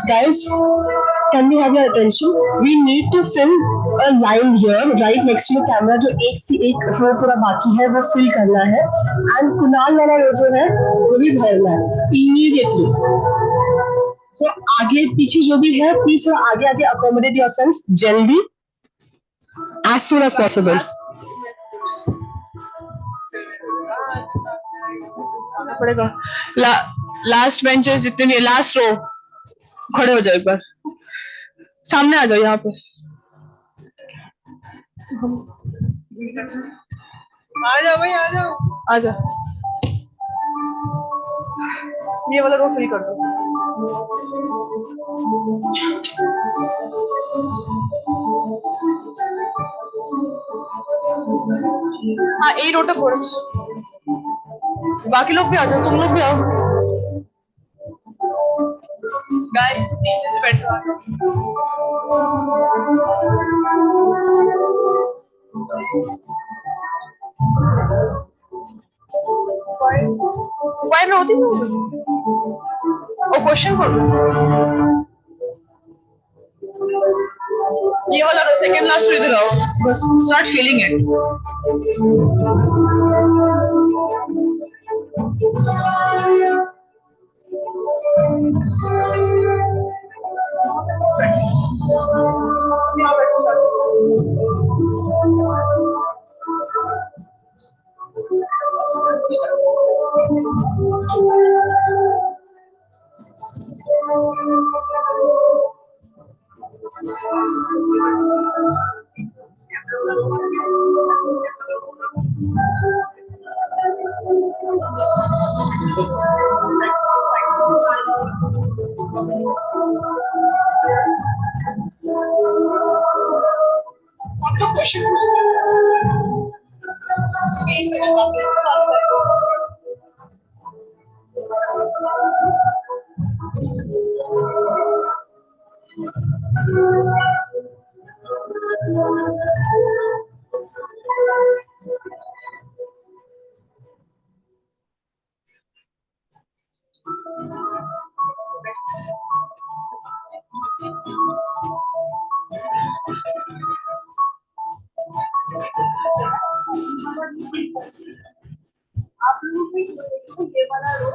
Guys, can we have your attention? We need to fill a line here, right next to the camera, जो एक से एक रो पूरा बाकी है वो fill करना है, and कुणाल वाला रो जो है वो भी भरना है immediately. तो आगे पीछे जो भी है, please थोड़ा आगे आगे accommodate yourself जल्दी, as soon as possible. पड़ेगा. लास्ट बेंचेस जितने भी, लास्ट रो खड़े हो जाओ, एक बार सामने आ जाओ यहाँ पे. आ जाओ भाई, आ जाओ, आ जाओ. ये वाला रो सही कर दो. हाँ, यही रोटा फोड़. बाकी लोग भी आ जाओ, तुम लोग भी आओ. गाइस नीचे से बैठो. वाइड होती है वो क्वेश्चन करो. ये वाला रो सेकंड लास्ट इधर आओ, बस स्टार्ट फीलिंग इट. आप लोग भी ये वाला रो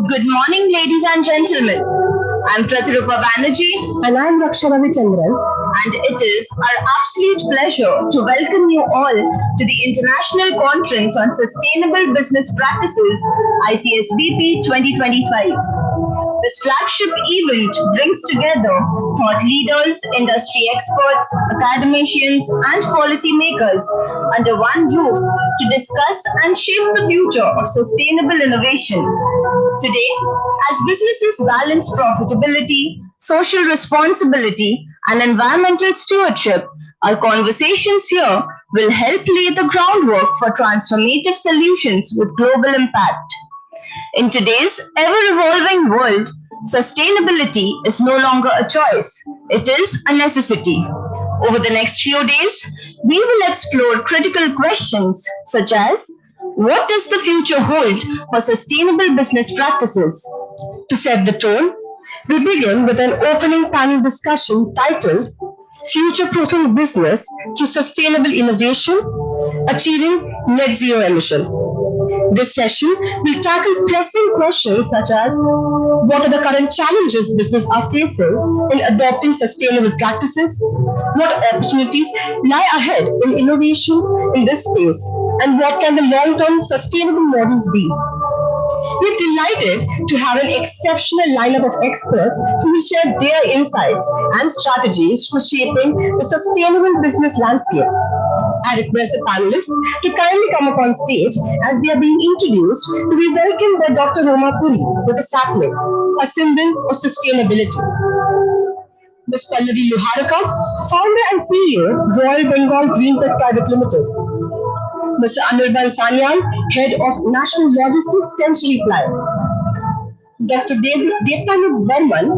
Good morning, ladies and gentlemen. I'm Prathirupa Banerjee, And I'm Raksha Ravichandran. and it is our absolute pleasure to welcome you all to the International Conference on Sustainable Business Practices, ICSBP 2025. This flagship event brings together thought leaders, industry experts, academicians, and policymakers under one roof to discuss and shape the future of sustainable innovation. Today, as businesses balance profitability, social responsibility, and environmental stewardship, our conversations here will help lay the groundwork for transformative solutions with global impact. In today's ever-evolving world, sustainability is no longer a choice, it is a necessity. Over the next few days, we will explore critical questions such as what does the future hold for sustainable business practices? To set the tone, we begin with an opening panel discussion titled Future Proofing Business Through Sustainable Innovation, Achieving Net Zero Emission. This session will tackle pressing questions such as what are the current challenges businesses are facing in adopting sustainable practices, what opportunities lie ahead in innovation in this space, and what can the long-term sustainable models be. We're delighted to have an exceptional lineup of experts who will share their insights and strategies for shaping the sustainable business landscape. I request the panelists to kindly come up on stage as they are being introduced to be welcomed by Dr. Roma Puri with a sapling, a symbol of sustainability. Ms. Pallavi Luharika, founder and CEO, Royal Bengal Green Tech Private Limited. Mr. Anirban Sanyan, head of National Logistics Century Ply. Dr. Devtanu Burman,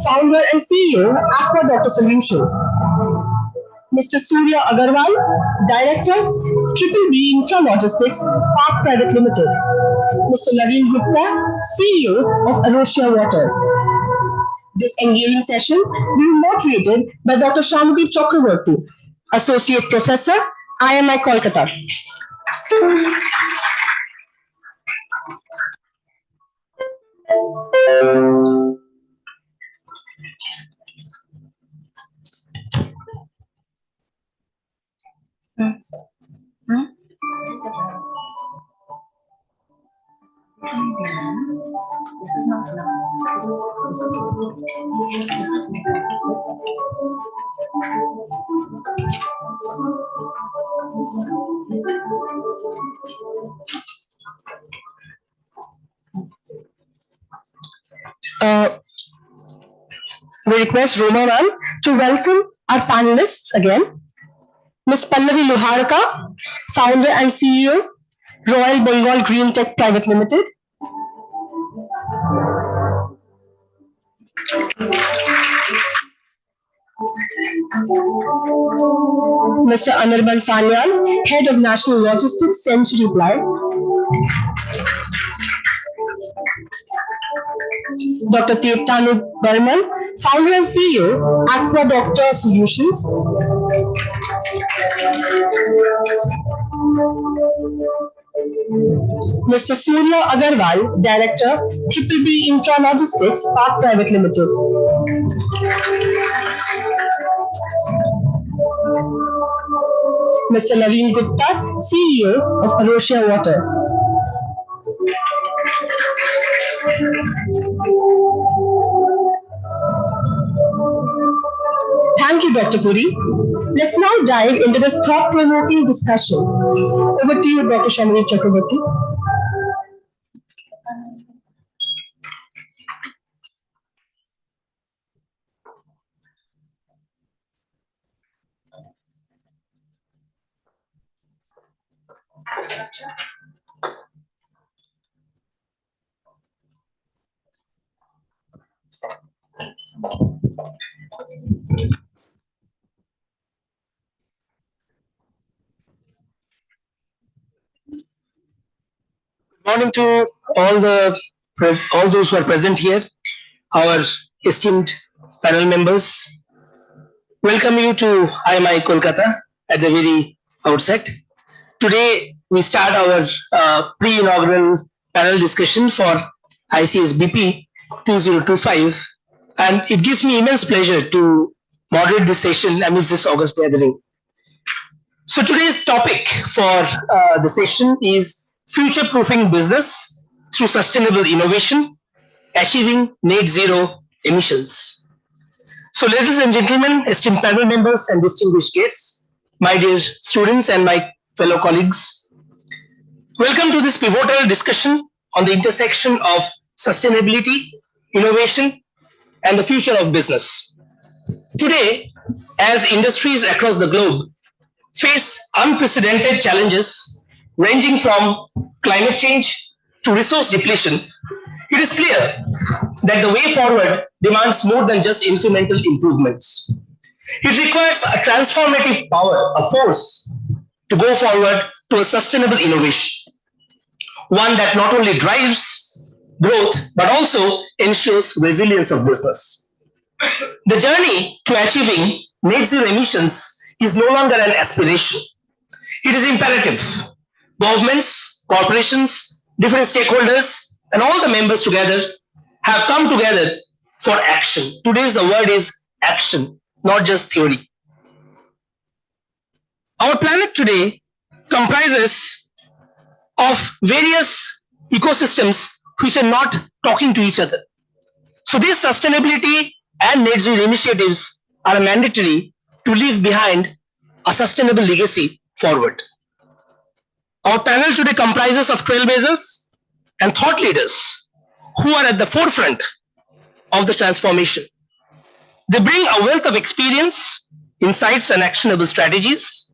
founder and CEO, Aqua Doctor Solutions. Mr. Surya Agarwal, Director, Triple B Infra Logistics, Park Private Limited. Mr. Naveen Gupta, CEO of Arosia Waters. This engaging session will be moderated by Dr. Shamati Chakravarti, Associate Professor, IMI Kolkata. This is not We request Roma ma'am to welcome our panelists again. Ms. Pallavi Luharika, founder and CEO, Royal Bengal Green Tech Private Limited. Mr. Anirban Sanyan, head of National Logistics Century Ply. Dr. Devtanu Burman, founder and CEO, Aqua Doctor Solutions. Mr. Surya Agarwal, Director, Triple B Infra Logistics, Park Private Limited. Mr. Naveen Gupta, CEO of Arosia Water. Thank you, Dr. Puri. Let's now dive into this thought-provoking discussion. Over to you, Dr. Shamini Chakraborty. Good morning to all those who are present here, our esteemed panel members. Welcome you to IMI Kolkata at the very outset. Today we start our pre-inaugural panel discussion for ICSBP 2025, and it gives me immense pleasure to moderate this session amidst this August gathering. So today's topic for the session is future-proofing business through sustainable innovation, achieving net zero emissions. So ladies and gentlemen, esteemed panel members and distinguished guests, my dear students and my fellow colleagues, welcome to this pivotal discussion on the intersection of sustainability, innovation, and the future of business. Today, as industries across the globe face unprecedented challenges ranging from climate change to resource depletion, it is clear that the way forward demands more than just incremental improvements. It requires a transformative power, a force, to go forward to a sustainable innovation, one that not only drives growth but also ensures resilience of business. The journey to achieving net zero emissions is no longer an aspiration. It is imperative. Governments, corporations, different stakeholders, and all the members together have come together for action. Today's the word is action, not just theory. Our planet today comprises of various ecosystems which are not talking to each other. So these sustainability and net zero initiatives are mandatory to leave behind a sustainable legacy forward. Our panel today comprises of trailblazers and thought leaders who are at the forefront of the transformation. They bring a wealth of experience, insights, and actionable strategies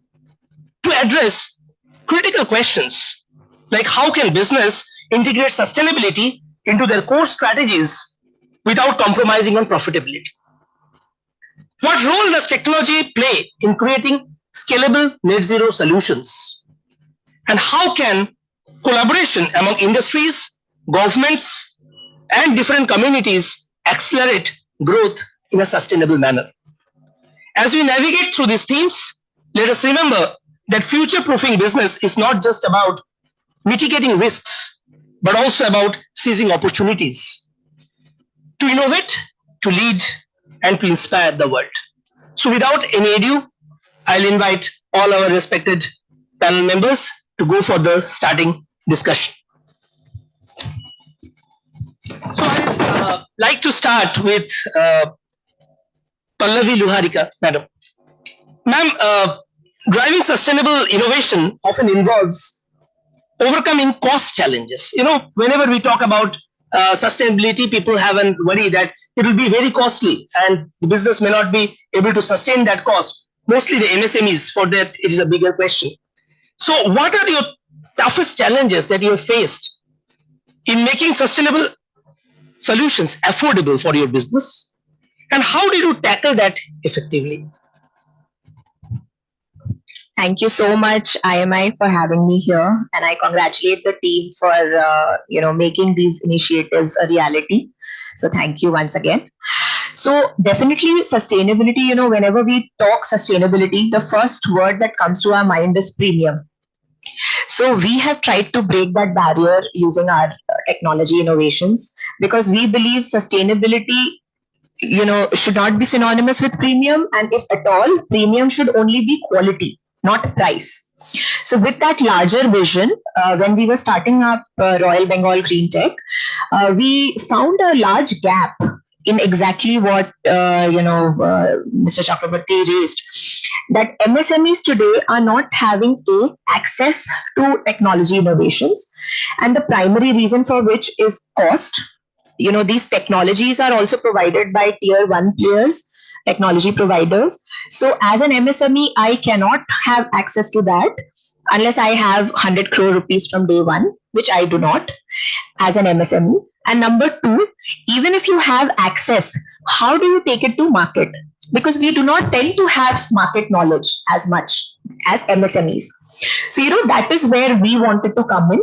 to address critical questions like how can business integrate sustainability into their core strategies without compromising on profitability? What role does technology play in creating scalable net zero solutions? And how can collaboration among industries, governments, and different communities accelerate growth in a sustainable manner? As we navigate through these themes, let us remember that future-proofing business is not just about mitigating risks, but also about seizing opportunities to innovate, to lead, and to inspire the world. So without any ado, I'll invite all our respected panel members to go for the starting discussion. So I'd like to start with Pallavi Luharika, madam. Ma'am, driving sustainable innovation often involves overcoming cost challenges. You know, whenever we talk about sustainability, people have a worry that it will be very costly and the business may not be able to sustain that cost. Mostly the MSMEs, for that it is a bigger question. So what are your toughest challenges that you have faced in making sustainable solutions affordable for your business? And how did you tackle that effectively? Thank you so much, IMI, for having me here, and I congratulate the team for making these initiatives a reality. So thank you once again. So definitely sustainability. Whenever we talk sustainability, the first word that comes to our mind is premium. So we have tried to break that barrier using our technology innovations, because we believe sustainability should not be synonymous with premium, and if at all, premium should only be quality, not price. So with that larger vision, when we were starting up Royal Bengal Green Tech, we found a large gap in exactly what Mr. Chakraborty raised, that MSMEs today are not having access to technology innovations, and the primary reason for which is cost. These technologies are also provided by tier 1 players, technology providers. So as an MSME, I cannot have access to that unless I have 100 crore rupees from day one, which I do not as an MSME. And number two, even if you have access, how do you take it to market? Because we do not tend to have market knowledge as much as MSMEs. So, that is where we wanted to come in,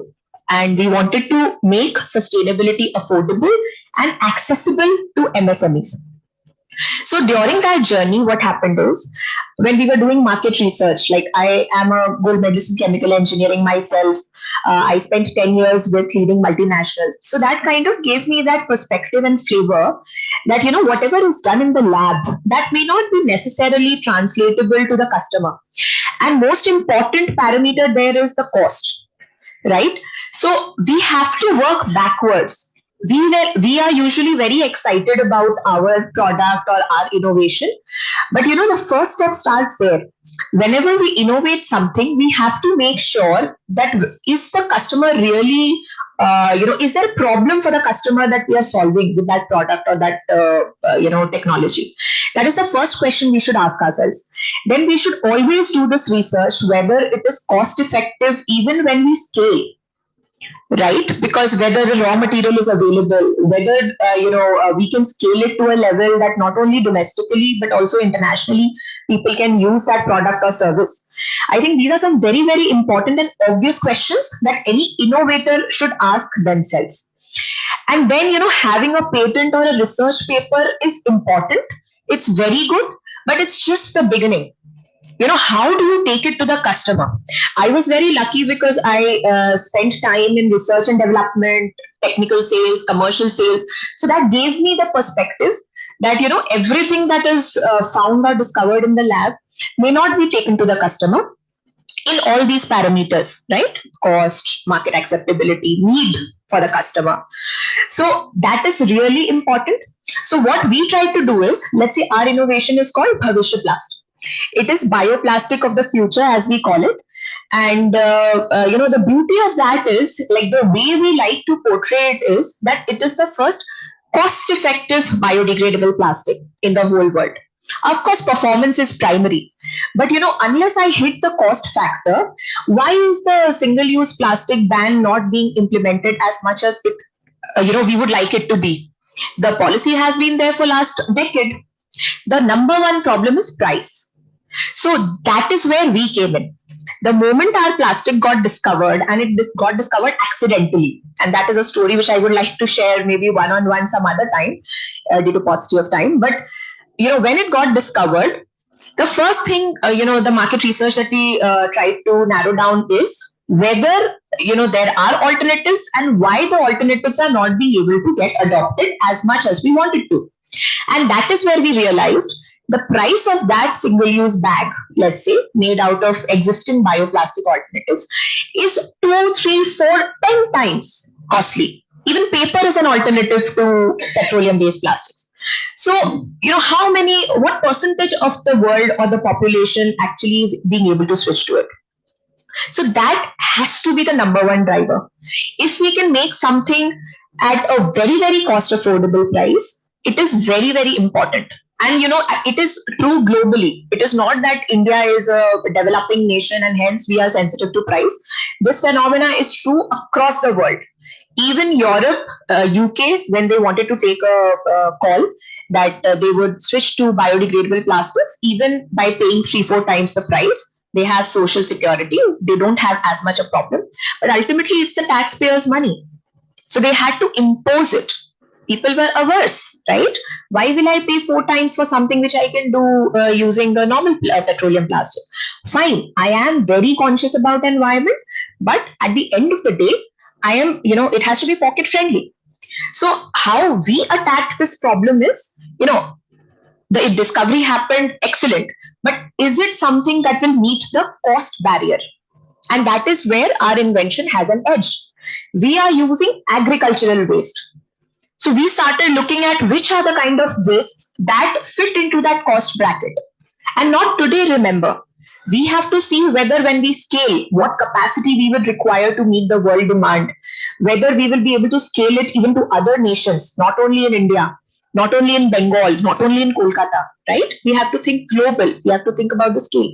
and we wanted to make sustainability affordable and accessible to MSMEs. So during that journey, what happened is, when we were doing market research, like I am a gold medalist in chemical engineering myself, I spent 10 years with leading multinationals. So that kind of gave me that perspective and flavor that, whatever is done in the lab, that may not be necessarily translatable to the customer. And most important parameter there is the cost, right? So we have to work backwards. We are usually very excited about our product or our innovation, but the first step starts there. Whenever we innovate something, we have to make sure that is the customer really, is there a problem for the customer that we are solving with that product or that technology? That is the first question we should ask ourselves. Then we should always do this research whether it is cost effective even when we scale. Right? Because whether the raw material is available, whether we can scale it to a level that not only domestically but also internationally people can use that product or service. I think these are some very, very important and obvious questions that any innovator should ask themselves. And then, having a patent or a research paper is important. It's very good, but it's just the beginning. How do you take it to the customer? I was very lucky because I spent time in research and development, technical sales, commercial sales. So that gave me the perspective that, everything that is found or discovered in the lab may not be taken to the customer in all these parameters, right? Cost, market acceptability, need for the customer. So that is really important. So what we try to do is, let's say our innovation is called Bhavishya Blast. It is bioplastic of the future, as we call it. And the beauty of that is, like, the way we like to portray it is that it is the first cost-effective biodegradable plastic in the whole world. Of course, performance is primary, but unless I hit the cost factor, why is the single-use plastic ban not being implemented as much as it, we would like it to be? The policy has been there for last decade. The number one problem is price. So that is where we came in. The moment our plastic got discovered, and it got discovered accidentally, and that is a story which I would like to share maybe one-on-one some other time due to paucity of time. But when it got discovered, the first thing, the market research that we tried to narrow down is whether there are alternatives and why the alternatives are not being able to get adopted as much as we wanted to. And that is where we realized the price of that single-use bag, let's say, made out of existing bioplastic alternatives, is 2, 3, 4, 10 times costly. Even paper is an alternative to petroleum-based plastics. So, what percentage of the world or the population actually is being able to switch to it? So that has to be the number one driver. If we can make something at a very, very cost affordable price, it is very, very important. And it is true globally. It is not that India is a developing nation and hence we are sensitive to price. This phenomena is true across the world. Even Europe, UK, when they wanted to take a call that they would switch to biodegradable plastics, even by paying 3, 4 times the price, they have social security. They don't have as much a problem. But ultimately, it's the taxpayers' money. So they had to impose it. People were averse, right? Why will I pay 4 times for something which I can do using the normal petroleum plastic? Fine, I am very conscious about environment, but at the end of the day, I am, it has to be pocket friendly. So how we attack this problem is, the discovery happened, excellent, but is it something that will meet the cost barrier? And that is where our invention has an edge. We are using agricultural waste. So we started looking at which are the kind of wastes that fit into that cost bracket. And not today, remember. We have to see whether when we scale, what capacity we would require to meet the world demand, whether we will be able to scale it even to other nations, not only in India, not only in Bengal, not only in Kolkata, right? We have to think global. We have to think about the scale.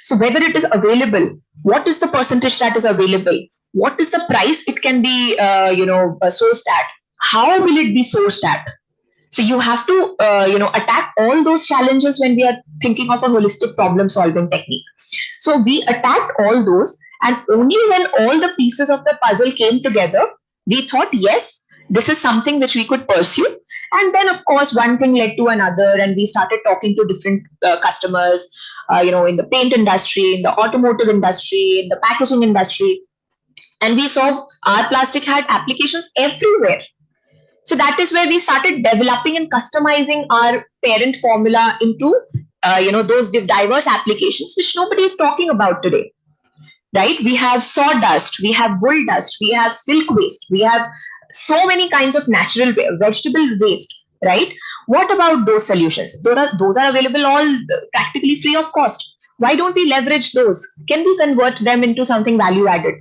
So whether it is available, what is the percentage that is available? What is the price it can be, sourced at? How will it be sourced at? So you have to, attack all those challenges when we are thinking of a holistic problem-solving technique. So we attacked all those, and only when all the pieces of the puzzle came together, we thought, yes, this is something which we could pursue. And then, of course, one thing led to another, and we started talking to different customers, in the paint industry, in the automotive industry, in the packaging industry. And we saw our plastic had applications everywhere. So that is where we started developing and customizing our parent formula into, those diverse applications which nobody is talking about today, right? We have sawdust, we have wool dust, we have silk waste, we have so many kinds of natural vegetable waste, right? What about those solutions? Those are available all practically free of cost. Why don't we leverage those? Can we convert them into something value added?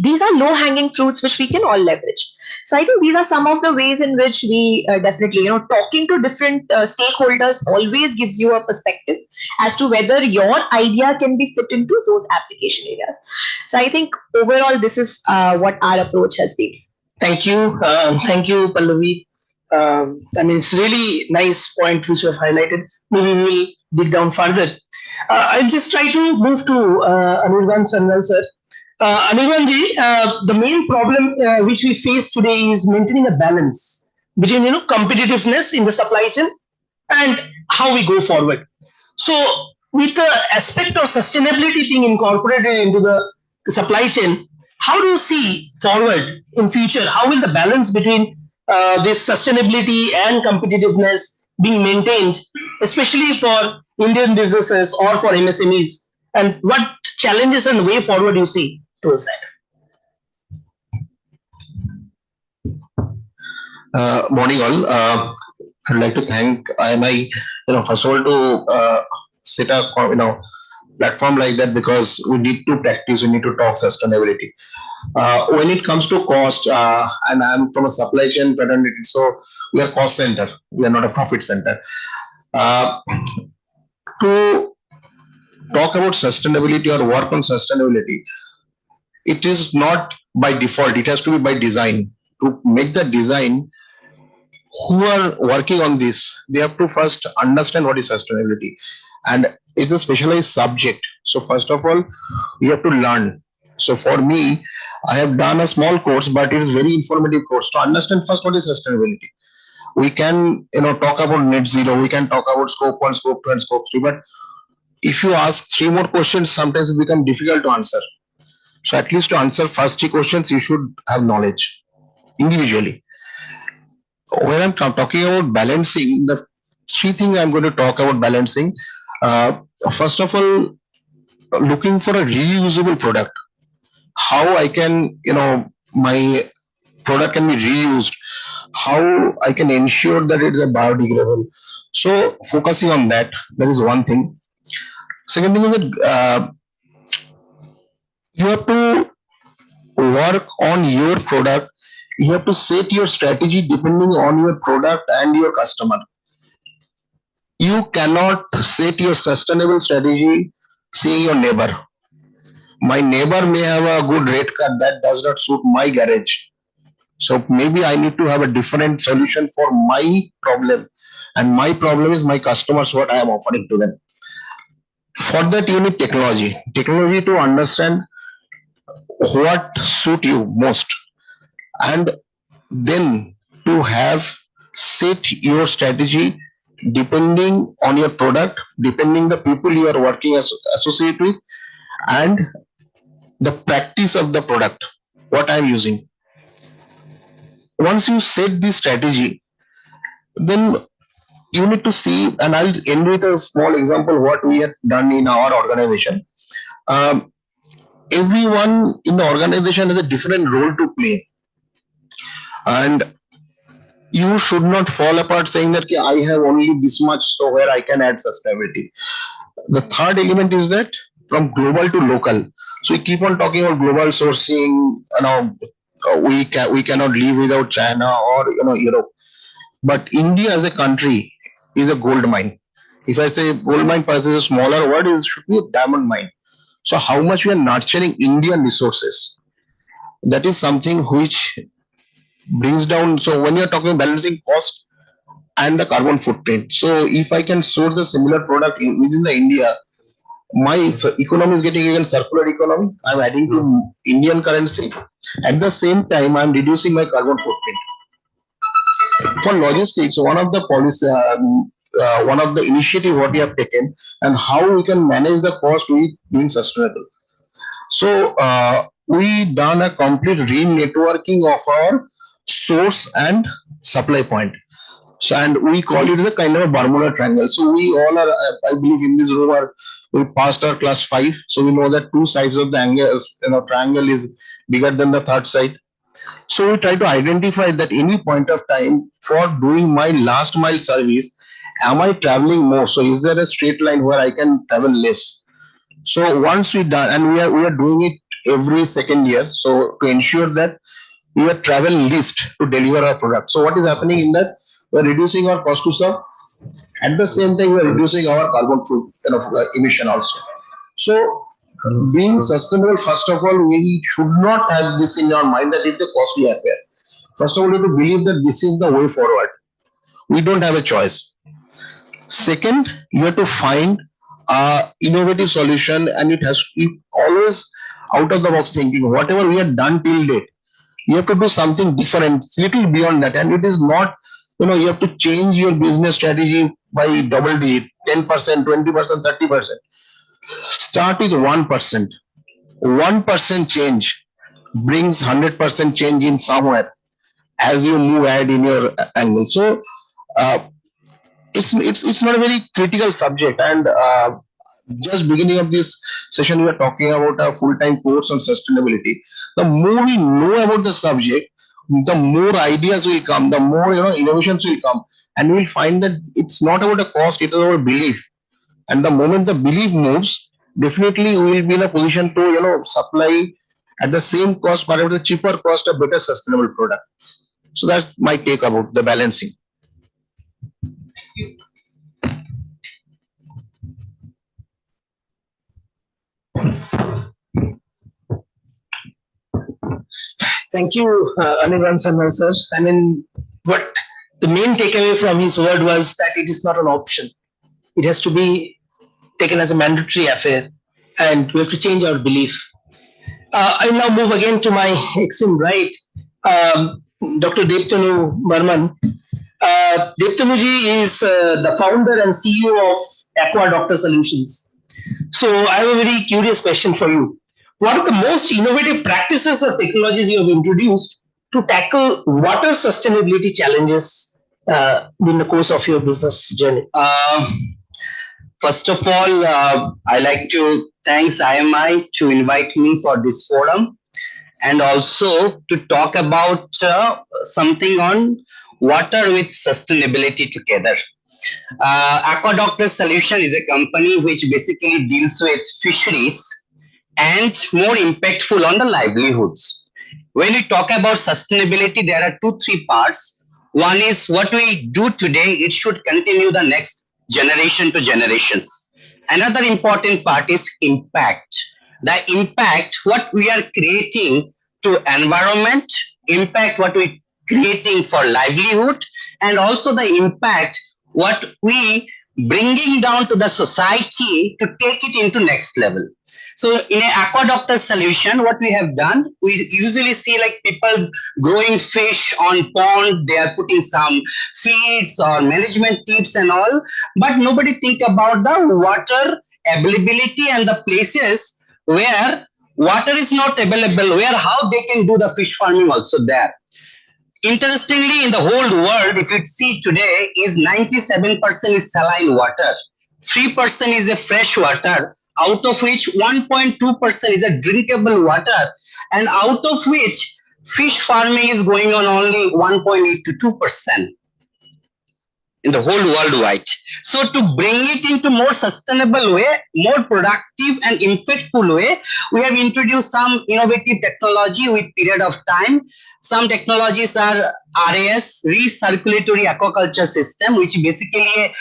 These are low-hanging fruits which we can all leverage. So I think these are some of the ways in which we definitely, talking to different stakeholders always gives you a perspective as to whether your idea can be fit into those application areas. So I think overall, this is what our approach has been. Thank you. Thank you, Pallavi. It's really nice point which you have highlighted. Maybe we will dig down further. I'll just try to move to Anirban Sanwal, sir. Anirbanji, the main problem which we face today is maintaining a balance between competitiveness in the supply chain and how we go forward. So, with the aspect of sustainability being incorporated into the supply chain, how do you see forward in future? How will the balance between this sustainability and competitiveness being maintained, especially for Indian businesses or for MSMEs? And what challenges and way forward you see towards that? Morning all. I'd like to thank IMI, first of all, to set a platform like that because we need to practice, we need to talk sustainability. When it comes to cost, and I'm from a supply chain fraternity, so we are cost center, we are not a profit center. To talk about sustainability or work on sustainability, it is not by default, it has to be by design. To make the design, who are working on this, they have to first understand what is sustainability, and it's a specialized subject. So first of all, we have to learn. So for me, I have done a small course, but it is very informative course to understand first what is sustainability. We can talk about net zero, we can talk about scope 1, scope 2 and scope 3, but if you ask 3 more questions, sometimes it becomes difficult to answer. So at least to answer first 3 questions, you should have knowledge individually. When I'm talking about balancing, the 3 things I'm going to talk about balancing. First of all, looking for a reusable product. How I can, my product can be reused. How I can ensure that it is a biodegradable. So focusing on that is one thing. Second thing is that you have to work on your product. You have to set your strategy depending on your product and your customer. You cannot set your sustainable strategy seeing your neighbor. My neighbor may have a good rate card that does not suit my garage. So maybe I need to have a different solution for my problem. And my problem is my customers, what I am offering to them. For that, you need technology. Technology to understand what suit you most. And then to have set your strategy depending on your product, depending the people you are working associate with, and the practice of the product, what I'm using. Once you set this strategy, then you need to see, and I'll end with a small example what we have done in our organization. Everyone in the organization has a different role to play, and you should not fall apart saying that I have only this much, so where I can add sustainability. The third element is that from global to local. So we keep on talking about global sourcing. We cannot live without China or Europe. But India as a country is a gold mine. If I say gold mine price is a smaller word, it should be a diamond mine. So how much we are nurturing Indian resources, that is something which brings down. So when you're talking balancing cost and the carbon footprint, so if I can source the similar product within the India, my economy is getting even circular economy. I'm adding to Indian currency. At the same time, I'm reducing my carbon footprint. For logistics, one of the policy, one of the initiative what we have taken, and how we can manage the cost with being sustainable. So we done a complete re-networking of our source and supply point. So, and we call it the kind of a Bermuda Triangle. So we all are, I believe, in this room we passed our class 5. So we know that 2 sides of the triangle is bigger than the third side. So we try to identify that any point of time for doing my last mile service, am I traveling more? So is there a straight line where I can travel less? So once we done, and we are doing it every second year. So to ensure that we are travel least to deliver our product. So what is happening in that? We are reducing our cost to serve. At the same time, we are reducing our carbon emission also. So being sustainable, first of all, we should not have this in our mind that it's a costly affair. First of all, we have to believe that this is the way forward. We don't have a choice. Second, you have to find a innovative solution, and it has to be always out of the box thinking. Whatever we have done till date, you have to do something different, little beyond that. And it is not, you have to change your business strategy by double digit, 10%, 20%, 30%. Start with 1%. 1% change brings 100% change in somewhere as you move ahead in your angle. So it's not a very critical subject. And just beginning of this session, we are talking about a full-time course on sustainability. The more we know about the subject, the more ideas will come, the more innovations will come, and we'll find that it's not about a cost, it is about belief. And the moment the belief moves, definitely we will be in a position to supply at the same cost, but at the cheaper cost, a better sustainable product. So that's my take about the balancing. Thank you, Anirban Sannal sir. I mean, what the main takeaway from his word was that it is not an option. It has to be taken as a mandatory affair, and we have to change our belief. I now move again to my extreme right, Dr. Deptanu Barman. Deptanuji is the founder and CEO of Aqua Doctor Solutions. So I have a very curious question for you. What are the most innovative practices or technologies you have introduced to tackle water sustainability challenges in the course of your business journey? First of all, I like to thank IMI to invite me for this forum, and also to talk about something on water with sustainability together. Aqua Doctor Solution is a company which basically deals with fisheries and more impactful on the livelihoods. When we talk about sustainability, there are 2-3 parts. One is what we do today, it should continue the next generation to generations. Another important part is impact. The impact, what we are creating to environment, impact what we creating for livelihood, and also the impact what we bringing down to the society to take it into next level. So in an Aqua Doctor solution, what we have done, we usually see like people growing fish on pond, they are putting some feeds or management tips and all, but nobody think about the water availability and the places where water is not available, where how they can do the fish farming also there. Interestingly, in the whole world, if you see today, is 97% is saline water, 3% is a fresh water, out of which 1.2% is a drinkable water, and out of which fish farming is going on only 1.8 to 2% in the whole worldwide. So to bring it into more sustainable way, more productive and impactful way, we have introduced some innovative technology with period of time. Some technologies are RAS, recirculatory aquaculture system, which basically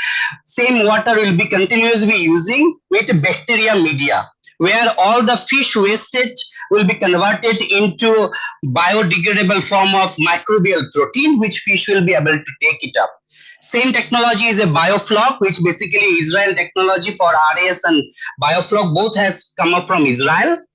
same water will be continuously using with bacteria media, where all the fish wastage will be converted into biodegradable form of microbial protein, which fish will be able to take it up. Same technology is a biofloc, which basically Israel technology for RAS and biofloc both has come up from Israel.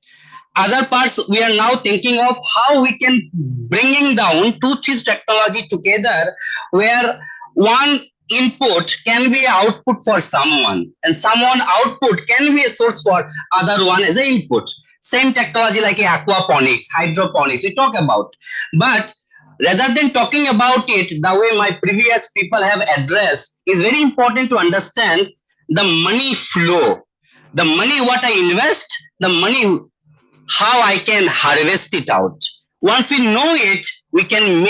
Other parts we are now thinking of how we can bringing down 2-3 technology together, where one input can be output for someone and someone output can be a source for other one as an input. Same technology like aquaponics, hydroponics we talk about, but rather than talking about it the way my previous people have addressed, is very important to understand the money flow, the money what I invest, the money how I can harvest it out. Once we know it, we can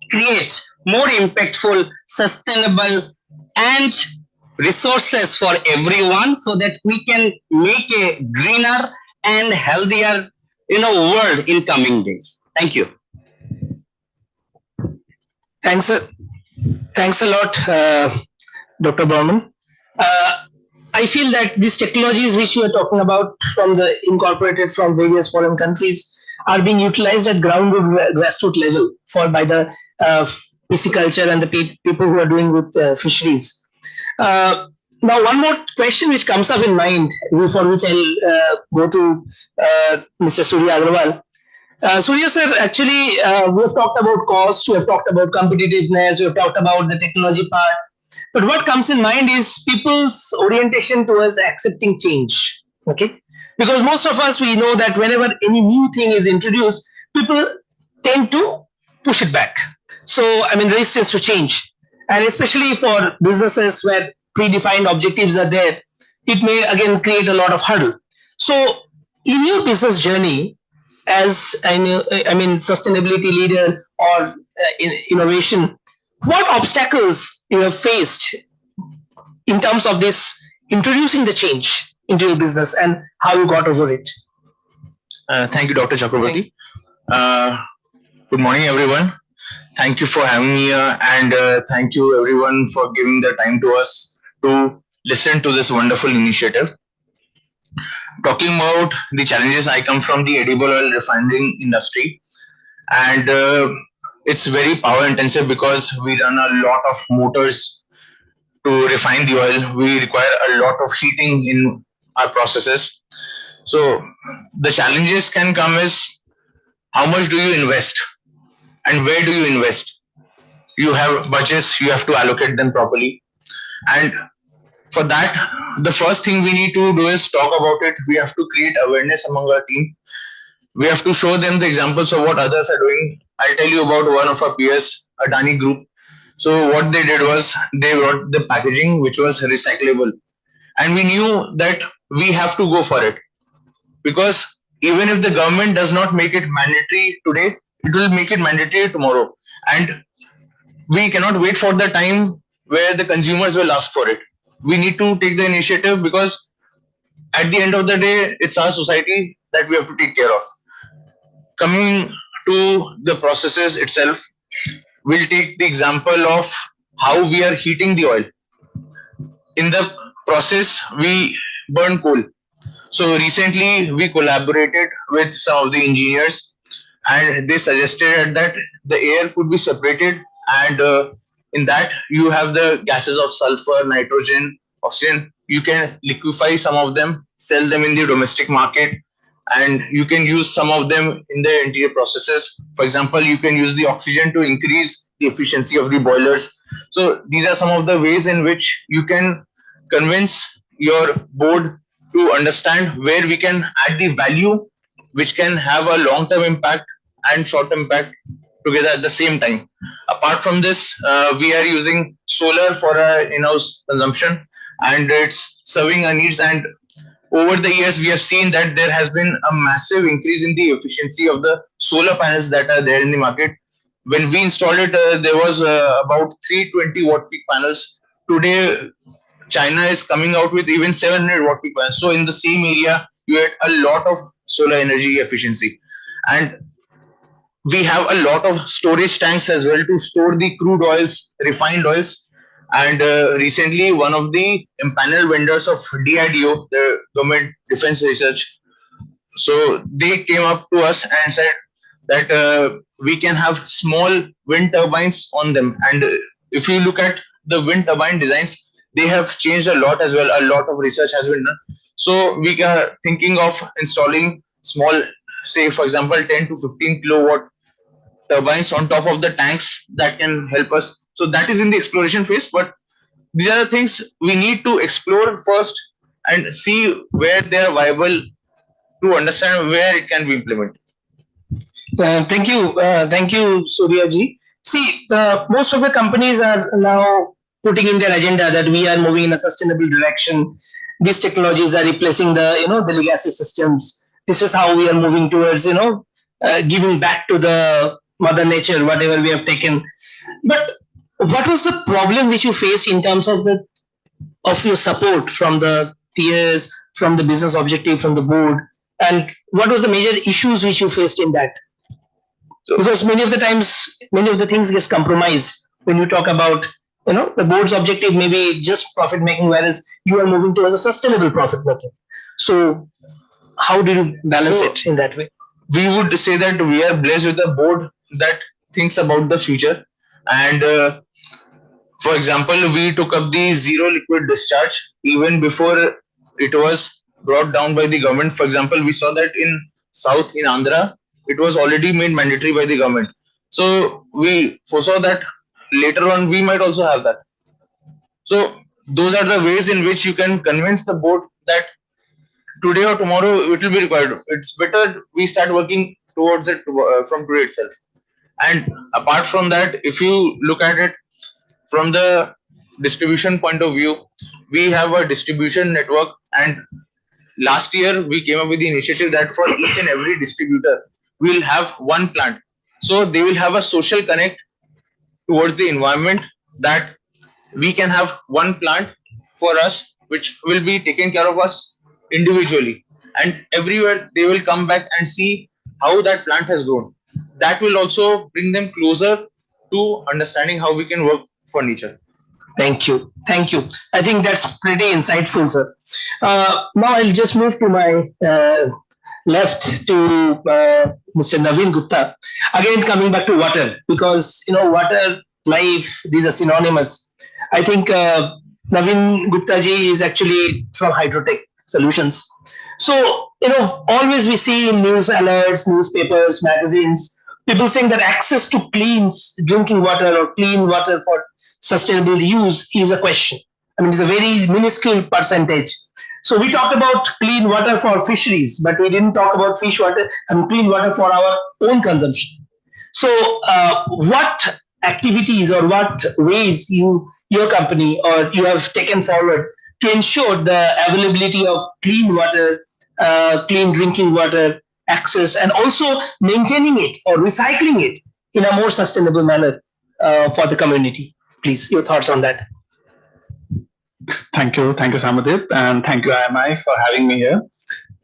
create more impactful, sustainable and resources for everyone, so that we can make a greener and healthier world in coming days. Thank you. Thanks a lot, Dr. Bauman. I feel that these technologies which we are talking about incorporated from various foreign countries are being utilized at grassroots level by the pisciculture and the people who are doing with fisheries. Now, one more question which comes up in mind, for which I'll go to Mr. Surya Agrawal. Surya sir, actually, we have talked about cost, we have talked about competitiveness, we have talked about the technology part. But what comes in mind is people's orientation towards accepting change. Okay, because most of us, we know that whenever any new thing is introduced, people tend to push it back. So, I mean, resistance to change, and especially for businesses where predefined objectives are there, it may again create a lot of hurdle. So, in your business journey, as sustainability leader or innovation, what obstacles you have faced in terms of this introducing the change into your business and how you got over it. Thank you, Dr. Chakraborty. Good morning, everyone. Thank you for having me here, and thank you, everyone, for giving the time to us to listen to this wonderful initiative. Talking about the challenges, I come from the edible oil refining industry, and it's very power intensive because we run a lot of motors to refine the oil. We require a lot of heating in our processes. So the challenges can come is how much do you invest and where do you invest? You have budgets, you have to allocate them properly. And for that, the first thing we need to do is talk about it. We have to create awareness among our team. We have to show them the examples of what others are doing. I'll tell you about one of our peers, Adani Group. So what they did was they brought the packaging which was recyclable. And we knew that we have to go for it. Because even if the government does not make it mandatory today, it will make it mandatory tomorrow. And we cannot wait for the time where the consumers will ask for it. We need to take the initiative because at the end of the day, it's our society that we have to take care of. Coming to the processes itself, we'll take the example of how we are heating the oil. In the process, we burn coal. So recently, we collaborated with some of the engineers, and they suggested that the air could be separated, and in that you have the gases of sulfur, nitrogen, oxygen. You can liquefy some of them, sell them in the domestic market, and you can use some of them in the interior processes. For example, you can use the oxygen to increase the efficiency of the boilers. So these are some of the ways in which you can convince your board to understand where we can add the value which can have a long-term impact and short-term impact together at the same time. Apart from this, we are using solar for our in-house consumption, and it's serving our needs. And over the years, we have seen that there has been a massive increase in the efficiency of the solar panels that are there in the market. When we installed it, there was about 320 watt peak panels. Today, China is coming out with even 700 watt peak panels. So in the same area, you had a lot of solar energy efficiency. And we have a lot of storage tanks as well to store the crude oils, refined oils. And recently, one of the empaneled vendors of DIDO, the Government Defense Research, so they came up to us and said that we can have small wind turbines on them. And if you look at the wind turbine designs, they have changed a lot as well. A lot of research has been done. So we are thinking of installing small, say, for example, 10 to 15 kilowatt turbines on top of the tanks that can help us. So that is in the exploration phase, but these are the things we need to explore first and see where they are viable to understand where it can be implemented. Thank you, Surya ji. See, most of the companies are now putting in their agenda that we are moving in a sustainable direction. These technologies are replacing the legacy systems. This is how we are moving towards giving back to the mother nature whatever we have taken. But what was the problem which you faced in terms of your support from the peers, from the business objective, from the board, and what was the major issues which you faced in that? So, because many of the times, many of the things gets compromised when you talk about the board's objective may be just profit making, whereas you are moving towards a sustainable profit making. So how do you balance it in that way? We would say that we are blessed with a board that thinks about the future. And for example, we took up the zero liquid discharge even before it was brought down by the government. For example, we saw that in South, in Andhra, it was already made mandatory by the government. So we foresaw that later on we might also have that. So those are the ways in which you can convince the board that today or tomorrow it will be required. It's better we start working towards it from today itself. And apart from that, if you look at it from the distribution point of view, we have a distribution network, and last year we came up with the initiative that for each and every distributor we will have one plant. So they will have a social connect towards the environment, that we can have one plant for us which will be taken care of us individually, and everywhere they will come back and see how that plant has grown. That will also bring them closer to understanding how we can work for nature. Thank you. Thank you. I think that's pretty insightful, sir. Now I'll just move to my left to Mr. Naveen Gupta. Again, coming back to water, because water, life, these are synonymous. I think Naveen Gupta ji is actually from Hydrotech Solutions. So, always we see in news alerts, newspapers, magazines, people saying that access to clean drinking water or clean water for sustainable use is a question. I mean, it's a very minuscule percentage. So we talked about clean water for fisheries, but we didn't talk about fish water and clean water for our own consumption. So what activities or what ways your company or you have taken forward to ensure the availability of clean water, clean drinking water, access, and also maintaining it or recycling it in a more sustainable manner for the community? Please, your thoughts on that. Thank you, Samadip, and thank you, IMI, for having me here.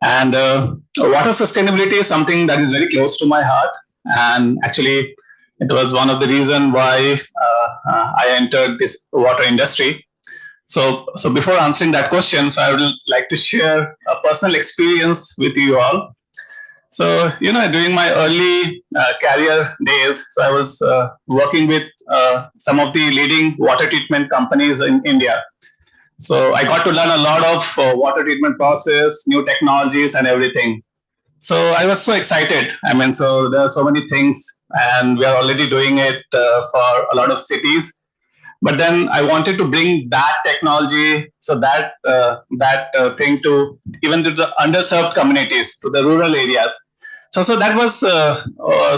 And water sustainability is something that is very close to my heart, and actually, it was one of the reasons why I entered this water industry. So before answering that question, so I would like to share a personal experience with you all. So, during my early career days, so I was working with some of the leading water treatment companies in India. So I got to learn a lot of water treatment process, new technologies and everything. So I was so excited. I mean, so there are so many things and we are already doing it for a lot of cities. But then I wanted to bring that technology, so that thing to even to the underserved communities, to the rural areas. So that was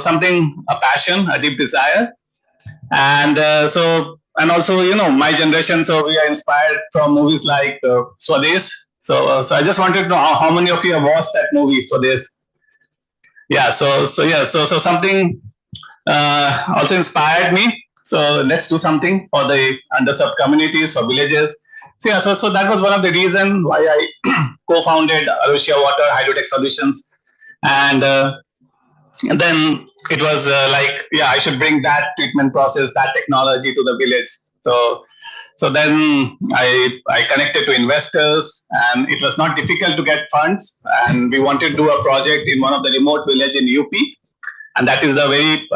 something, a passion, a deep desire, and also my generation. So we are inspired from movies like Swades. So I just wanted to know how many of you have watched that movie Swades. Yeah. So something also inspired me. So let's do something for the underserved communities, for villages. So that was one of the reasons why I co-founded Arusia Water Hydrotech Solutions, and then it was I should bring that treatment process, that technology to the village. So then I connected to investors, and it was not difficult to get funds, and we wanted to do a project in one of the remote village in UP. And that is a very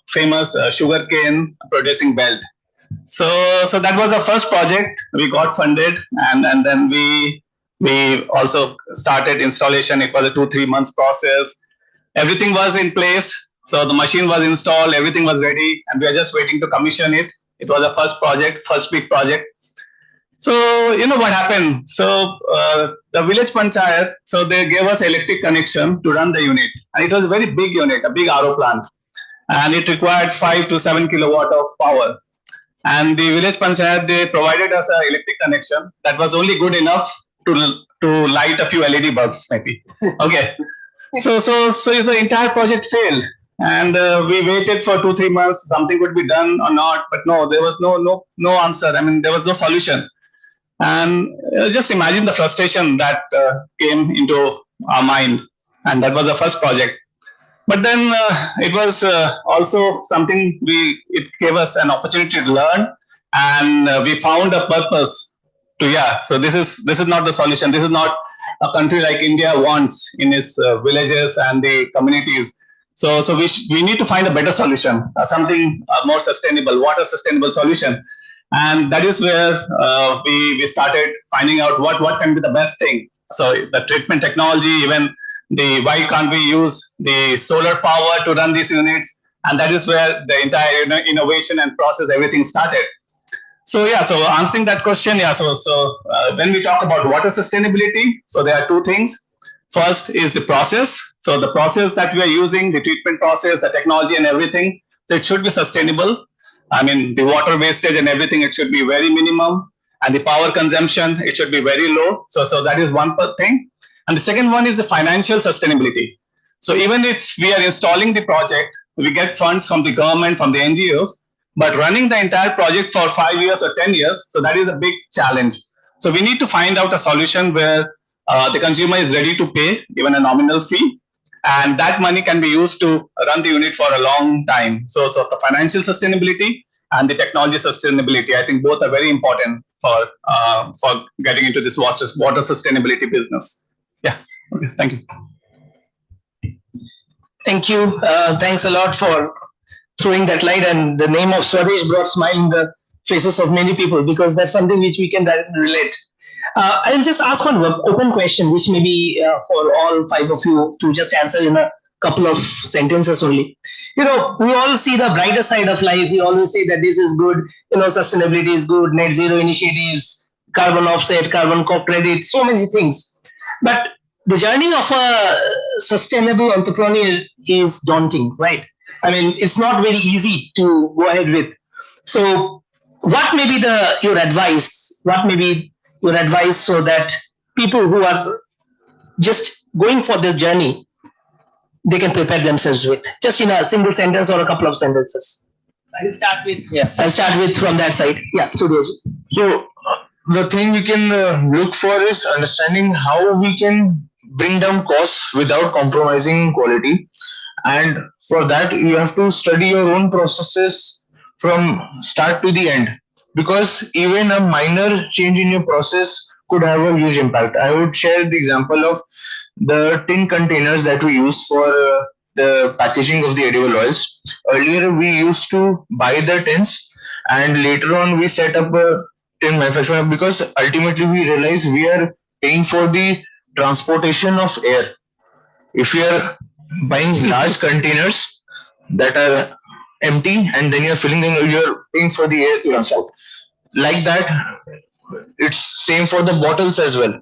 famous sugarcane producing belt. So that was our first project. We got funded, and then we also started installation. It was a 2-3 months process. Everything was in place. So the machine was installed, everything was ready, and we are just waiting to commission it. It was the first project, first big project. So what happened? So the village panchayat, so they gave us electric connection to run the unit, and it was a very big unit, a big RO plant, and it required 5 to 7 kilowatt of power. And the village panchayat, they provided us an electric connection that was only good enough to light a few LED bulbs, maybe. Okay. So the entire project failed, and we waited for 2-3 months. Something could be done or not, but no, there was no answer. I mean, there was no solution. And just imagine the frustration that came into our mind, and that was the first project. But then it was also something it gave us an opportunity to learn, and we found a purpose to So this is not the solution. This is not a country like India wants in its villages and the communities. So we need to find a better solution, something more sustainable, water sustainable solution. And that is where we started finding out what can be the best thing. So the treatment technology, even why can't we use the solar power to run these units? And that is where the entire innovation and process, everything started. So answering that question, so when we talk about water sustainability, so there are two things. First is the process. So the process that we are using, the treatment process, the technology and everything, so it should be sustainable. I mean, the water wastage and everything, it should be very minimum. And the power consumption, it should be very low. So that is one thing. And the second one is the financial sustainability. So even if we are installing the project, we get funds from the government, from the NGOs, but running the entire project for 5 years or 10 years, so that is a big challenge. So we need to find out a solution where the consumer is ready to pay even a nominal fee, and that money can be used to run the unit for a long time. So the financial sustainability and the technology sustainability, I think both are very important for getting into this water sustainability business. Yeah. Okay. Thank you. Thank you. Thanks a lot for throwing that light, and the name of Swadesh brought smile in the faces of many people, because that's something which we can directly relate. I'll just ask one open question, which may be for all five of you to just answer in a couple of sentences only. We all see the brighter side of life. We always say that this is good, sustainability is good, net zero initiatives, carbon offset, carbon credit, so many things. But the journey of a sustainable entrepreneur is daunting, right? I mean, it's not very easy to go ahead with. So what may be your advice? What may be your advice so that people who are just going for this journey, they can prepare themselves with, just in a single sentence or a couple of sentences? I'll start with from that side. Yeah, Sudhir. So the thing we can look for is understanding how we can bring down costs without compromising quality. And for that, you have to study your own processes from start to the end, because even a minor change in your process could have a huge impact. I would share the example of the tin containers that we use for the packaging of the edible oils. Earlier, we used to buy the tins, and later on, we set up a tin manufacturer, because ultimately we realize we are paying for the transportation of air. If you are buying large containers that are empty and then you're filling them, you're paying for the air transport. Like that, it's same for the bottles as well.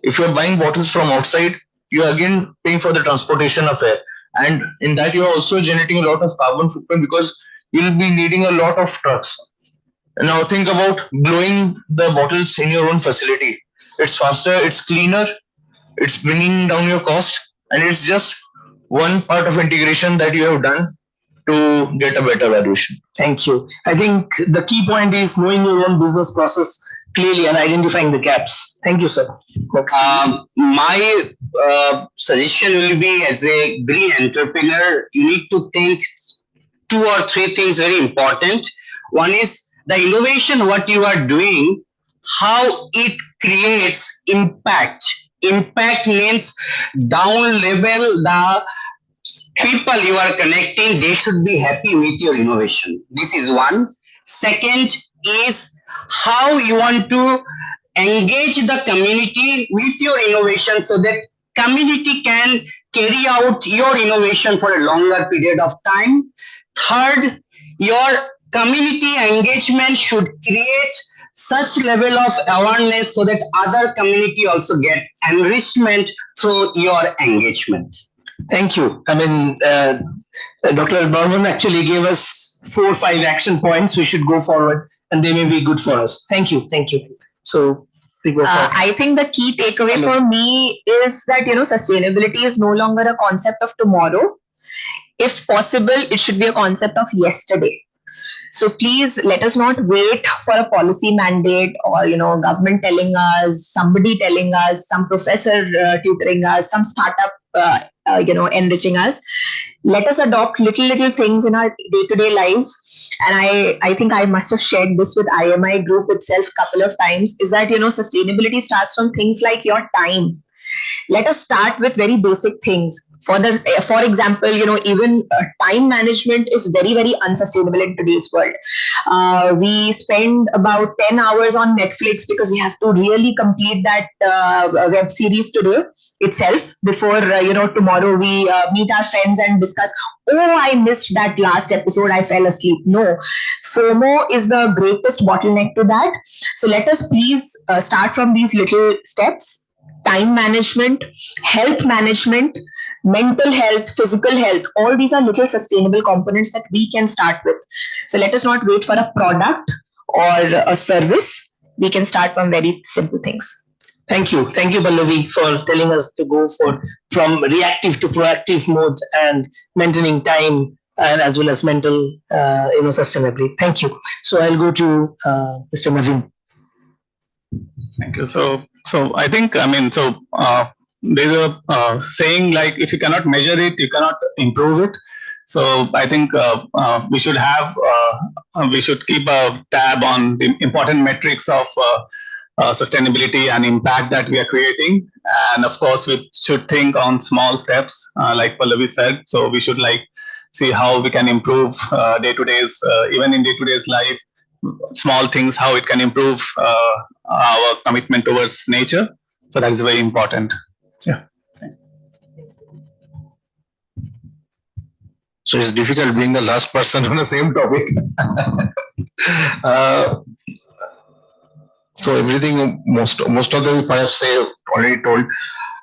If you're buying bottles from outside, you're again paying for the transportation of air. And in that, you're also generating a lot of carbon footprint, because you'll be needing a lot of trucks. Now think about blowing the bottles in your own facility. It's faster, it's cleaner, it's bringing down your cost, and it's just one part of integration that you have done to get a better valuation. Thank you. I think the key point is knowing your own business process clearly and identifying the gaps. Thank you, sir. My suggestion will be, as a green entrepreneur, you need to think 2 or 3 things very important. One is the innovation, what you are doing, how it creates impact. Impact means down level, the people you are connecting, they should be happy with your innovation. This is one. Second is how you want to engage the community with your innovation, so that community can carry out your innovation for a longer period of time. Third, your community engagement should create such level of awareness so that other community also get enrichment through your engagement. Thank you. I mean, Dr. Barman actually gave us 4 or 5 action points. We should go forward, and they may be good for us. Thank you. Thank you. So we go forward. I think the key takeaway for me is that, sustainability is no longer a concept of tomorrow. If possible, it should be a concept of yesterday. So please let us not wait for a policy mandate or, government telling us, somebody telling us, some professor tutoring us, some startup, enriching us. Let us adopt little things in our day-to-day lives. And I think I must have shared this with IMI group itself a couple of times, is that, sustainability starts from things like your time. Let us start with very basic things. For example, even time management is very, very unsustainable in today's world. We spend about 10 hours on Netflix because we have to really complete that web series today itself before, tomorrow we meet our friends and discuss, oh, I missed that last episode, I fell asleep. No, FOMO is the greatest bottleneck to that. So let us please start from these little steps. Time management, health management, mental health, physical health, all these are little sustainable components that we can start with. So let us not wait for a product or a service. We can start from very simple things. Thank you. Thank you, Pallavi, for telling us to go from reactive to proactive mode and maintaining time and as well as mental sustainability. Thank you. So I'll go to Mr. Naveen. Thank you. So I think, there's a saying like, if you cannot measure it, you cannot improve it. So I think we should keep a tab on the important metrics of sustainability and impact that we are creating. And of course, we should think on small steps, like Pallavi said. So we should see how we can improve day-to-days, even in day-to-days life, small things, how it can improve our commitment towards nature. So that is very important. Yeah. So it's difficult being the last person on the same topic. So everything, most of the perhaps say already told.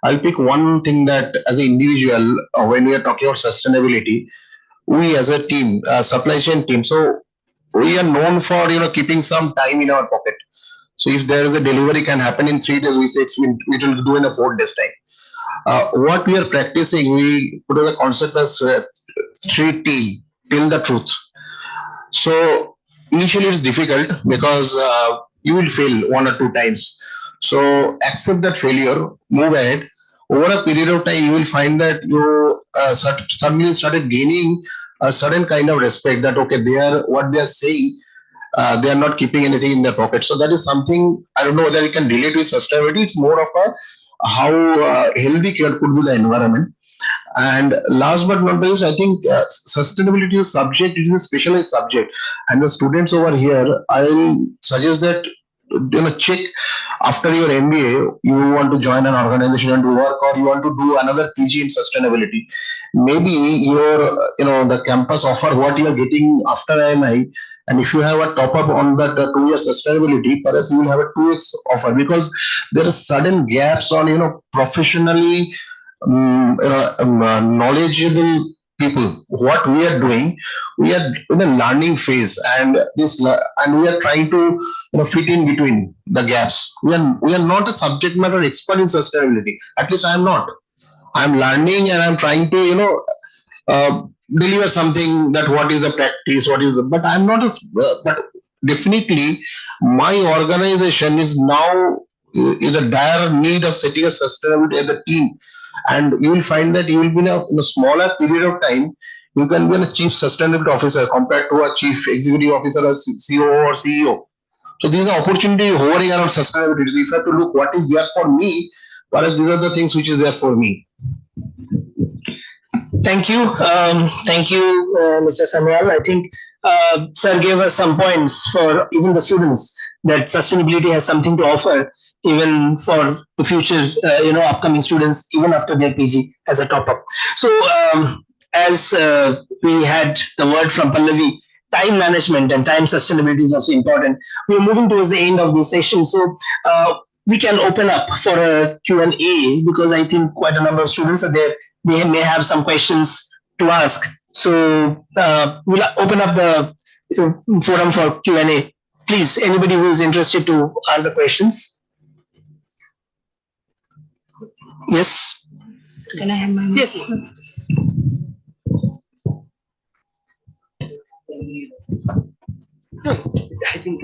I'll pick one thing that as an individual, when we are talking about sustainability, we as a team, supply chain team, so we are known for keeping some time in our pocket. So if there is a delivery can happen in 3 days, we say it will do in a 4 days time. What we are practicing, we put as a concept as 3T, tell the truth. So initially it's difficult because you will fail 1 or 2 times. So accept that failure, move ahead. Over a period of time, you will find that you suddenly started gaining a certain kind of respect that, okay, what they are saying, they are not keeping anything in their pocket. So that is something, I don't know whether you can relate with sustainability. It's more of how healthy could be the environment. And last but not least, I think sustainability is a subject, it is a specialized subject. And the students over here, I will suggest that check after your MBA, you want to join an organization and work, or you want to do another PG in sustainability. Maybe your the campus offer what you are getting after IMI, and if you have a top up on that 2 year sustainability, perhaps you will have a 2x offer, because there are sudden gaps on professionally knowledgeable people. What we are doing, we are in a learning phase, and we are trying to fit in between the gaps. We are not a subject matter expert in sustainability. At least I am not. I am learning and I am trying to deliver something, that what is the practice, but I am not but definitely my organization is now is a dire need of setting a sustainability as a team. And you will find that you will be in a smaller period of time, you can be a chief sustainability officer compared to a chief executive officer, or COO or CEO. So these are opportunities hovering around sustainability. So if you have to look what is there for me, perhaps these are the things which is there for me. Thank you. Thank you, Mr. Sanyal. I think sir gave us some points for even the students that sustainability has something to offer, even for the future, upcoming students, even after their PG as a top up. So as we had the word from Pallavi, time management and time sustainability is also important. We're moving towards the end of this session. So we can open up for a Q&A, because I think quite a number of students are there. They may have some questions to ask. So we'll open up the forum for Q&A. Please, anybody who is interested to ask the questions. Yes. Can I have my mic? Yes. I think.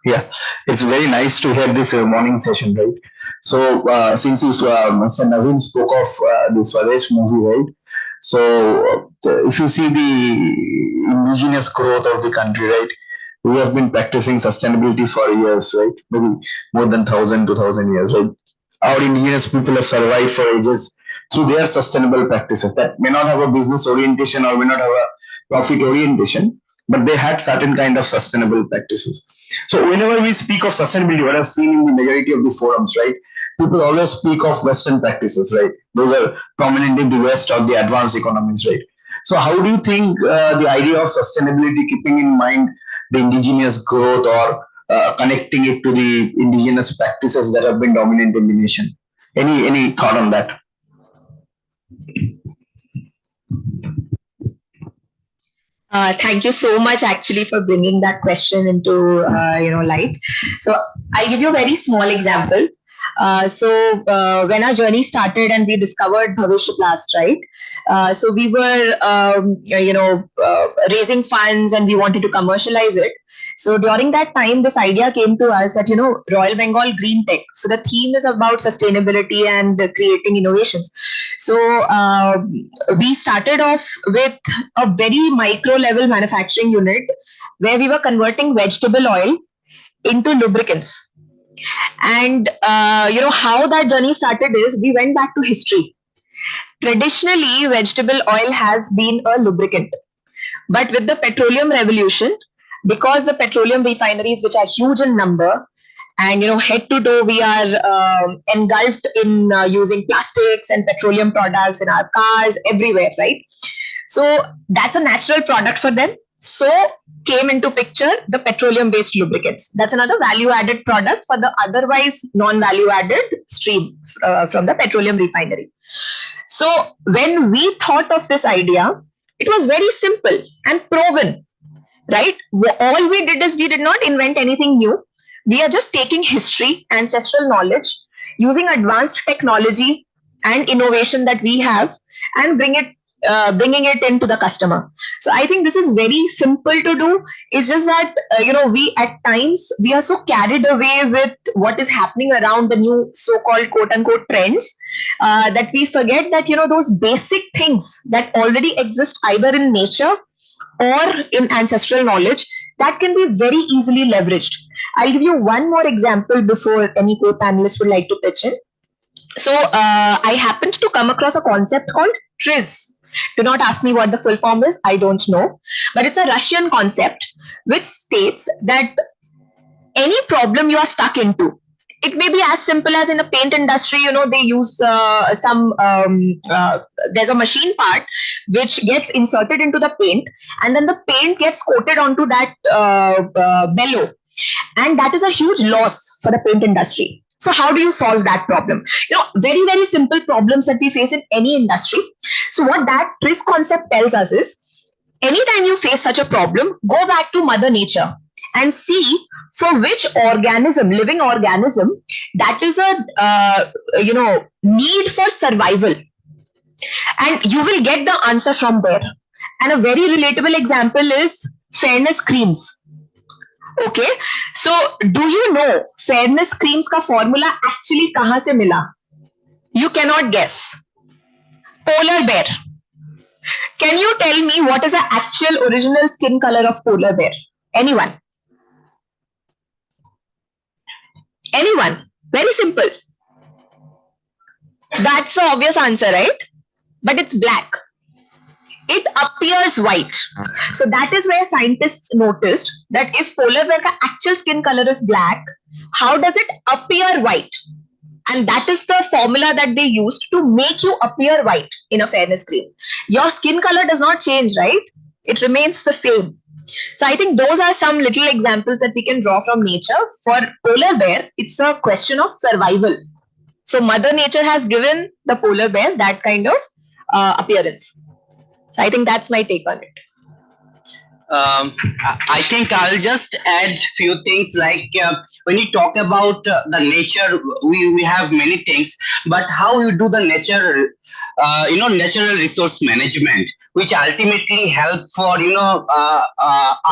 Yeah, it's very nice to have this morning session, right? So since Mr. Naveen spoke of the Swadesh movie, right? So if you see the indigenous growth of the country, right? We have been practicing sustainability for years, right? Maybe more than 2,000 years, right? Our indigenous people have survived for ages through their sustainable practices that may not have a business orientation or may not have a profit orientation, but they had certain kind of sustainable practices. So whenever we speak of sustainability, what I've seen in the majority of the forums, right, people always speak of Western practices, right? Those are prominent in the West or the advanced economies, right? So how do you think the idea of sustainability, keeping in mind the indigenous growth or connecting it to the indigenous practices that have been dominant in the nation? Any thought on that? Thank you so much, actually, for bringing that question into light. So I'll give you a very small example. When our journey started and we discovered Bhavishya Blast, right? So we were, raising funds and we wanted to commercialize it. So during that time, this idea came to us that, Royal Bengal Green Tech. So the theme is about sustainability and creating innovations. So we started off with a very micro level manufacturing unit where we were converting vegetable oil into lubricants. And, how that journey started is we went back to history. Traditionally, vegetable oil has been a lubricant. But with the petroleum revolution, because the petroleum refineries, which are huge in number, and head to toe we are engulfed in using plastics and petroleum products in our cars everywhere, right? So that's a natural product for them. So came into picture the petroleum based lubricants. That's another value added product for the otherwise non value added stream from the petroleum refinery. So when we thought of this idea, it was very simple and proven, right? All we did is we did not invent anything new. We are just taking history, ancestral knowledge, using advanced technology and innovation that we have, and bringing it into the customer. So I think this is very simple to do. It's just that we at times we are so carried away with what is happening around the new so-called quote-unquote trends that we forget that those basic things that already exist either in nature or in ancestral knowledge that can be very easily leveraged. I'll give you one more example before any co-panelists would like to pitch in. So I happened to come across a concept called TRIZ. Do not ask me what the full form is. I don't know. But it's a Russian concept which states that any problem you are stuck into, it may be as simple as in the paint industry, they use there's a machine part which gets inserted into the paint, and then the paint gets coated onto that bellow. And that is a huge loss for the paint industry. So how do you solve that problem? Very, very simple problems that we face in any industry. So what that TRIZ concept tells us is, anytime you face such a problem, go back to Mother Nature and see for which organism, living organism, that is a need for survival. And you will get the answer from there. And a very relatable example is fairness creams. Okay, so do you know fairness creams ka formula actually kahan se mila? You cannot guess. Polar bear. Can you tell me what is the actual original skin color of polar bear? Anyone? Anyone? Very simple. That's the obvious answer, right? But it's black. It appears white. So that is where scientists noticed that if polar bear ka actual skin color is black, how does it appear white? And that is the formula that they used to make you appear white in a fairness cream. Your skin color does not change, right? It remains the same. So I think those are some little examples that we can draw from nature. For polar bear, it's a question of survival. So Mother Nature has given the polar bear that kind of appearance. So I think that's my take on it. I think I'll just add few things like when you talk about the nature, we have many things, but how you do the nature, natural resource management, which ultimately help for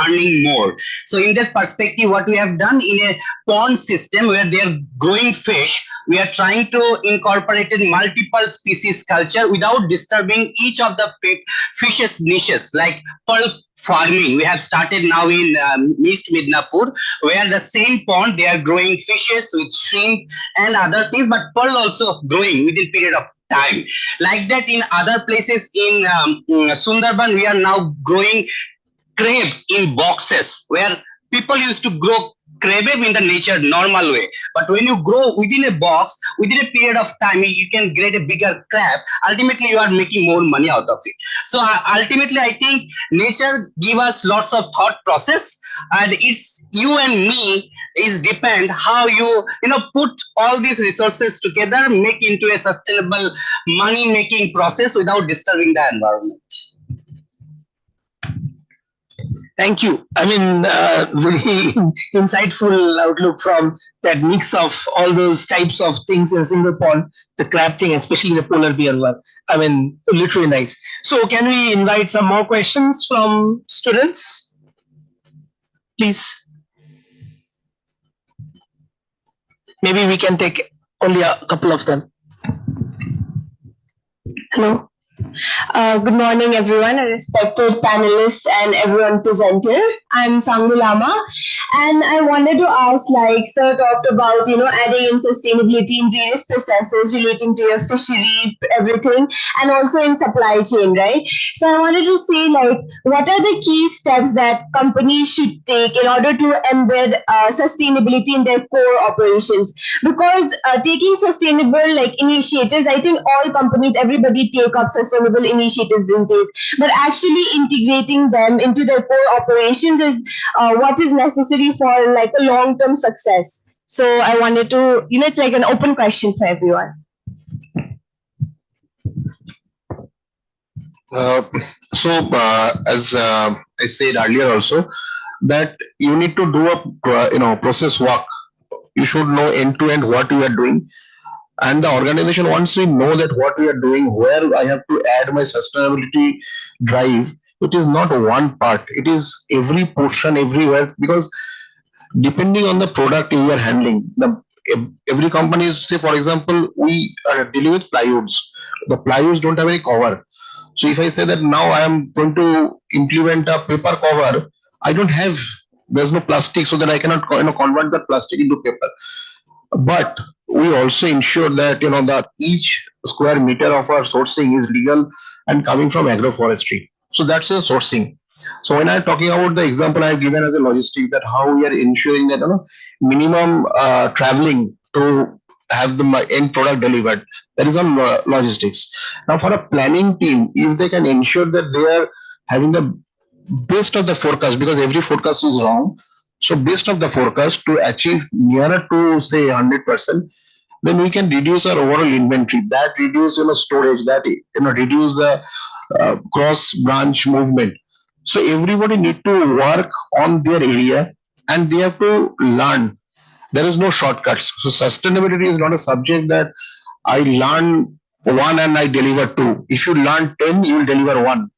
earning more. So in that perspective, what we have done in a pond system where they are growing fish, we are trying to incorporate multiple species culture without disturbing each of the fish's niches, like pearl farming. We have started now in East Midnapur, where the same pond they are growing fishes with shrimp and other things, but pearl also growing within period of time. Like that in other places in Sundarban, we are now growing crab in boxes, where people used to grow crab in the nature normal way. But when you grow within a box, within a period of time, you can get a bigger crab. Ultimately, you are making more money out of it. So ultimately, I think nature give us lots of thought process, and it's you and me is depend how you put all these resources together, make into a sustainable money making process without disturbing the environment. Thank you. I mean, very insightful outlook from that mix of all those types of things in single pond, the crab thing, especially the polar bear one. I mean, literally nice. So can we invite some more questions from students? Please. Maybe we can take only a couple of them. Hello. Good morning, everyone, respected panelists and everyone presenter. I'm Sangvi Lama, and I wanted to ask, like, sir talked about, adding in sustainability in various processes relating to your fisheries, everything, and also in supply chain, right? So I wanted to say, like, what are the key steps that companies should take in order to embed sustainability in their core operations? Because taking sustainable, like, initiatives, I think all companies, everybody take up sustainable initiatives these days, but actually integrating them into their core operations is what is necessary for like a long-term success. So I wanted to, it's like an open question for everyone. As I said earlier also, that you need to do a process work. You should know end to end what you are doing, and the organization, once we know that what we are doing, where I have to add my sustainability drive, it is not one part, it is every portion, everywhere, because depending on the product you are handling, every company is, say for example, we are dealing with plywoods. The plywoods don't have any cover. So if I say that now I am going to implement a paper cover, I don't have, there's no plastic, so that I cannot convert the plastic into paper. But we also ensure that that each square meter of our sourcing is legal and coming from agroforestry. So that's a sourcing. So when I'm talking about the example I've given as a logistics, that how we are ensuring that minimum traveling to have the end product delivered, that is on logistics. Now for a planning team, if they can ensure that they are having the best of the forecast, because every forecast is wrong, so based of the forecast to achieve nearer to say 100%, then we can reduce our overall inventory. That reduce storage. That reduce the cross branch movement. So everybody need to work on their area, and they have to learn. There is no shortcuts. So sustainability is not a subject that I learn one and I deliver two. If you learn 10, you will deliver one.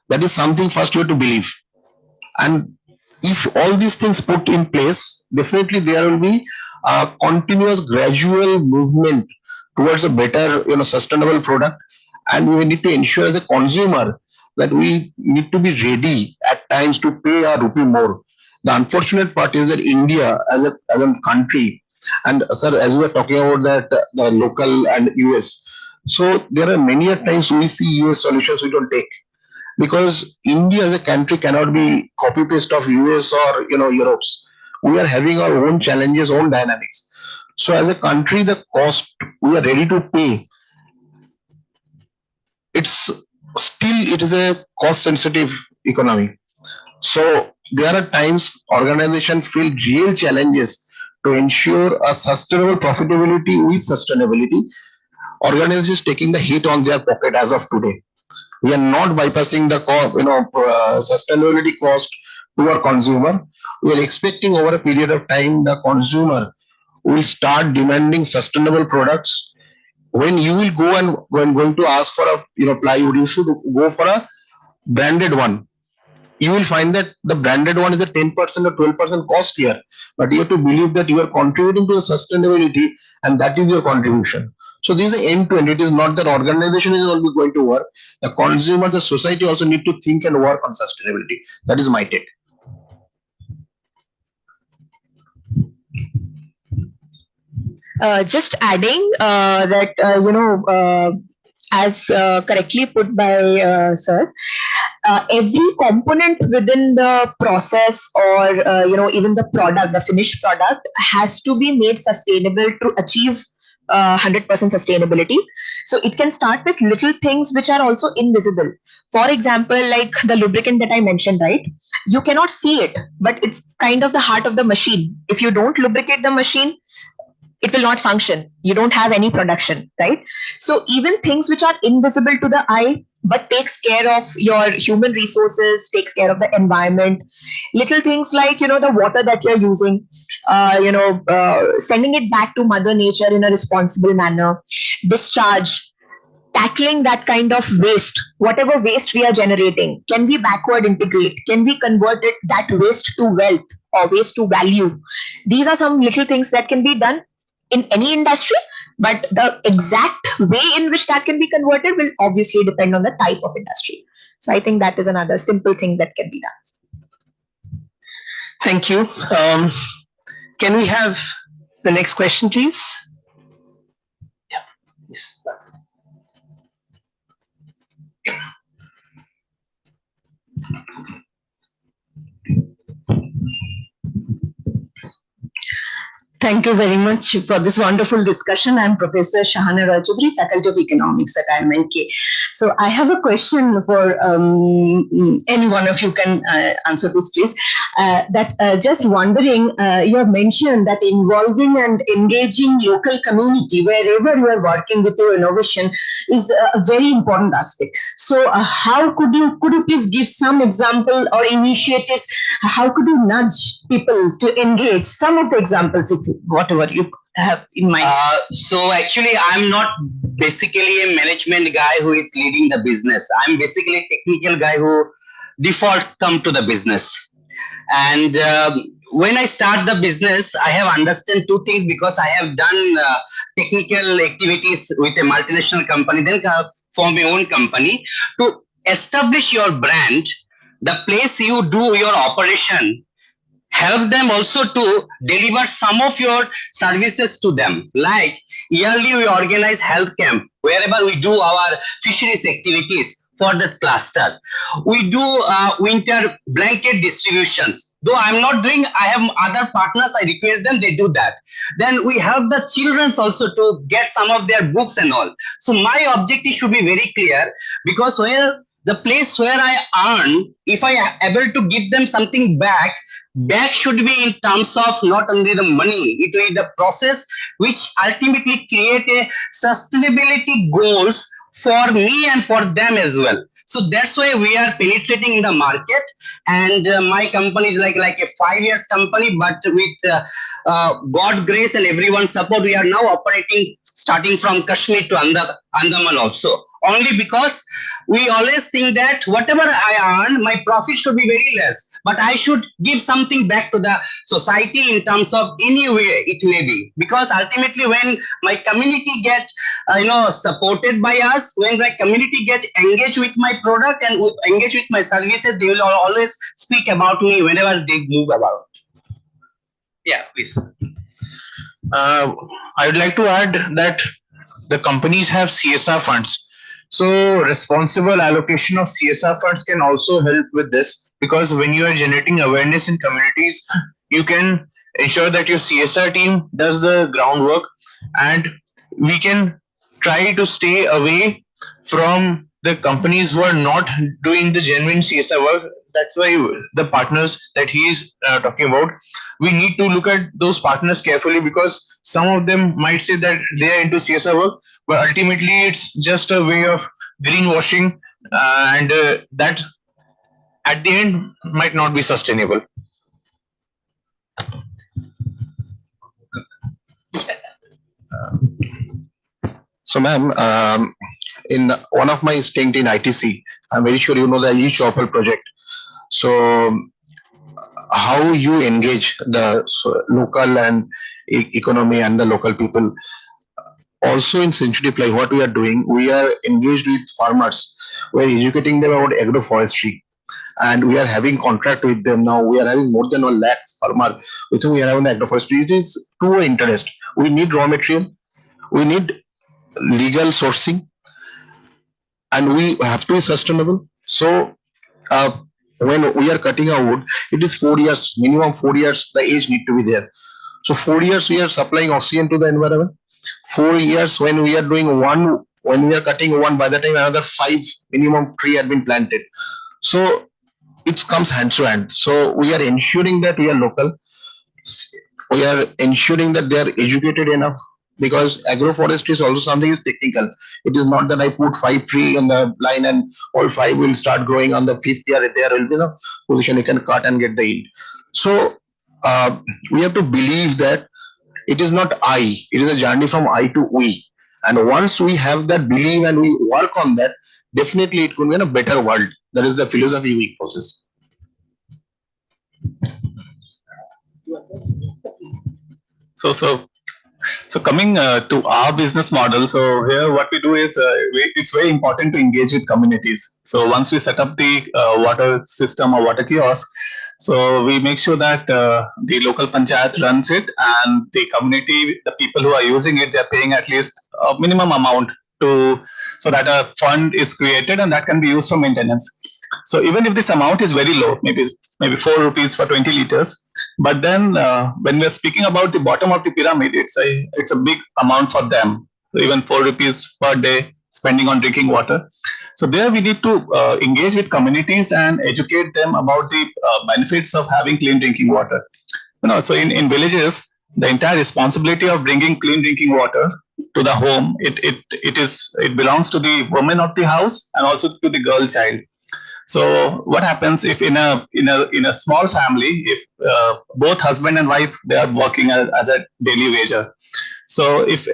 That is something first you have to believe. And if all these things put in place, definitely there will be a continuous gradual movement towards a better sustainable product. And we need to ensure as a consumer that we need to be ready at times to pay a rupee more. The unfortunate part is that India as a country, and sir, as we were talking about that the local and US, so there are many a times we see US solutions we don't take, because India as a country cannot be copy paste of US or Europe's. We are having our own challenges, own dynamics. So as a country, the cost we are ready to pay, it is a cost sensitive economy. So there are times organizations feel real challenges to ensure a sustainable profitability with sustainability. Organizations taking the hit on their pocket as of today. We are not bypassing the sustainability cost to our consumer. We are expecting over a period of time the consumer will start demanding sustainable products. When you will go and when going to ask for a plywood, you should go for a branded one. You will find that the branded one is a 10% or 12% cost here, but you have to believe that you are contributing to the sustainability, and that is your contribution. So this is end to end. It is not that organization is only going to work. The consumer, the society also need to think and work on sustainability. That is my take. Just adding that, as correctly put by sir, every component within the process or, even the product, the finished product has to be made sustainable to achieve 100% sustainability. So it can start with little things which are also invisible. For example, like the lubricant that I mentioned, right? You cannot see it, but it's kind of the heart of the machine. If you don't lubricate the machine, it will not function. You don't have any production, right? So even things which are invisible to the eye, but takes care of your human resources, takes care of the environment. Little things like, the water that you're using, sending it back to Mother Nature in a responsible manner, discharge, tackling that kind of waste, whatever waste we are generating, can we backward integrate? Can we convert that waste to wealth or waste to value? These are some little things that can be done in any industry, but the exact way in which that can be converted will obviously depend on the type of industry. So I think that is another simple thing that can be done. Thank you. Can we have the next question, please? Yeah, please. Thank you very much for this wonderful discussion. I'm Professor Shahana Roy Chaudhary, Faculty of Economics at IMNK. So I have a question for any one of you can answer this, please. Just wondering, you have mentioned that involving and engaging local community wherever you are working with your innovation is a very important aspect. So how could you please give some example or initiatives? How could you nudge people to engage? Some of the examples, if whatever you have in mind. So actually, I'm not basically a management guy who is leading the business. I'm basically a technical guy who default come to the business. And when I start the business, I have understand two things because I have done technical activities with a multinational company, then form my own company. To establish your brand, the place you do your operation, help them also to deliver some of your services to them. Like yearly we organize health camp wherever we do our fisheries activities for that cluster. We do winter blanket distributions. Though I'm not doing, I have other partners, I request them, they do that. Then we help the children also to get some of their books and all. So my objective should be very clear, because where the place where I earn, if I am able to give them something back should be in terms of not only the money, it will be the process which ultimately create a sustainability goals for me and for them as well. So that's why we are penetrating in the market, and my company is like a 5 years company, but with God grace and everyone's support, we are now operating starting from Kashmir to Andaman also. Only because we always think that whatever I earn, my profit should be very less, but I should give something back to the society in terms of any way it may be. Because ultimately, when my community gets supported by us, when my community gets engaged with my product and engaged with my services, they will always speak about me whenever they move about. Yeah, please. I would like to add that the companies have CSR funds. So responsible allocation of CSR funds can also help with this, because when you are generating awareness in communities, you can ensure that your CSR team does the groundwork, and we can try to stay away from the companies who are not doing the genuine CSR work. That's why the partners that he is talking about, we need to look at those partners carefully, because some of them might say that they are into CSR work, but ultimately it's just a way of greenwashing, and that at the end might not be sustainable. So ma'am, in one of my stint in ITC, I'm very sure you know the e-shopper project. So how you engage the local and economy and the local people. Also in Century Ply, what we are doing, we are engaged with farmers. We are educating them about agroforestry, and we are having contract with them now. We are having more than 1 lakh farmer with whom we are having agroforestry. It is to our interest. We need raw material, we need legal sourcing, and we have to be sustainable. So when we are cutting a wood, it is 4 years, minimum 4 years, the age need to be there. So 4 years we are supplying oxygen to the environment. 4 years when we are doing one, when we are cutting one, by the time another 5 minimum tree had been planted. So it comes hand to hand. So we are ensuring that we are local. We are ensuring that they are educated enough. because agroforestry is also something is technical. It is not that I put 5 tree on the line and all 5 will start growing on the 5th year. There will be no position you can cut and get the yield. So we have to believe that it is not I, it is a journey from I to we. And once we have that belief and we work on that, definitely it could be in a better world. That is the philosophy we possess. So coming to our business model, so here what we do is it's very important to engage with communities. So once we set up the water system or water kiosk, so we make sure that the local panchayat runs it, and the community, the people who are using it, they're paying at least a minimum amount so that a fund is created and that can be used for maintenance. So even if this amount is very low, maybe 4 rupees for 20 liters, but then when we're speaking about the bottom of the pyramid, it's a big amount for them. So even 4 rupees per day spending on drinking water. So there we need to engage with communities and educate them about the benefits of having clean drinking water. So in villages, the entire responsibility of bringing clean drinking water to the home, it belongs to the woman of the house and also to the girl child. So what happens if in a small family, if both husband and wife, they are working as a daily wager. So if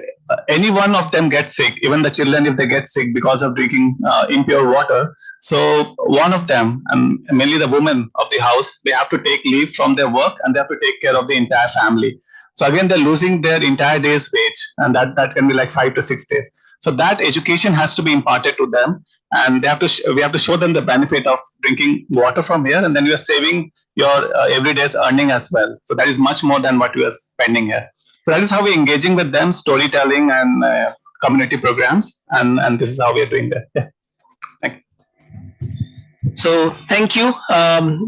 any one of them gets sick, even the children, if they get sick because of drinking impure water, so one of them, and mainly the woman of the house, they have to take leave from their work and they have to take care of the entire family. So again, they're losing their entire day's wage, and that can be like 5 to 6 days. So that education has to be imparted to them, and we have to show them the benefit of drinking water from here, and then you are saving your everyday's earning as well. So that is much more than what you are spending here. So that is how we're engaging with them, storytelling and community programs, and this is how we are doing that. Yeah. Thank you. So thank you.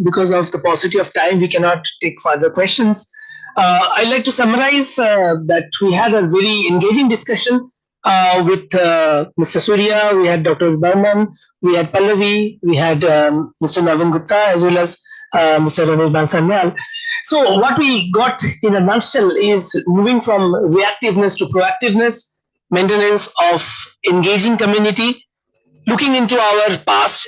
Because of the paucity of time, we cannot take further questions. I'd like to summarize that we had a very engaging discussion with Mr. Surya, we had Dr. Burman, we had Pallavi, we had Mr. Navin Gupta, as well as Mr. Ramesh Bansanyal. So what we got in a nutshell is moving from reactiveness to proactiveness, maintenance of engaging community, looking into our past,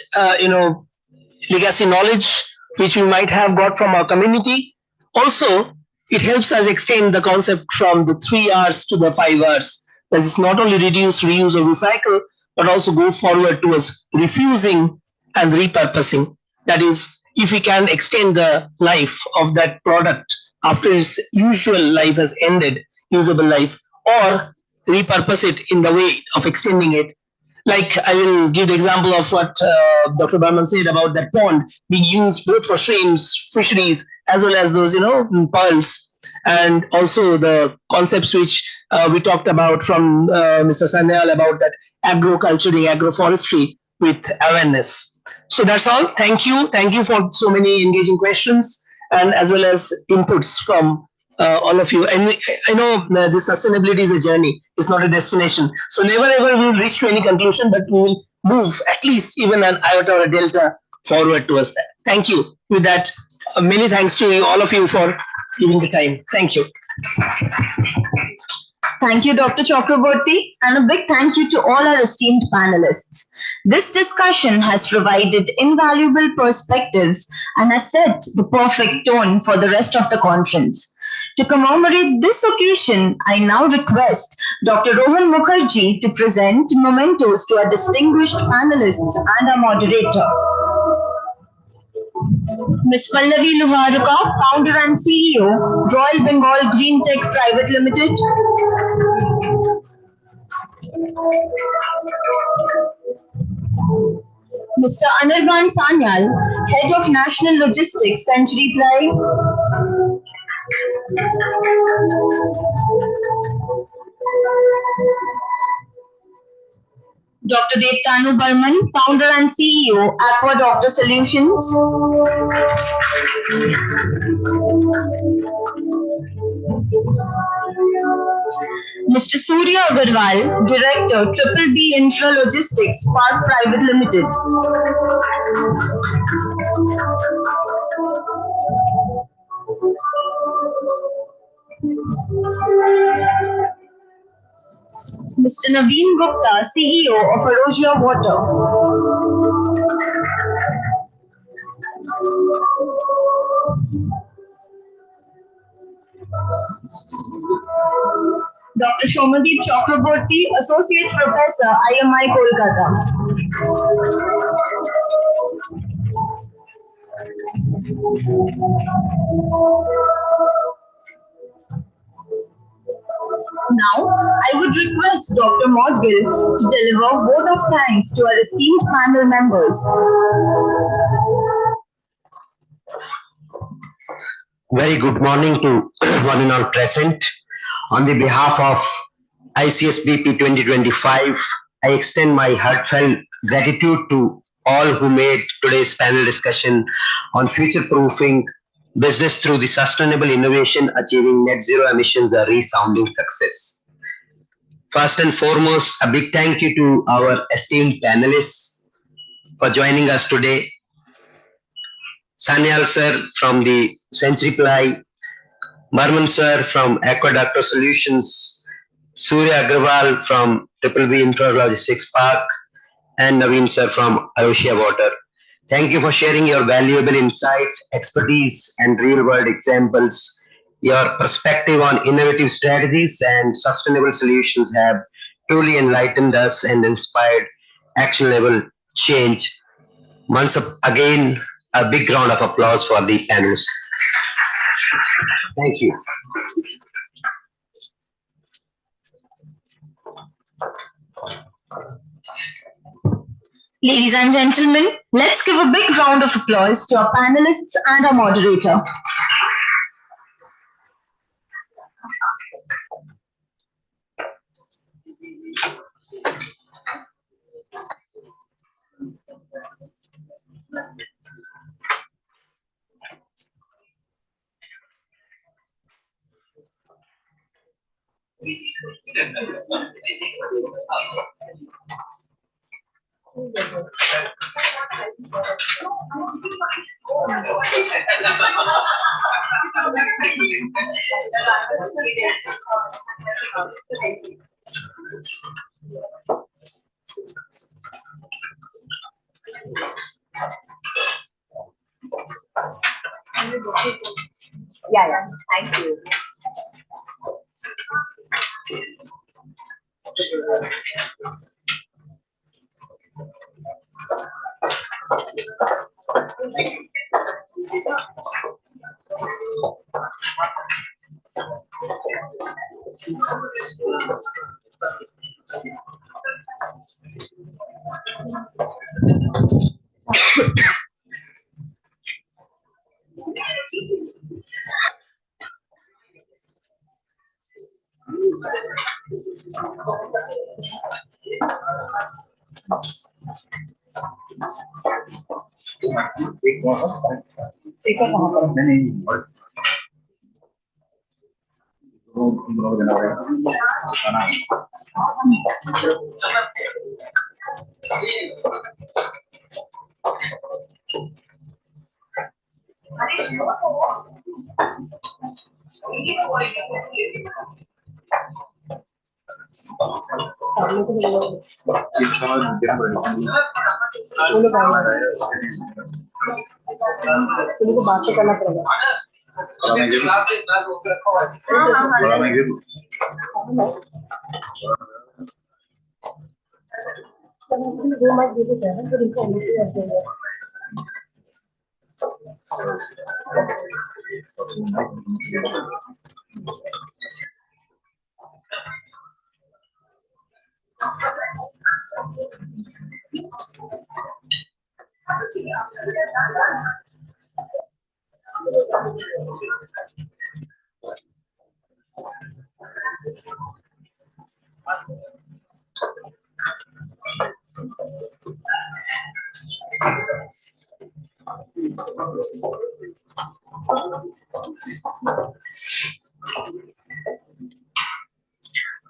legacy knowledge, which we might have got from our community. Also, it helps us extend the concept from the 3 R's to the 5 R's. That is not only reduce, reuse, or recycle, but also go forward towards refusing and repurposing. That is, if we can extend the life of that product after its usual life has ended, usable life, or repurpose it in the way of extending it. Like I will give the example of what Dr. Burman said about that pond being used both for shrimps, fisheries, as well as those, pearls, and also the concepts which we talked about from Mr. Sanyal about that agroculturing, agroforestry with awareness. So that's all. Thank you. Thank you for so many engaging questions and as well as inputs from all of you. And I know this sustainability is a journey. It's not a destination. So never ever we will reach to any conclusion, but we will move at least even an iota or a delta forward towards that. Thank you. With that, many thanks to you, all of you, for giving the time. Thank you. Thank you, Dr. Chakraborty, and a big thank you to all our esteemed panelists. This discussion has provided invaluable perspectives and has set the perfect tone for the rest of the conference. To commemorate this occasion, I now request Dr. Rohan Mukherjee to present mementos to our distinguished panelists and our moderator. Ms. Pallavi Luharuka, founder and CEO, Royal Bengal Green Tech Private Limited. Mr. Anirban Sanyal, Head of National Logistics, Century Ply. Dr. Devtanu Burman, founder and CEO, Aqua Doctor Solutions. Mr. Surya Agarwal, Director, Triple B Infra Logistics, Park Private Limited. Mr. Naveen Gupta, CEO of Arosia Water. Dr. Shomadeep Chakraborty, Associate Professor, IMI Kolkata. Now, I would request Dr. Maudgil to deliver a vote of thanks to our esteemed panel members. Very good morning to one and all present. On the behalf of ICSBP 2025, I extend my heartfelt gratitude to all who made today's panel discussion on future-proofing business through the sustainable innovation achieving net zero emissions a resounding success. First and foremost, a big thank you to our esteemed panelists for joining us today. Sanyal sir from the Century Ply, Barman sir from Aqueductor Solutions, Surya Agrawal from Triple B Intralogistics Park, and Naveen sir from Arosia Water. Thank you for sharing your valuable insight, expertise, and real-world examples. Your perspective on innovative strategies and sustainable solutions have truly enlightened us and inspired actionable change. Once again, a big round of applause for the panelists. Thank you. Ladies and gentlemen, let's give a big round of applause to our panelists and our moderator. Yeah, thank you.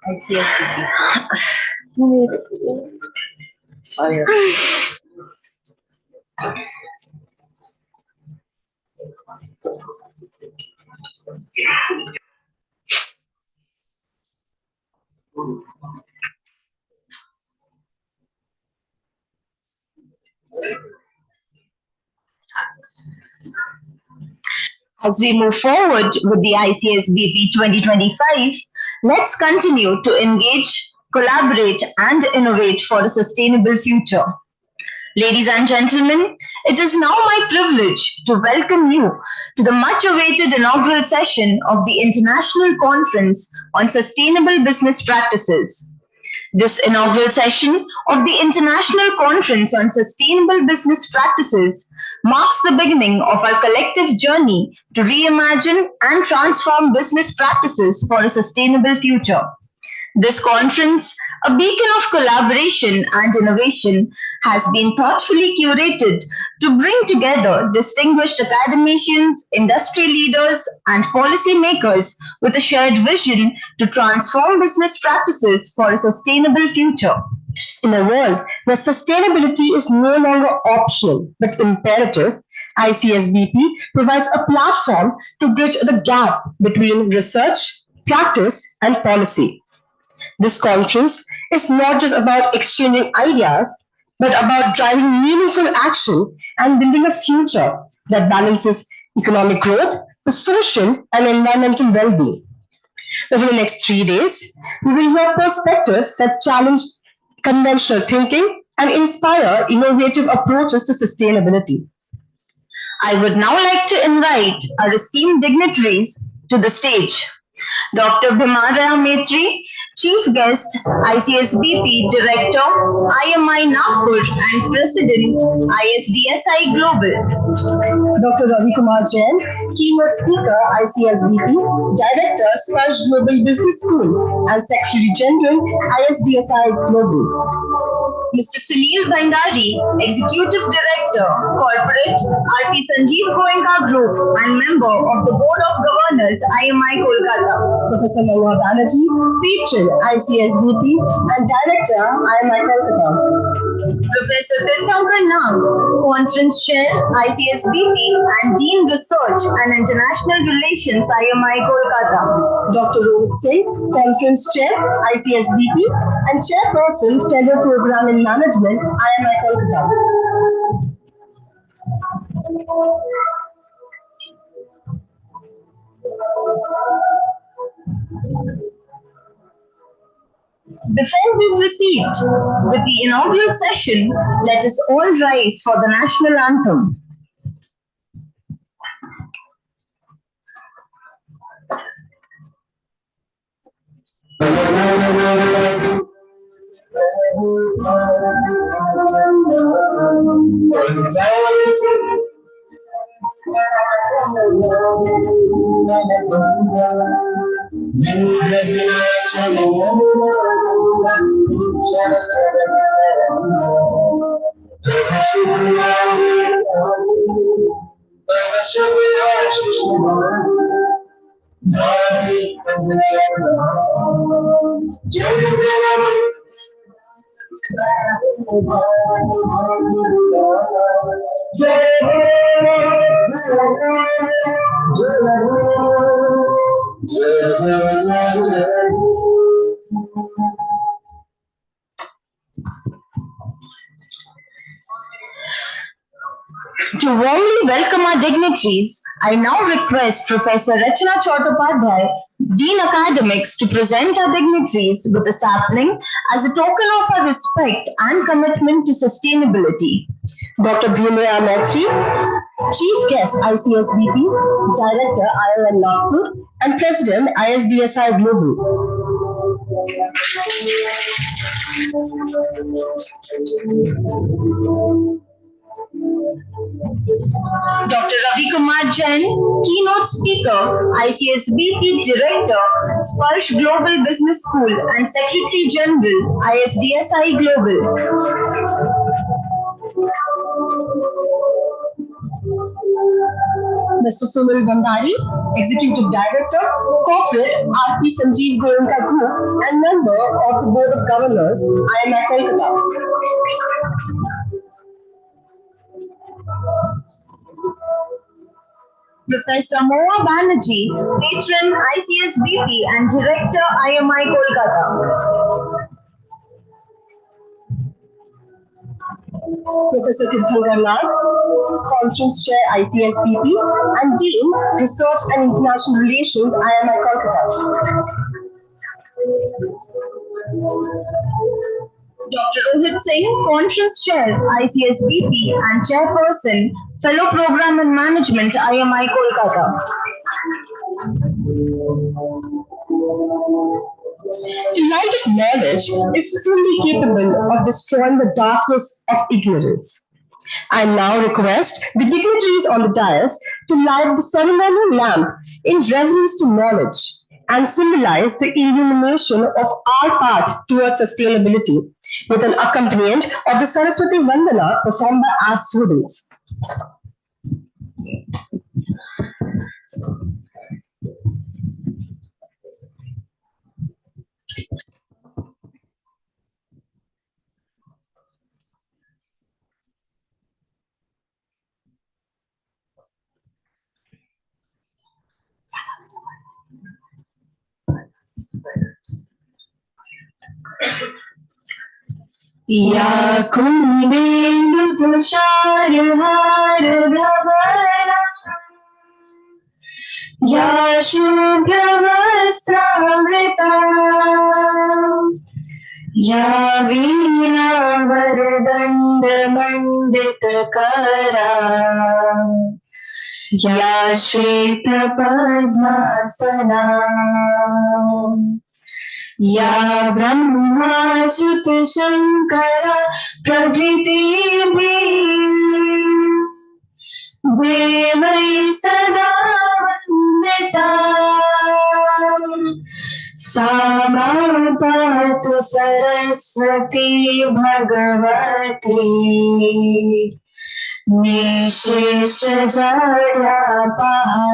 ICSBP. Sorry. As we move forward with the ICSBP 2025, let's continue to engage, collaborate, and innovate for a sustainable future. Ladies and gentlemen, it is now my privilege to welcome you to the much-awaited inaugural session of the International Conference on Sustainable Business Practices. This inaugural session of the International Conference on Sustainable Business Practices marks the beginning of our collective journey to reimagine and transform business practices for a sustainable future. This conference, a beacon of collaboration and innovation, has been thoughtfully curated to bring together distinguished academicians, industry leaders, and policymakers with a shared vision to transform business practices for a sustainable future. In a world where sustainability is no longer optional but imperative, ICSBP provides a platform to bridge the gap between research, practice, and policy. This conference is not just about exchanging ideas, but about driving meaningful action and building a future that balances economic growth with social and environmental well-being. Over the next 3 days, we will hear perspectives that challenge conventional thinking and inspire innovative approaches to sustainability. I would now like to invite our esteemed dignitaries to the stage. Dr. Bhimara Maitri, Chief Guest, ICSBP Director, IMI Nagpur and President, ISDSI Global. Dr. Ravi Kumar Jain, Keynote Speaker, ICSBP, Director, Sparsh Global Business School, and Secretary General, ISDSI Global. Mr. Sunil Bhandari, Executive Director, Corporate, RP Sanjeev Goenka Group, and member of the Board of Governors, IMI Kolkata. Professor Manohar Banerjee, Patron, ICSBP, and Director, IMI Kolkata. Professor Tirthankar Nag, Conference Chair, ICSBP, and Dean Research and International Relations, IMI Kolkata. Dr. Rohit Singh, Conference Chair, ICSBP, and Chairperson, Fellow Program in Management, IMI Kolkata. Before we proceed with the inaugural session, let us all rise for the national anthem. To warmly welcome our dignitaries, I now request Professor Rachana Chattopadhyay, Dean Academics, to present our dignitaries with a sapling as a token of our respect and commitment to sustainability. Dr. Bhimara Maitri, Chief Guest, ICSBP, Director, IIM Nagpur, and President, ISDSI Global. Dr. Ravi Kumar Jain, Keynote Speaker, ICSBP Director, Sparsh Global Business School, and Secretary General, ISDSI Global. Mr. Sunil Bhandari, Executive Director, Corporate, RP Sanjeev Goenka Group, and member of the Board of Governors, IMI Kolkata. Professor Manohar Banerjee, Patron, ICSBP, and Director, IMI Kolkata. Professor Tirthankar Nag, Conference Chair, ICSBP, and Dean, Research and International Relations, IMI Kolkata. Dr. Rohit Singh, Conference Chair, ICSBP, and Chairperson, Fellow Program and Management, IMI Kolkata. The light of knowledge is fully capable of destroying the darkness of ignorance. I now request the dignitaries on the dais to light the ceremonial lamp in reverence to knowledge and symbolize the illumination of our path towards sustainability with an accompaniment of the Saraswati Vandana performed by our students. Ya kumbindu tushar har gavana, ya shubhavasramrita, ya veena vardanda mandita kara, ya shweta padmasana. या ब्रह्माच्युत शंकर प्रभृति देवै सदा वंदिता सा मां पातु Saraswati Bhagwati निशेष जडापहा.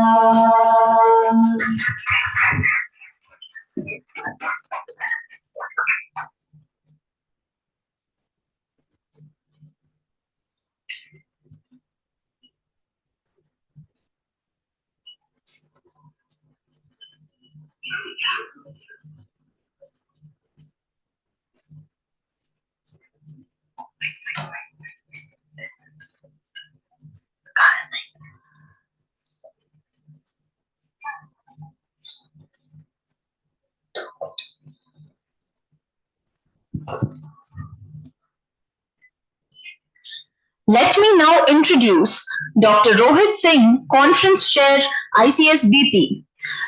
Let me now introduce Dr. Rohit Singh, Conference Chair, ICSBP.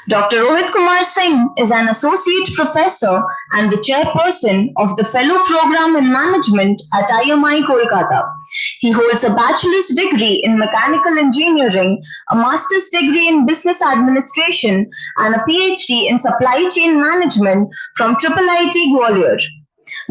Dr. Rohit Kumar Singh is an Associate Professor and the Chairperson of the Fellow Program in Management at IMI Kolkata. He holds a bachelor's degree in Mechanical Engineering, a master's degree in Business Administration, and a PhD in Supply Chain Management from IIT Gwalior.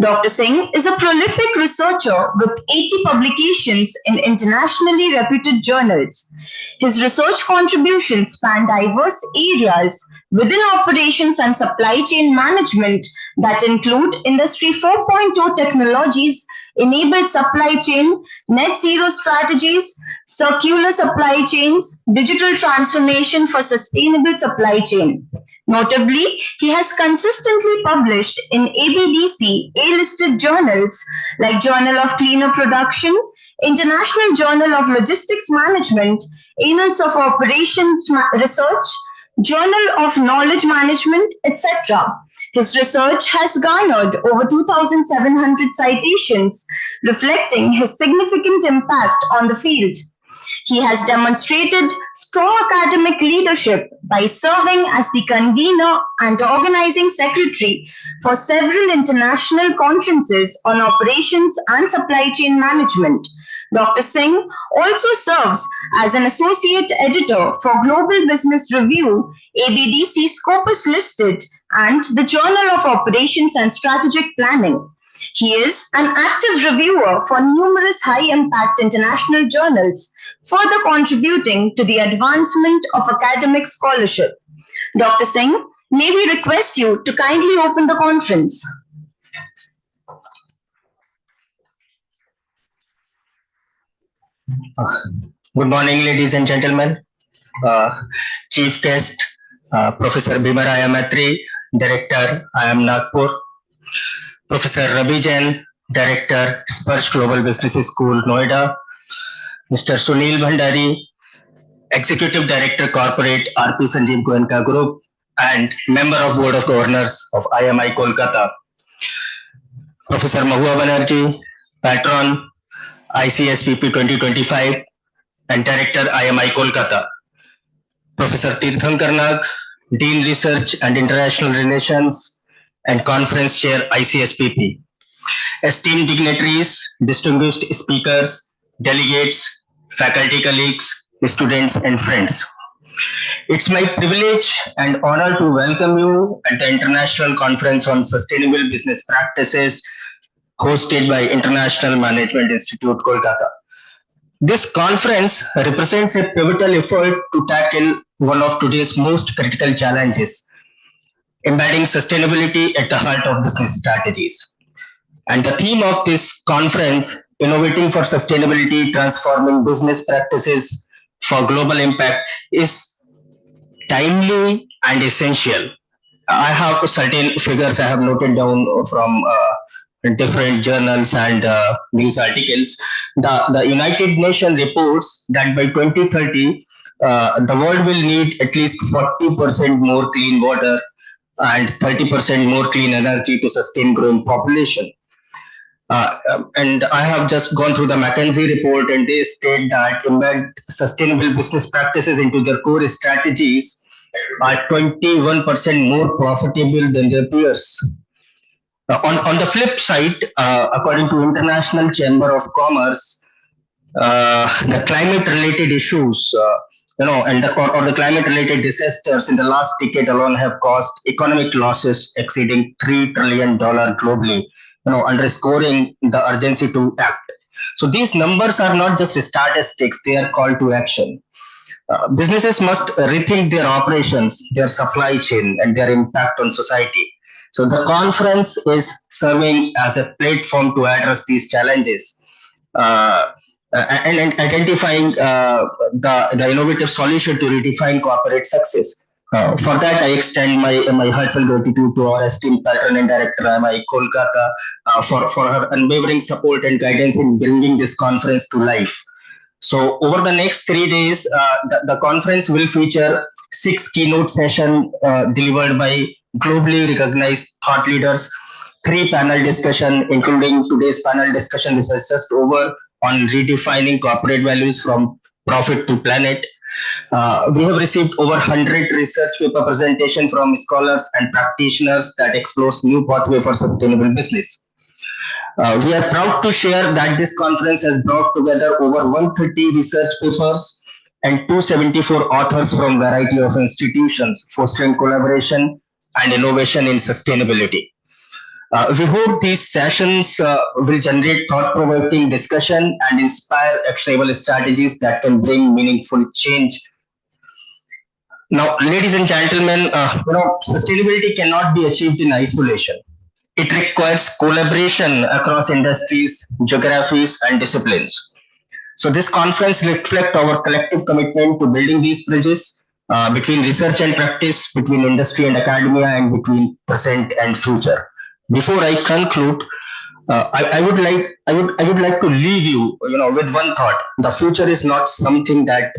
Dr. Singh is a prolific researcher with 80 publications in internationally reputed journals. His research contributions span diverse areas within operations and supply chain management that include Industry 4.0 technologies, enabled supply chain, net zero strategies, circular supply chains, digital transformation for sustainable supply chain. Notably, he has consistently published in ABDC A-listed journals like Journal of Cleaner Production, International Journal of Logistics Management, Annals of Operations Research, Journal of Knowledge Management, etc. His research has garnered over 2,700 citations, reflecting his significant impact on the field. He has demonstrated strong academic leadership by serving as the convener and organizing secretary for several international conferences on operations and supply chain management. Dr. Singh also serves as an associate editor for Global Business Review, ABDC Scopus Listed, and the Journal of Operations and Strategic Planning. He is an active reviewer for numerous high-impact international journals, further contributing to the advancement of academic scholarship. Dr. Singh, may we request you to kindly open the conference. Good morning, ladies and gentlemen. Chief guest, Professor Bhimaraya Matri, Director, IIM Nagpur. Professor Ravi Jain, Director, Sparsh Global Business School, Noida. Mr. Sunil Bhandari, Executive Director Corporate RP Sanjeev Goenka Group and Member of Board of Governors of IMI Kolkata. Professor Mahua Banerjee, Patron ICSBP 2025 and Director IMI Kolkata. Professor Tirthankar Nag, Dean Research and International Relations and Conference Chair ICSBP. Esteemed dignitaries, distinguished speakers, delegates, faculty colleagues, students and friends. It's my privilege and honor to welcome you at the International Conference on Sustainable Business Practices hosted by International Management Institute, Kolkata. This conference represents a pivotal effort to tackle one of today's most critical challenges, embedding sustainability at the heart of business strategies. And the theme of this conference, Innovating for Sustainability, Transforming Business Practices for Global Impact, is timely and essential. I have certain figures I have noted down from different journals and news articles. The United Nations reports that by 2030, the world will need at least 40% more clean water and 30% more clean energy to sustain growing population. And I have just gone through the McKinsey report, and they state that embed sustainable business practices into their core strategies are 21% more profitable than their peers. On the flip side, according to International Chamber of Commerce, the climate-related issues, and the climate-related disasters in the last decade alone have caused economic losses exceeding $3 trillion globally, underscoring the urgency to act. So these numbers are not just statistics; they are call to action. Businesses must rethink their operations, their supply chain, and their impact on society. So the conference is serving as a platform to address these challenges and identifying the innovative solution to redefine corporate success. For that, I extend my heartfelt gratitude to our esteemed patron and director, IMI Kolkata, for her unwavering support and guidance in bringing this conference to life. So over the next 3 days, the conference will feature 6 keynote sessions delivered by globally recognized thought leaders, 3 panel discussions, including today's panel discussion, which is just over, on redefining corporate values from profit to planet. We have received over 100 research paper presentations from scholars and practitioners that explores new pathway for sustainable business. We are proud to share that this conference has brought together over 130 research papers and 274 authors from a variety of institutions, fostering collaboration and innovation in sustainability. We hope these sessions will generate thought-provoking discussion and inspire actionable strategies that can bring meaningful change. Now, ladies and gentlemen, sustainability cannot be achieved in isolation. It requires collaboration across industries, geographies, and disciplines. So this conference reflects our collective commitment to building these bridges between research and practice, between industry and academia, and between present and future. Before I conclude, I would like to leave you, with one thought. The future is not something that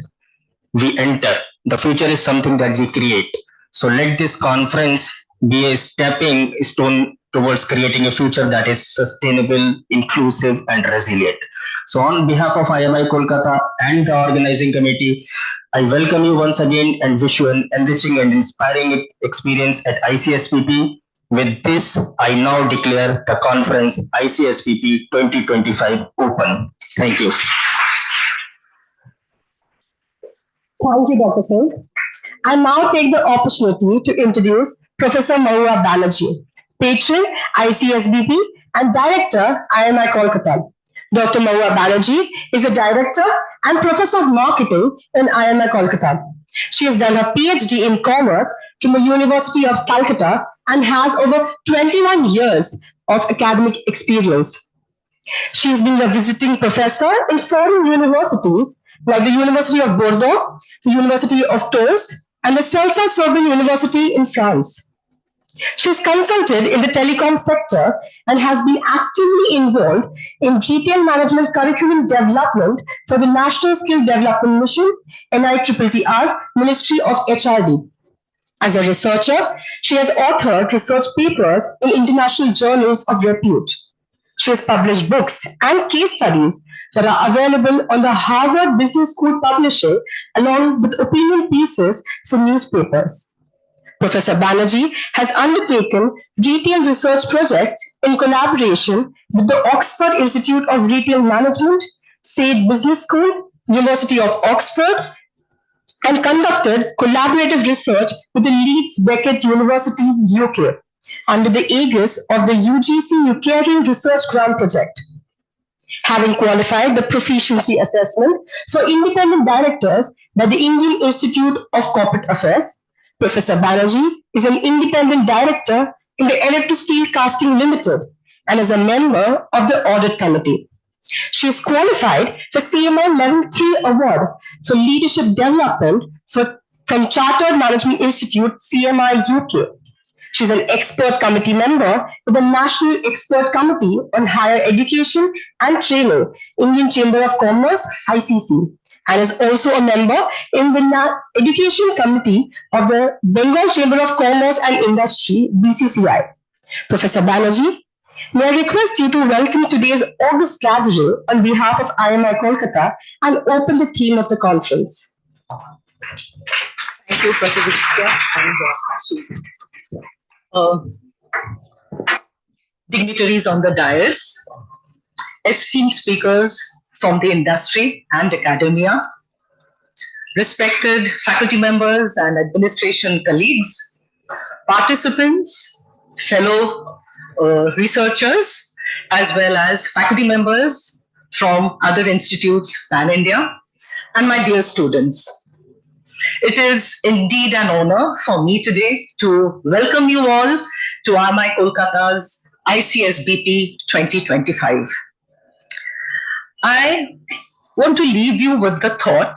we enter. The future is something that we create. So let this conference be a stepping stone towards creating a future that is sustainable, inclusive, and resilient. So on behalf of IMI Kolkata and the organizing committee, I welcome you once again and wish you an enriching and inspiring experience at ICSBP. With this, I now declare the conference ICSBP 2025 open. Thank you. Thank you, Dr. Singh. I now take the opportunity to introduce Professor Mahua Banerjee, Patron, ICSBP, and Director, IMI Kolkata. Dr. Mahua Banerjee is a Director and Professor of Marketing in IMI Kolkata. She has done her PhD in Commerce from the University of Calcutta and has over 21 years of academic experience. She has been a visiting professor in foreign universities like the University of Bordeaux, the University of Tours, and the Celsa Sorbonne University in France. She is consulted in the telecom sector and has been actively involved in retail management curriculum development for the National Skill Development Mission, NITTR, Ministry of HRD. As a researcher, she has authored research papers in international journals of repute. She has published books and case studies that are available on the Harvard Business School publishing, along with opinion pieces for newspapers. Professor Banerjee has undertaken retail research projects in collaboration with the Oxford Institute of Retail Management, Sade Business School, University of Oxford, and conducted collaborative research with the Leeds Beckett University, UK, under the aegis of the UGC Eucarian Research Grant Project. Having qualified the proficiency assessment for independent directors by the Indian Institute of Corporate Affairs, Professor Banerjee is an independent director in the Electro-Steel Casting Limited and is a member of the Audit Committee. She is qualified for CMI Level 3 Award for Leadership Development from Chartered Management Institute, CMI UK. She is an expert committee member with the National Expert Committee on Higher Education and Training, Indian Chamber of Commerce, ICC, and is also a member in the Education Committee of the Bengal Chamber of Commerce and Industry, BCCI. Professor Banerjee, may I request you to welcome today's August gathering on behalf of IMI Kolkata and open the theme of the conference. Thank you, Professor dignitaries on the dais, esteemed speakers from the industry and academia, respected faculty members and administration colleagues, participants, fellow researchers, as well as faculty members from other institutes pan-India, and my dear students. It is indeed an honor for me today to welcome you all to IMI Kolkata's ICSBP 2025. I want to leave you with the thought,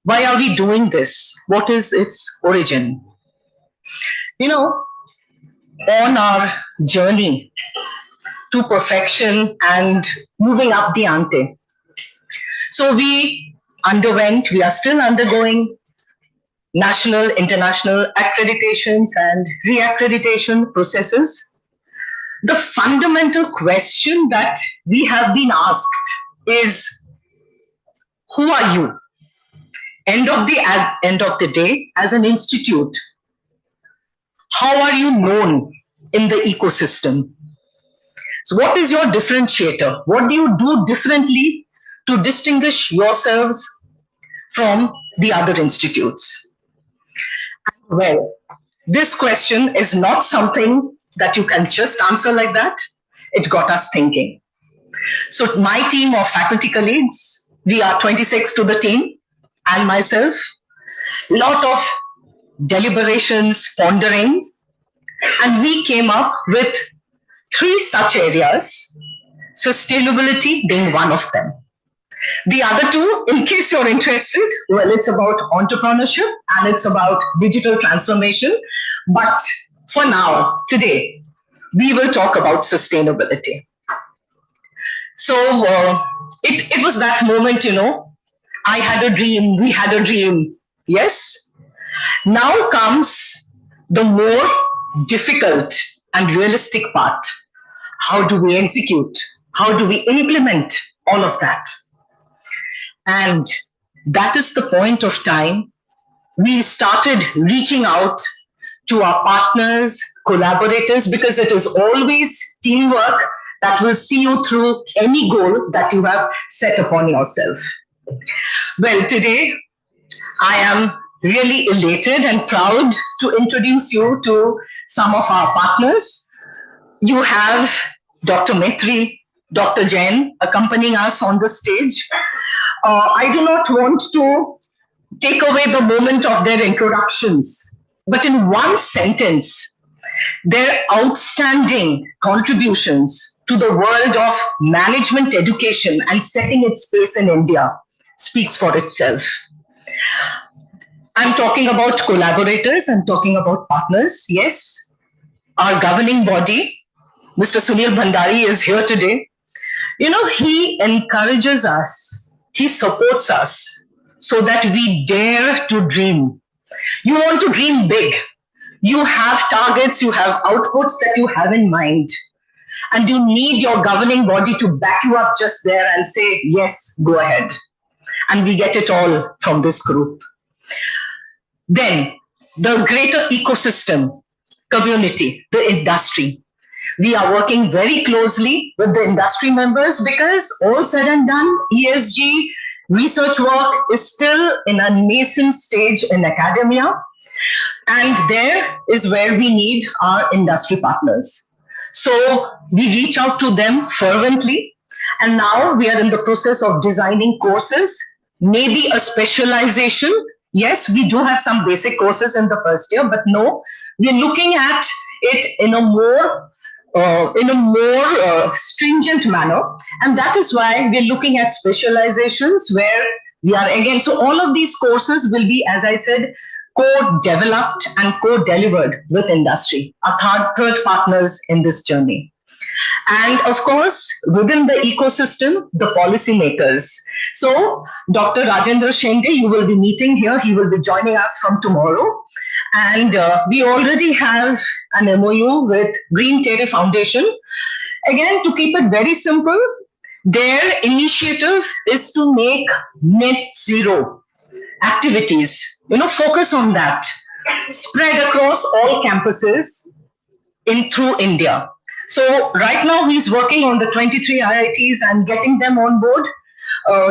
why are we doing this? What is its origin? You know, on our journey to perfection and moving up the ante. So we are still undergoing national, international accreditations and reaccreditation processes. The fundamental question that we have been asked is, who are you? End of the day, as an institute, how are you known in the ecosystem? So what is your differentiator? What do you do differently to distinguish yourselves from the other institutes? Well, this question is not something that you can just answer like that. It got us thinking. So my team of faculty colleagues, we are 26 to the team, and myself, a lot of deliberations, ponderings, and we came up with 3 such areas, sustainability being one of them. The other 2, in case you're interested, well, it's about entrepreneurship and it's about digital transformation. But for now, today, we will talk about sustainability. So it was that moment, you know, I had a dream, we had a dream. Yes. Now comes the more difficult and realistic part. How do we execute? How do we implement all of that? And that is the point of time we started reaching out to our partners, collaborators, because it is always teamwork that will see you through any goal that you have set upon yourself. Well, today I am really elated and proud to introduce you to some of our partners. You have Dr. Maitri, Dr. Jain accompanying us on the stage. I do not want to take away the moment of their introductions, but in one sentence, their outstanding contributions to the world of management education and setting its space in India speaks for itself. I'm talking about collaborators, I'm talking about partners, yes. our governing body, Mr. Sunil Bhandari, is here today. He encourages us, he supports us so that we dare to dream. You want to dream big. You have targets, you have outputs that you have in mind. And you need your governing body to back you up just there and say, yes, go ahead. And we get it all from this group. Then, the greater ecosystem, community, the industry. We are working very closely with the industry members because all said and done, ESG research work is still in a nascent stage in academia. And there is where we need our industry partners. So we reach out to them fervently. And now we are in the process of designing courses, maybe a specialization. Yes, we do have some basic courses in the first year, but no, we're looking at it in a more stringent manner. And that is why we're looking at specializations where we are again. So all of these courses will be, as I said, co-developed and co-delivered with industry, our third partners in this journey. And of course, within the ecosystem, the policymakers. So Dr. Rajendra Shende, you will be meeting here. He will be joining us from tomorrow. And we already have an MOU with Green Terre Foundation. Again, to keep it very simple, their initiative is to make net zero activities, focus on that, spread across all campuses through India. So right now he's working on the 23 IITs and getting them on board.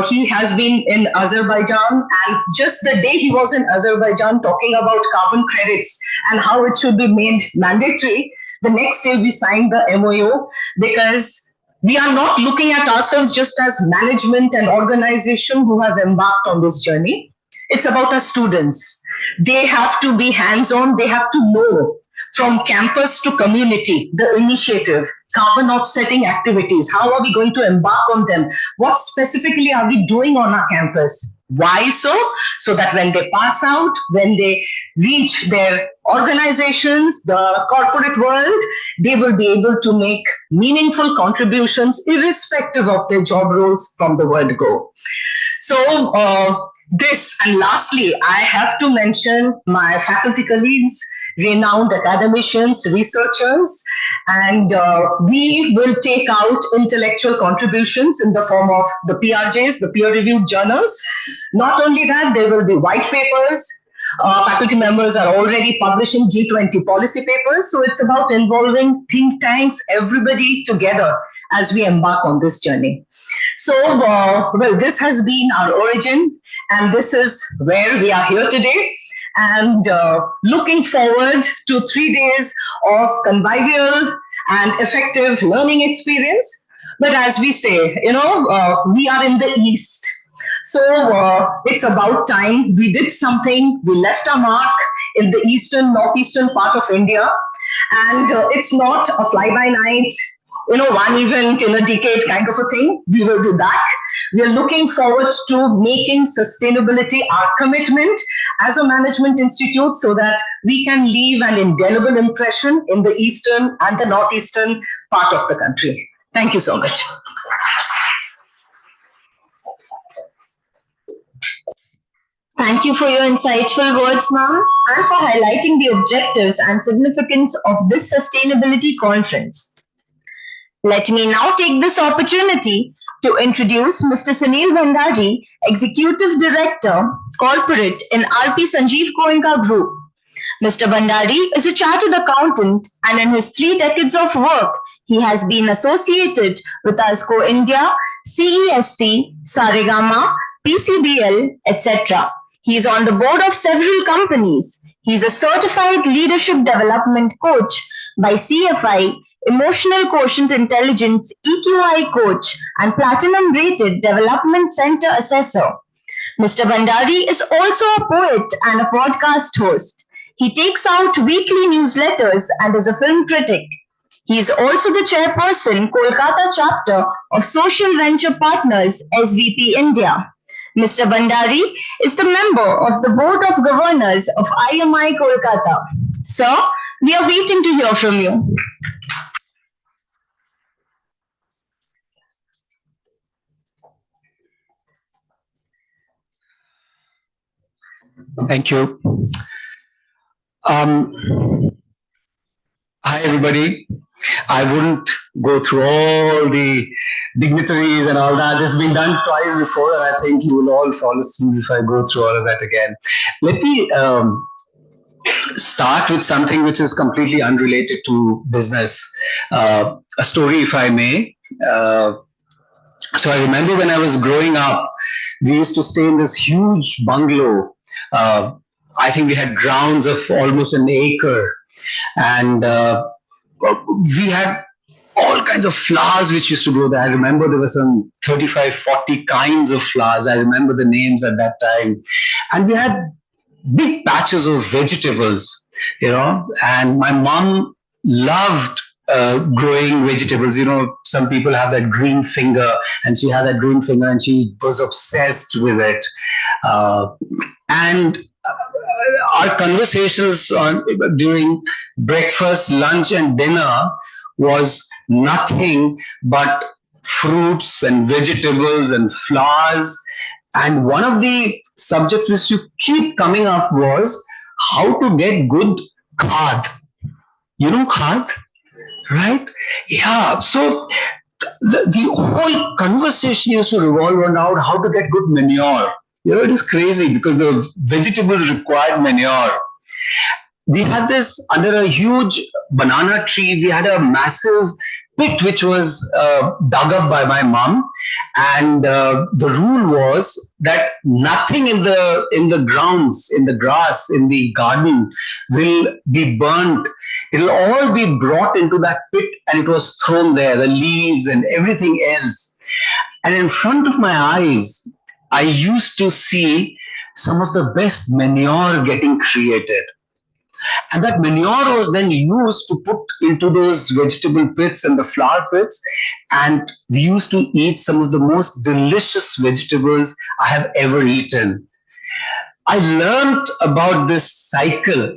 He has been in Azerbaijan, and just the day he was in Azerbaijan talking about carbon credits and how it should be made mandatory, the next day we signed the MOU, because we are not looking at ourselves just as management and organization who have embarked on this journey. It's about our students. They have to be hands-on. They have to know from campus to community, the initiative, carbon offsetting activities. How are we going to embark on them? What specifically are we doing on our campus? Why so? So that when they pass out, when they reach their organizations, the corporate world, they will be able to make meaningful contributions irrespective of their job roles from the word go. So this, and lastly, I have to mention my faculty colleagues, renowned academicians, researchers, and we will take out intellectual contributions in the form of the PRJs, the peer-reviewed journals. Not only that, there will be white papers. Faculty members are already publishing G20 policy papers, so it's about involving think tanks, everybody together as we embark on this journey. So, well, this has been our origin, and this is where we are here today. And looking forward to 3 days of convivial and effective learning experience. But as we say, we are in the East. So it's about time we did something. We left a mark in the northeastern part of India. And it's not a fly-by-night, one event in a decade kind of a thing. We will be back. We are looking forward to making sustainability our commitment as a management institute so that we can leave an indelible impression in the eastern and the northeastern part of the country. Thank you so much. Thank you for your insightful words, ma'am, and for highlighting the objectives and significance of this sustainability conference. Let me now take this opportunity to introduce Mr. Sunil Bhandari, Executive Director, Corporate in RP Sanjeev Goenka Group. Mr. Bhandari is a chartered accountant, and in his 3 decades of work, he has been associated with ASCO India, CESC, Saregama, PCBL, etc. He is on the board of several companies. He is a certified leadership development coach by CFI, Emotional Quotient Intelligence EQI coach, and platinum rated development center assessor. Mr. Bhandari is also a poet and a podcast host. He takes out weekly newsletters and is a film critic. He is also the chairperson, Kolkata chapter of Social Venture Partners, SVP India. Mr. Bhandari is the member of the Board of Governors of IMI Kolkata. Sir, We are waiting to hear from you. Thank you. Hi, everybody. I wouldn't go through all the dignitaries and all that. It's been done twice before, and I think you will all fall asleep if I go through all of that again. Let me start with something which is completely unrelated to business. A story, if I may. So I remember when I was growing up, we used to stay in this huge bungalow. I think we had grounds of almost an acre, and we had all kinds of flowers which used to grow there. I remember there were some 35, 40 kinds of flowers. I remember the names at that time. And we had big patches of vegetables, and my mom loved growing vegetables. Some people have that green finger, and she had that green finger and she was obsessed with it. And our conversations during breakfast, lunch, and dinner was nothing but fruits and vegetables and flowers. And one of the subjects which you keep coming up was how to get good khad. You know khad, right? Yeah. So the whole conversation used to revolve around how to get good manure. It is crazy because the vegetables required manure. We had this under a huge banana tree. We had a massive pit which was dug up by my mom, and the rule was that nothing in the grounds, in the grass, in the garden will be burnt. It'll all be brought into that pit, and it was thrown there, the leaves and everything else. And in front of my eyes, I used to see some of the best manure getting created. And that manure was then used to put into those vegetable pits and the flower pits. And we used to eat some of the most delicious vegetables I have ever eaten. I learned about this cycle,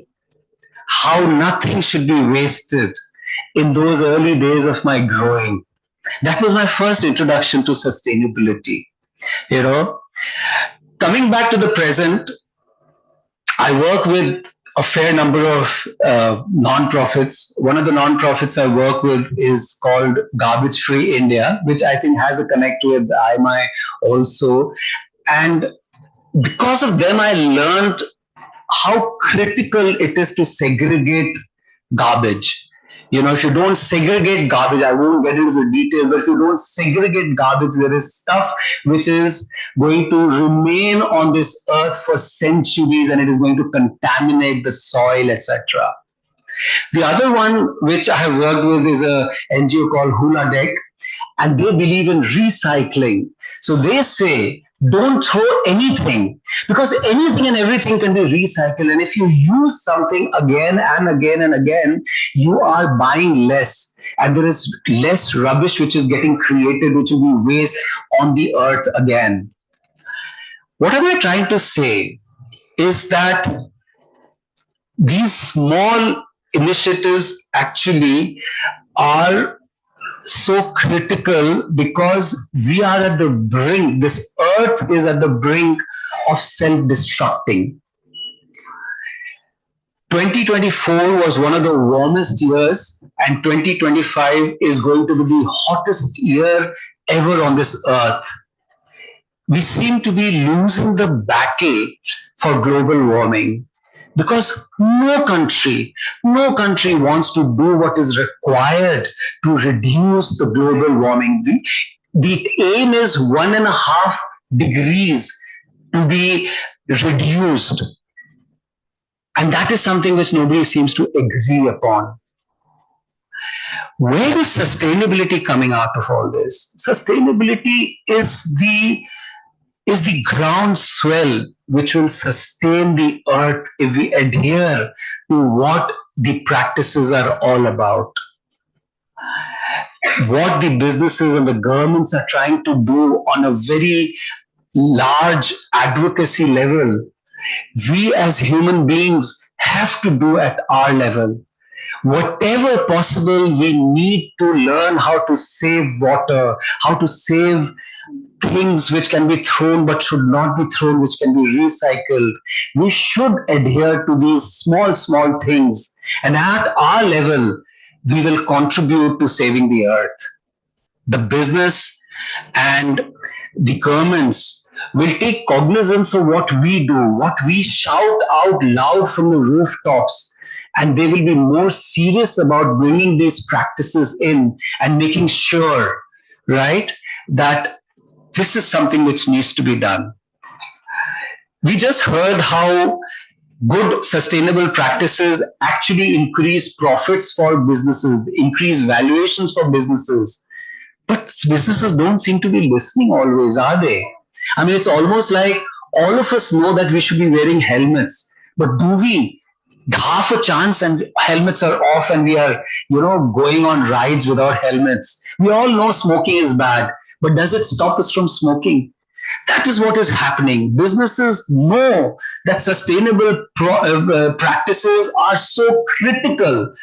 how nothing should be wasted in those early days of my growing. That was my first introduction to sustainability. Coming back to the present, I work with a fair number of non-profits. One of the non-profits I work with is called Garbage Free India, which I think has a connect with IMI also. And because of them, I learned how critical it is to segregate garbage. If you don't segregate garbage, I won't get into the details, but if you don't segregate garbage, there is stuff which is going to remain on this earth for centuries, and it is going to contaminate the soil, etc. The other one which I have worked with is a NGO called Hula Deck, and they believe in recycling. So they say, don't throw anything, because anything and everything can be recycled. And if you use something again and again and again, you are buying less. And there is less rubbish which is getting created, which will be waste on the earth again. What am I trying to say is that these small initiatives actually are so critical because we are at the brink, this earth is at the brink of self-destructing. 2024 was one of the warmest years, and 2025 is going to be the hottest year ever on this earth. We seem to be losing the battle for global warming, because no country wants to do what is required to reduce the global warming. The aim is 1.5 degrees to be reduced. And that is something which nobody seems to agree upon. Where is sustainability coming out of all this? Sustainability is the groundswell which will sustain the earth if we adhere to what the practices are all about. What the businesses and the governments are trying to do on a very large advocacy level, we as human beings have to do at our level. whatever possible, we need to learn how to save water, how to save things which can be thrown but should not be thrown, which can be recycled. We should adhere to these small things, and at our level, we will contribute to saving the earth. The business and the governments will take cognizance of what we do, what we shout out loud from the rooftops, and they will be more serious about bringing these practices in and making sure, right, that this is something which needs to be done. We just heard how good sustainable practices actually increase profits for businesses, increase valuations for businesses. But businesses don't seem to be listening always, are they? I mean, it's almost like all of us know that we should be wearing helmets, but do we? Half a chance and helmets are off and we are, going on rides without helmets. We all know smoking is bad, but does it stop us from smoking? That is what is happening. Businesses know that sustainable practices are so critical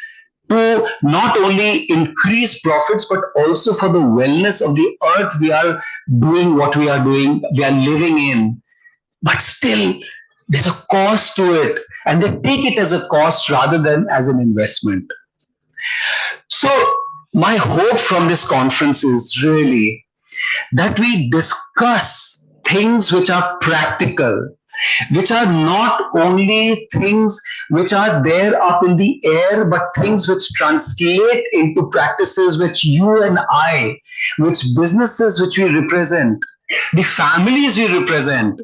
to not only increase profits, but also for the wellness of the earth we are doing what we are doing, we are living in. But still, there's a cost to it, and they take it as a cost rather than as an investment. So my hope from this conference is really that we discuss things which are practical, which are not only things which are there up in the air, but things which translate into practices which you and I, which businesses which we represent, the families we represent,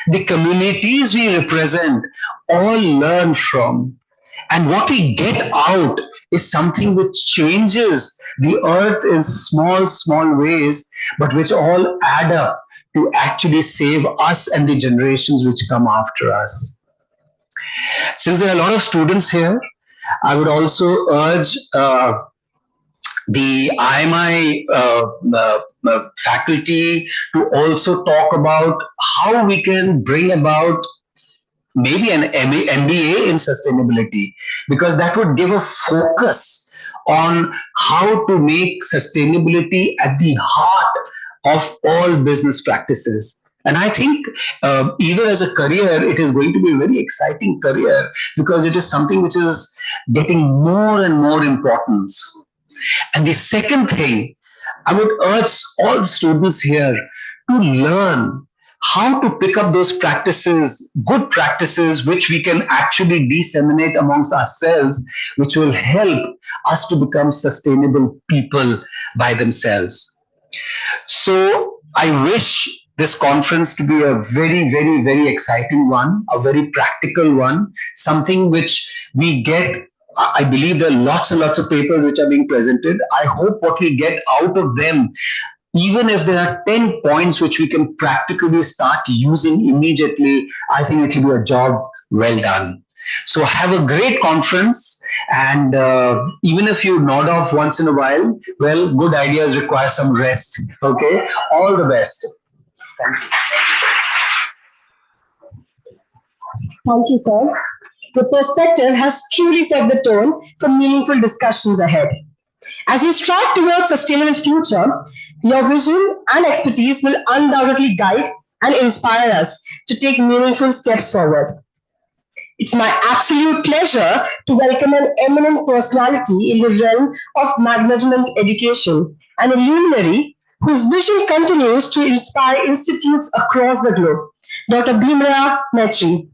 the communities we represent, all learn from. And what we get out is something which changes the earth in small ways, but which all add up to actually save us and the generations which come after us. Since there are a lot of students here, I would also urge the IMI faculty to also talk about how we can bring about maybe an MBA in sustainability, because that would give a focus on how to make sustainability at the heart of all business practices. And I think even as a career, it is going to be a very exciting career, because it is something which is getting more and more importance. And the second thing, I would urge all students here to learn how to pick up those practices, good practices, which we can actually disseminate amongst ourselves, which will help us to become sustainable people by themselves. So I wish this conference to be a very exciting one, a very practical one, something which we get. I believe there are lots and lots of papers which are being presented. I hope what we get out of them, even if there are 10 points which we can practically start using immediately, I think it will be a job well done. So have a great conference, and even if you nod off once in a while, well, good ideas require some rest. Okay, all the best. Thank you. Thank you, sir. The perspective has truly set the tone for meaningful discussions ahead. As we strive towards a sustainable future, your vision and expertise will undoubtedly guide and inspire us to take meaningful steps forward. It's my absolute pleasure to welcome an eminent personality in the realm of management education, an luminary whose vision continues to inspire institutes across the globe, Dr. Bhimrao Maitri.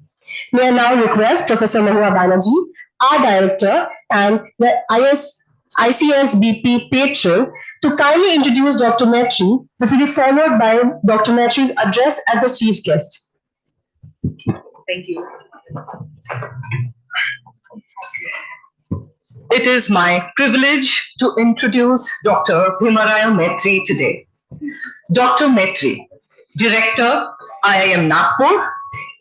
May I now request Professor Mahua Banerjee, our director and the ICSBP patron, to kindly introduce Dr. Maitri, which will be followed by Dr. Maitri's address as the chief guest. Thank you. It is my privilege to introduce Dr. Bhimrao Maitri today. Dr. Maitri, Director, IIM Nagpur,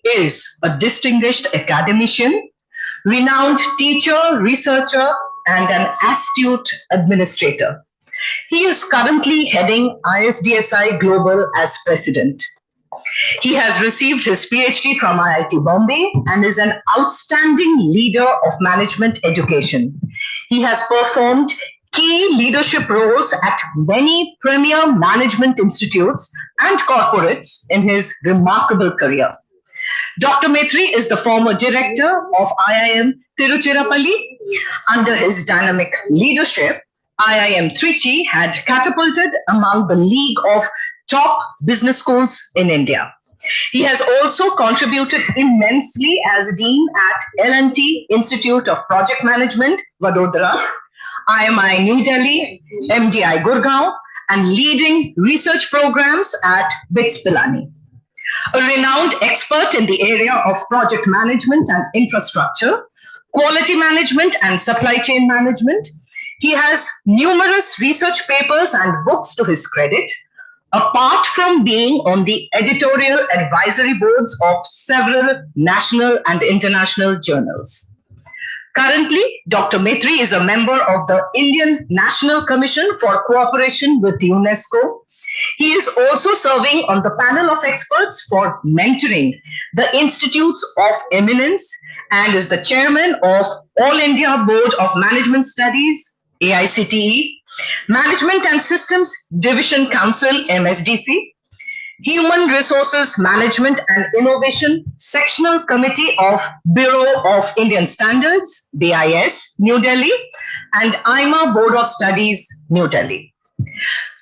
is a distinguished academician, renowned teacher, researcher, and an astute administrator. He is currently heading ISDSI Global as president. He has received his PhD from IIT Bombay and is an outstanding leader of management education. He has performed key leadership roles at many premier management institutes and corporates in his remarkable career. Dr. Maitri is the former director of IIM Tiruchirappalli. Under his dynamic leadership, IIM Trichy had catapulted among the league of top business schools in India. He has also contributed immensely as Dean at L&T Institute of Project Management, Vadodara, IMI New Delhi, MDI Gurgaon, and leading research programs at BITS Pilani. A renowned expert in the area of project management and infrastructure, quality management and supply chain management, he has numerous research papers and books to his credit, apart from being on the editorial advisory boards of several national and international journals. Currently, Dr. Maitri is a member of the Indian National Commission for Cooperation with UNESCO. He is also serving on the panel of experts for mentoring the Institutes of Eminence and is the chairman of All India Board of Management Studies, AICTE, Management and Systems Division Council, MSDC, Human Resources Management and Innovation Sectional Committee of Bureau of Indian Standards, BIS, New Delhi, and IMA Board of Studies, New Delhi.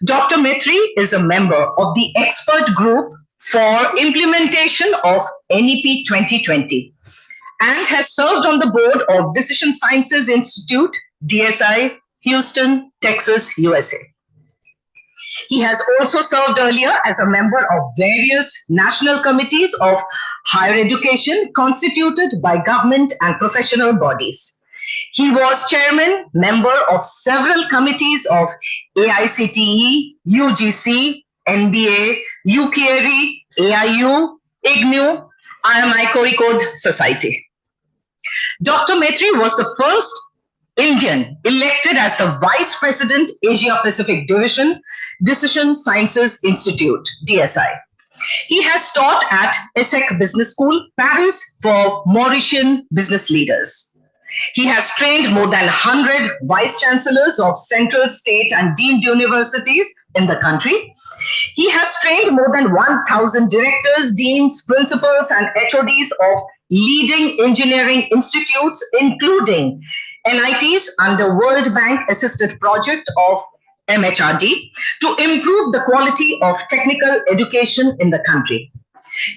Dr. Maitri is a member of the expert group for implementation of NEP 2020 and has served on the board of Decision Sciences Institute, DSI, Houston, Texas, USA. He has also served earlier as a member of various national committees of higher education constituted by government and professional bodies. He was chairman, member of several committees of AICTE, UGC, NBA, UKRE, AIU, IGNU, IMI Kozhikode Society. Dr. Maitri was the first Indian elected as the Vice President, Asia Pacific Division, Decision Sciences Institute, DSI. He has taught at ESSEC Business School, Paris, for Mauritian business leaders. He has trained more than 100 vice chancellors of central, state, and deemed universities in the country. He has trained more than 1,000 directors, deans, principals, and HODs of leading engineering institutes, including NITs under World Bank assisted project of MHRD, to improve the quality of technical education in the country.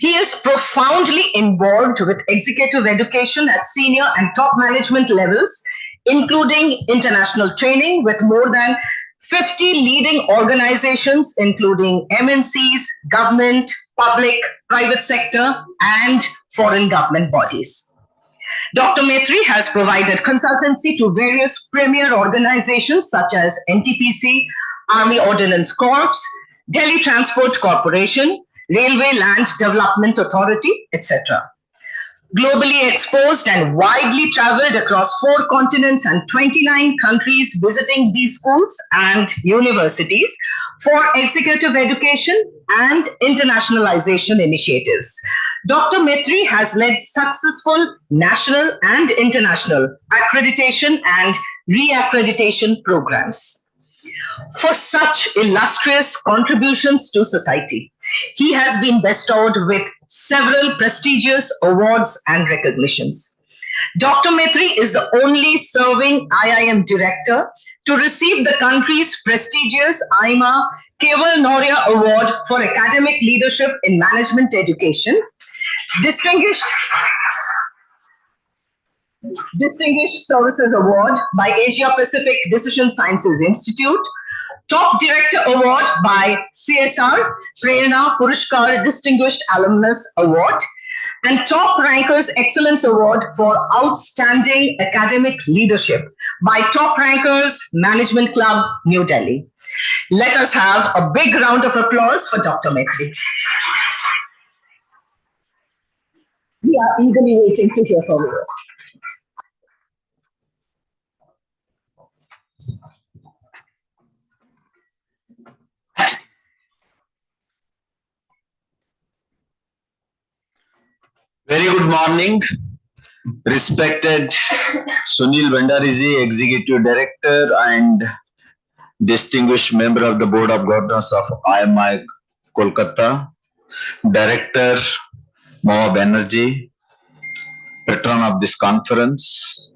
He is profoundly involved with executive education at senior and top management levels, including international training with more than 50 leading organizations, including MNCs, government, public, private sector, and foreign government bodies. Dr. Maitri has provided consultancy to various premier organizations such as NTPC, Army Ordnance Corps, Delhi Transport Corporation, Railway Land Development Authority, etc. Globally exposed and widely traveled across 4 continents and 29 countries, visiting these schools and universities for executive education and internationalization initiatives. Dr. Maitri has led successful national and international accreditation and re-accreditation programs. For such illustrious contributions to society, he has been bestowed with several prestigious awards and recognitions. Dr. Maitri is the only serving IIM director to receive the country's prestigious IMA Keval Noria Award for Academic Leadership in Management Education, Distinguished Services Award by Asia Pacific Decision Sciences Institute, Top Director Award by CSR, Prerna Purushkar Distinguished Alumnus Award, and Top Rankers Excellence Award for Outstanding Academic Leadership by Top Rankers Management Club, New Delhi. Let us have a big round of applause for Dr. Maitri. We are eagerly waiting to hear from you. Very good morning, respected Sunil Vandariji, Executive Director and distinguished member of the Board of Governors of IMI Kolkata, Director Moha Banerjee, patron of this conference,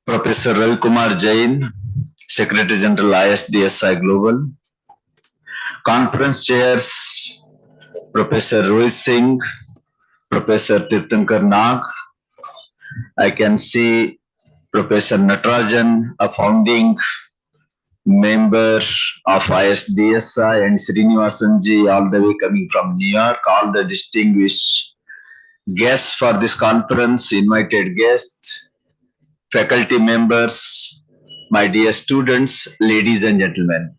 Professor Ravi Kumar Jain, Secretary General ISDSI Global, conference chairs Professor Rohit Singh, Professor Tirthankar Nag. I can see Professor Natarajan, a founding member of ISDSI, and Srinivasanji, all the way coming from New York, all the distinguished guests for this conference, invited guests, faculty members, my dear students, ladies and gentlemen.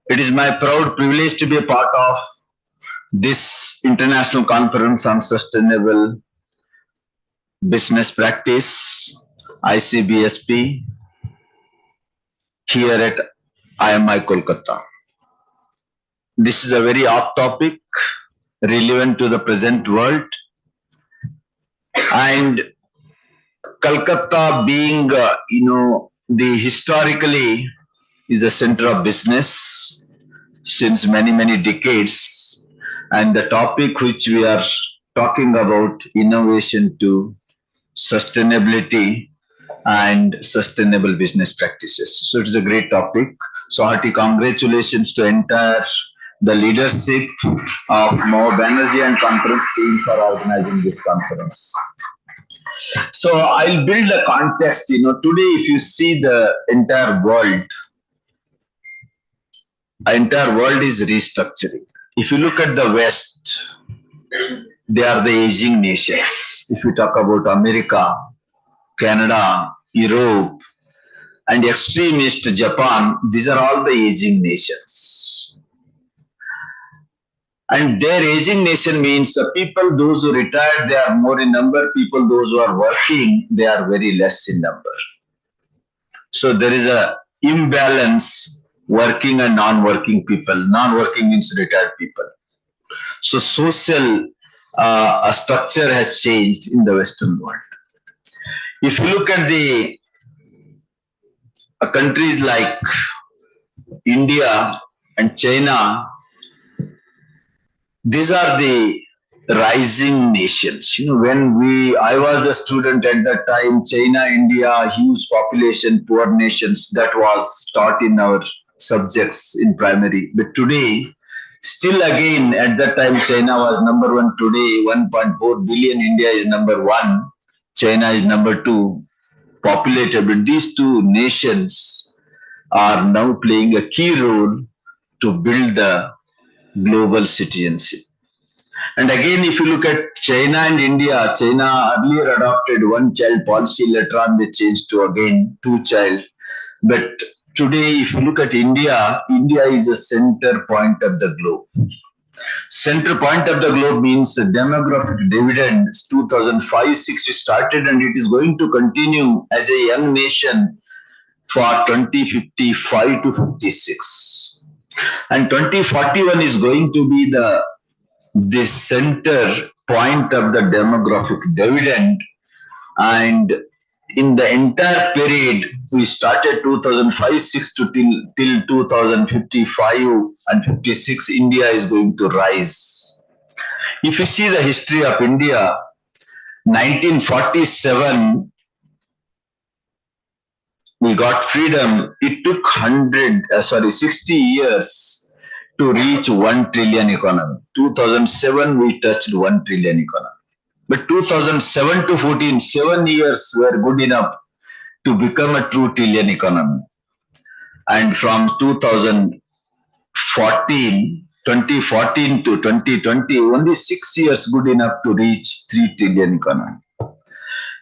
It is my proud privilege to be a part of this international conference on sustainable business practice, ICBSP, here at IMI Kolkata. This is a very hot topic, relevant to the present world. And Kolkata being, the historically is a center of business since many decades. And the topic which we are talking about, innovation to sustainability and sustainable business practices. So it is a great topic. So hearty congratulations to entire the leadership of Moha Banerjee and conference team for organizing this conference. So I'll build a context. Today if you see the entire world is restructuring. If you look at the West, they are the aging nations. If you talk about America, Canada, Europe, and extremist Japan, these are all the aging nations. And their aging nation means the people, those who retired, they are more in number. People, those who are working, they are very less in number. So there is a imbalance, working and non-working people. Non-working means retired people. So social structure has changed in the Western world. If you look at the countries like India and China, these are the rising nations. When I was a student at that time, China, India, huge population, poor nations, that was taught in our subjects in primary. But today, still again, at that time, China was number one. Today, 1.4 billion, India is number one. China is number two, populated. But these two nations are now playing a key role to build the global citizenship. And again, if you look at China and India, China earlier adopted one-child policy. Later on, they changed to again two-child. But today, if you look at India, India is a center point of the globe. Center point of the globe means the demographic dividend. 2005-6 started, and it is going to continue as a young nation for 2055 to 56. And 2041 is going to be the center point of the demographic dividend. And in the entire period, we started 2005-6 to till 2055 and 56, India is going to rise. If you see the history of India, 1947, we got freedom. It took 60 years to reach 1 trillion economy. 2007, we touched 1 trillion economy. But 2007 to 14, 7 years were good enough to become a true trillion economy. And from 2014 to 2020, only 6 years good enough to reach 3 trillion economy.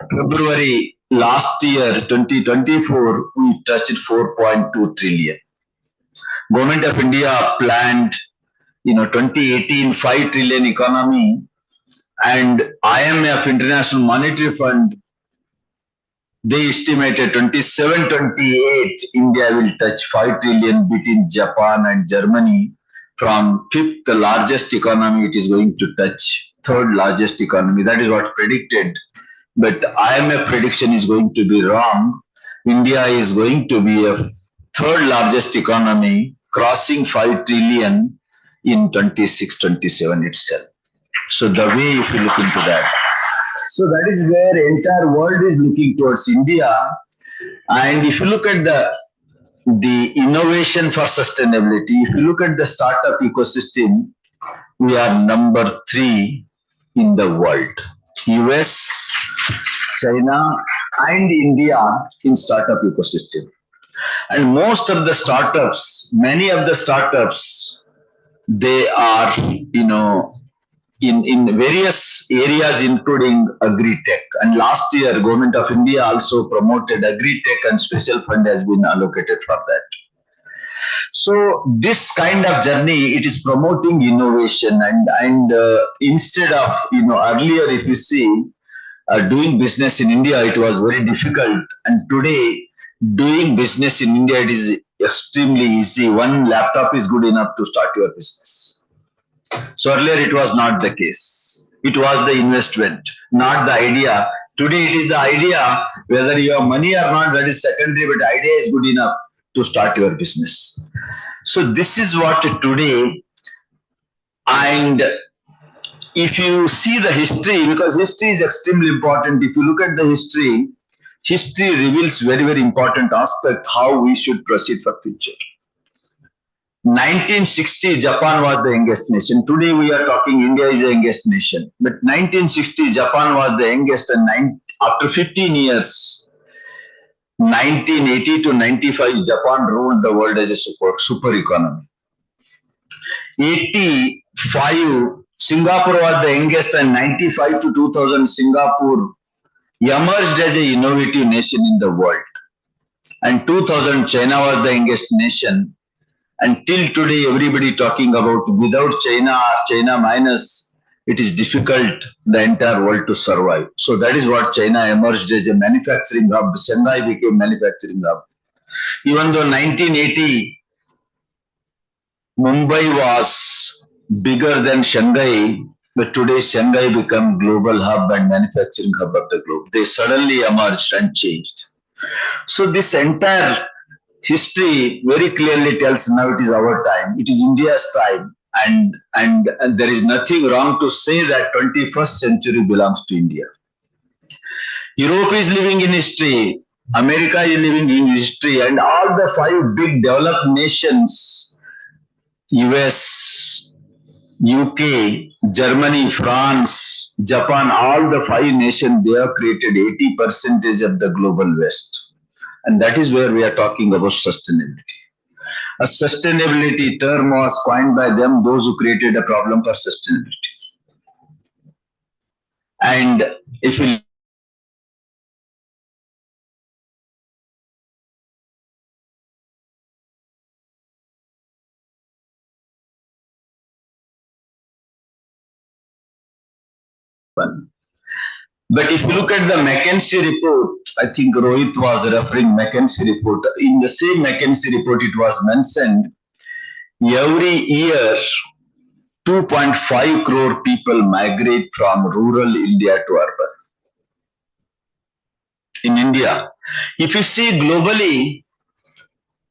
February last year, 2024, we touched 4.2 trillion. Government of India planned, 2018, 5 trillion economy, and IMF, International Monetary Fund, they estimated 27-28, India will touch 5 trillion between Japan and Germany. From fifth largest economy, it is going to touch third largest economy. That is what predicted. But IMF prediction is going to be wrong. India is going to be a third largest economy, crossing 5 trillion in 26-27 itself. So the way if you look into that. So that is where the entire world is looking towards India. And if you look at the innovation for sustainability, if you look at the startup ecosystem, we are number 3 in the world. US, China, and India in startup ecosystem. And most of the startups, many of the startups, they are, in various areas, including agri-tech. And last year, Government of India also promoted agri-tech and special fund has been allocated for that. So this kind of journey, it is promoting innovation and instead of, earlier if you see, doing business in India, it was very difficult. And today, doing business in India, it is extremely easy. One laptop is good enough to start your business. So earlier it was not the case. It was the investment, not the idea. Today it is the idea. Whether you have money or not, that is secondary, but idea is good enough to start your business. So this is what today, and if you see the history, because history is extremely important, if you look at the history, history reveals very, very important aspect how we should proceed for future. 1960, Japan was the youngest nation. Today we are talking India is the youngest nation. But 1960, Japan was the youngest, and after 15 years, 1980 to 95, Japan ruled the world as a super economy. 85, Singapore was the youngest, and 95 to 2000, Singapore emerged as an innovative nation in the world. And 2000, China was the youngest nation. Until today, everybody talking about without China or China minus, it is difficult the entire world to survive. So that is what China emerged as a manufacturing hub. Shanghai became manufacturing hub. Even though 1980, Mumbai was bigger than Shanghai, but today Shanghai became global hub and manufacturing hub of the globe. They suddenly emerged and changed. So this entire history very clearly tells now it is our time. It is India's time. And there is nothing wrong to say that 21st century belongs to India. Europe is living in history. America is living in history. And all the 5 big developed nations, US, UK, Germany, France, Japan, all the 5 nations, they have created 80% of the global West. And that is where we are talking about sustainability. A sustainability term was coined by them, those who created a problem for sustainability. And if you But if you look at the McKinsey report, I think Rohit was referring McKinsey report. In the same McKinsey report, it was mentioned every year 2.5 crore people migrate from rural India to urban. In India, if you see globally,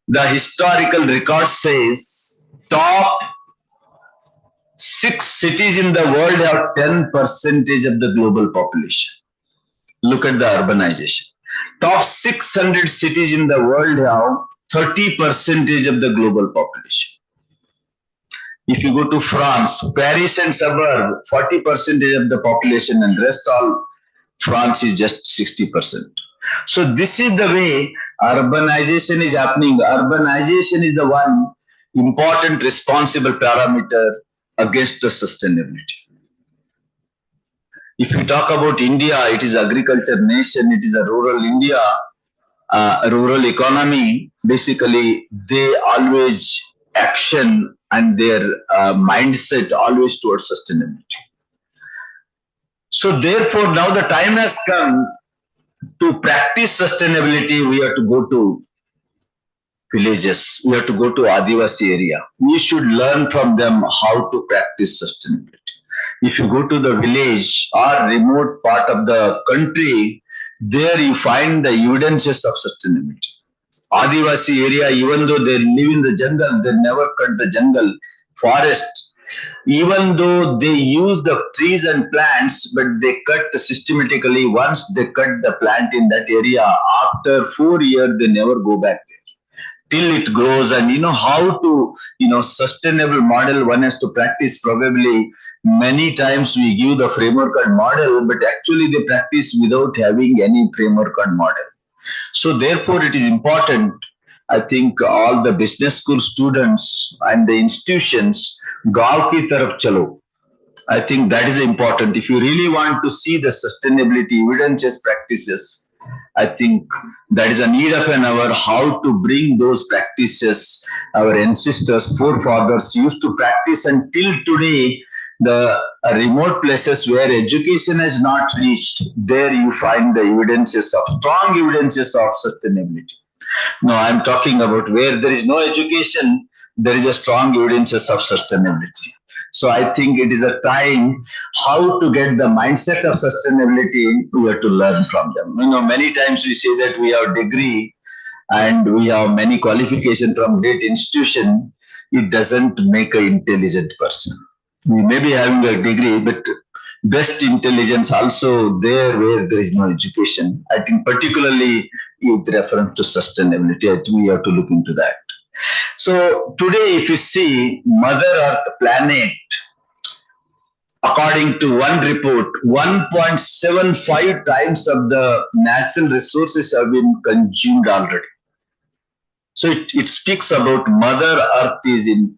the historical record says top 6 cities in the world have 10% of the global population. Look at the urbanization. Top 600 cities in the world have 30% of the global population. If you go to France, Paris and suburb, 40% of the population, and rest all France is just 60%. So this is the way urbanization is happening. Urbanization is the one important responsible parameter against the sustainability. If you talk about India, it is agriculture nation, it is a rural India, rural economy. Basically, they always action and their mindset always towards sustainability. So therefore, now the time has come to practice sustainability. We have to go to villages. We have to go to Adivasi area. We should learn from them how to practice sustainability. if you go to the village or remote part of the country, there you find the evidences of sustainability. Adivasi area, even though they live in the jungle, they never cut the jungle, forest. Even though they use the trees and plants, but they cut systematically. Once they cut the plant in that area, after 4 years, they never go back till it grows. And how to sustainable model one has to practice. Probably many times we give the framework and model, but actually they practice without having any framework and model. So therefore it is important, I think, all the business school students and the institutions, gaon ki taraf chalo. I think that is important. If you really want to see the sustainability evidences practices, I think that is a need of an hour, how to bring those practices our ancestors, forefathers used to practice until today. The remote places where education has not reached, there you find the evidences of, strong evidences of sustainability. No, I'm talking about where there is no education, there is a strong evidences of sustainability. So I think it is a time how to get the mindset of sustainability. We have to learn from them. Many times we say that we have degree and we have many qualifications from great institution. It doesn't make an intelligent person. We may be having a degree, but best intelligence also there where there is no education. I think particularly with reference to sustainability, I think we have to look into that. So today, if you see Mother Earth planet, according to one report, 1.75 times of the natural resources have been consumed already. So it speaks about Mother Earth is in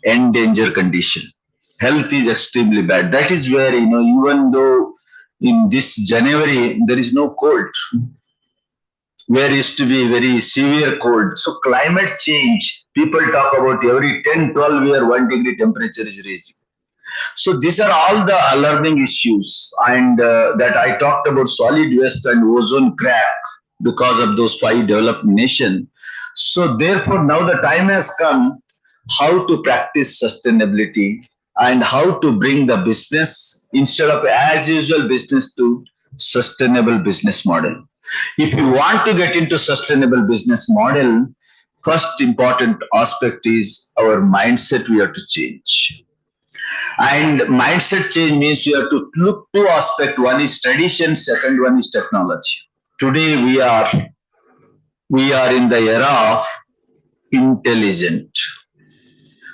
endangered condition. Health is extremely bad. That is where, even though in this January, there is no cold, where used to be very severe cold. So climate change, people talk about every 10, 12 year 1 degree temperature is raising. So these are all the alarming issues. And that I talked about solid waste and ozone crack because of those 5 developed nations. So therefore now the time has come how to practice sustainability and how to bring the business instead of as usual business to sustainable business model. If you want to get into sustainable business model, first important aspect is our mindset we have to change. And mindset change means you have to look 2 aspects. One is tradition, second one is technology. Today we are in the era of intelligent.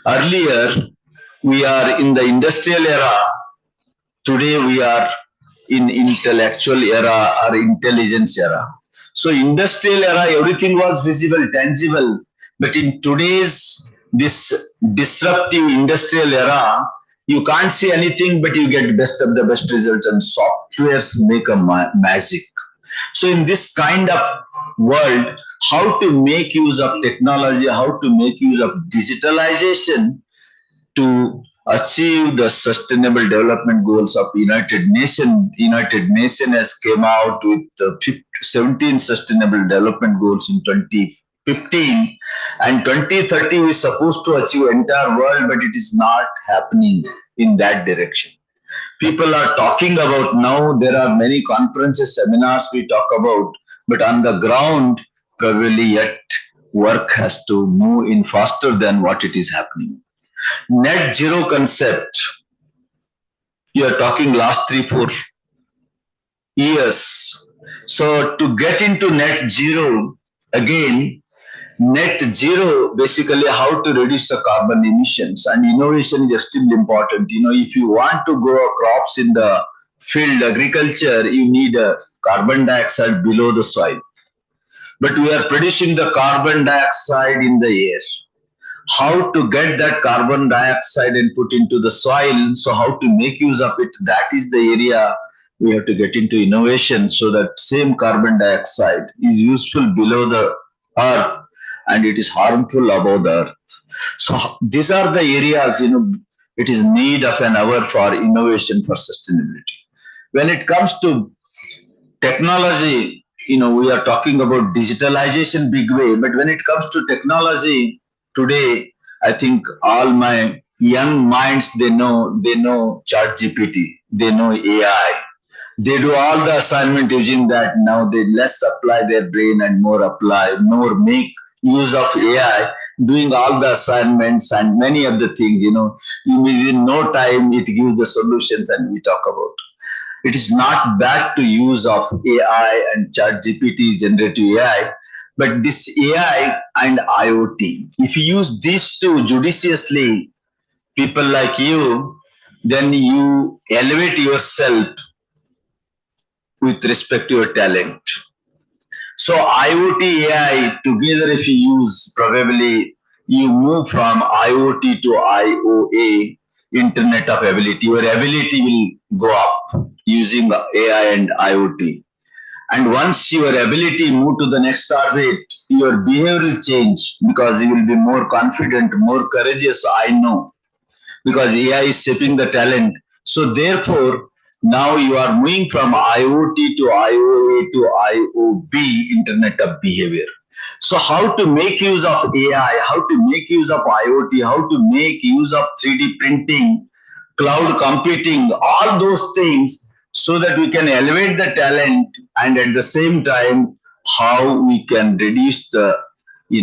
Earlier, we are in the industrial era. Today we are in intellectual era or intelligence era. So industrial era, everything was visible, tangible. But in today's this disruptive industrial era, you can't see anything, but you get best of the best results, and softwares make a magic. So in this kind of world, how to make use of technology, how to make use of digitalization to achieve the sustainable development goals of United Nations. United Nations has came out with 17 sustainable development goals in 2015, and 2030 is supposed to achieve entire world, but it is not happening in that direction. People are talking about now, there are many conferences, seminars we talk about, but on the ground, probably yet work has to move in faster than what it is happening. Net zero concept, you are talking last 3-4 years. So to get into net zero, again, net zero, basically how to reduce the carbon emissions, and innovation is extremely important. If you want to grow crops in the field, agriculture, you need a carbon dioxide below the soil. But we are producing the carbon dioxide in the air. How to get that carbon dioxide and put into the soil, so how to make use of it, that is the area we have to get into innovation, so that same carbon dioxide is useful below the earth and it is harmful above the earth. So these are the areas, it is need of an hour for innovation for sustainability. When it comes to technology, we are talking about digitalization big way, but when it comes to technology, today, I think all my young minds, they know ChatGPT, they know AI. They do all the assignment using that. Now they less apply their brain and more make use of AI, doing all the assignments and many of the things, within no time it gives the solutions and we talk about. It is not bad to use of AI and ChatGPT, generative AI, but this AI and IoT, if you use these two judiciously, people like you, then you elevate yourself with respect to your talent. So IoT, AI together, if you use, probably you move from IoT to IOA, Internet of Ability. Your ability will go up using AI and IoT. And once your ability move to the next orbit, your behavior will change because you will be more confident, more courageous, I know, because AI is shaping the talent. So therefore, now you are moving from IoT to IOA to IOB, Internet of Behavior. So how to make use of AI, how to make use of IoT, how to make use of 3D printing, cloud computing, all those things, so that we can elevate the talent, and at the same time, how we can reduce the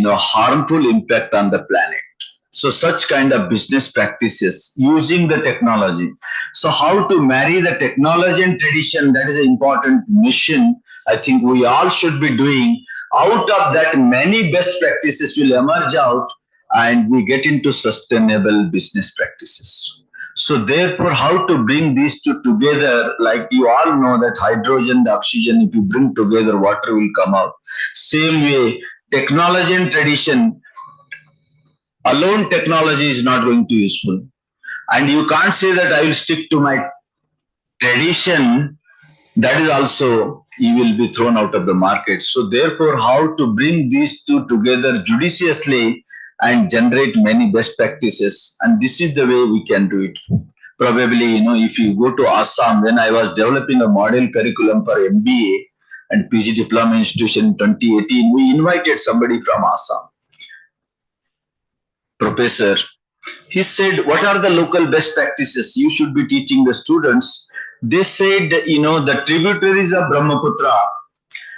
harmful impact on the planet. So such kind of business practices using the technology. So how to marry the technology and tradition, that is an important mission I think we all should be doing. Out of that, many best practices will emerge out and we get into sustainable business practices. So therefore, how to bring these two together, like you all know that hydrogen and oxygen, if you bring together, water will come out. Same way, technology and tradition, alone technology is not going to be useful. And you can't say that I will stick to my tradition. That is also, you will be thrown out of the market. So therefore, how to bring these two together judiciously and generate many best practices. And this is the way we can do it. Probably, if you go to Assam, when I was developing a model curriculum for MBA and PG Diploma Institution in 2018, we invited somebody from Assam, professor. He said, what are the local best practices you should be teaching the students? They said, the tributaries of Brahmaputra,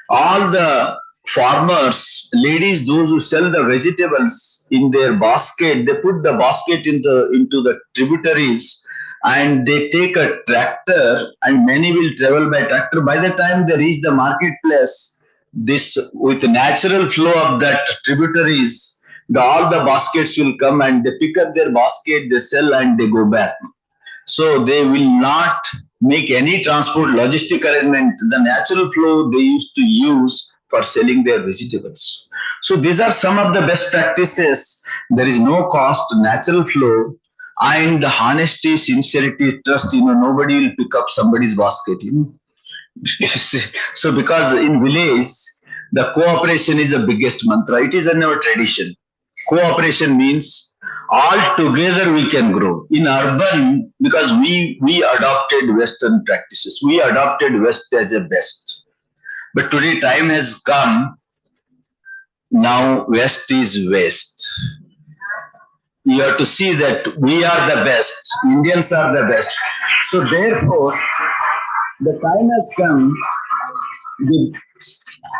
all the farmers, ladies, those who sell the vegetables in their basket, they put the basket into the tributaries and they take a tractor, and many will travel by tractor. By the time they reach the marketplace, this with the natural flow of that tributaries, all the baskets will come and they pick up their basket, they sell and they go back. So they will not make any transport logistic arrangement. The natural flow they used to use for selling their vegetables. So these are some of the best practices. There is no cost, natural flow, and the honesty, sincerity, trust. Nobody will pick up somebody's basket. So because in village, the cooperation is the biggest mantra. It is in our tradition. Cooperation means all together we can grow. In urban, because we adopted Western practices, we adopted West as a best. But today time has come, now West is West. You have to see that we are the best, Indians are the best. So therefore, the time has come,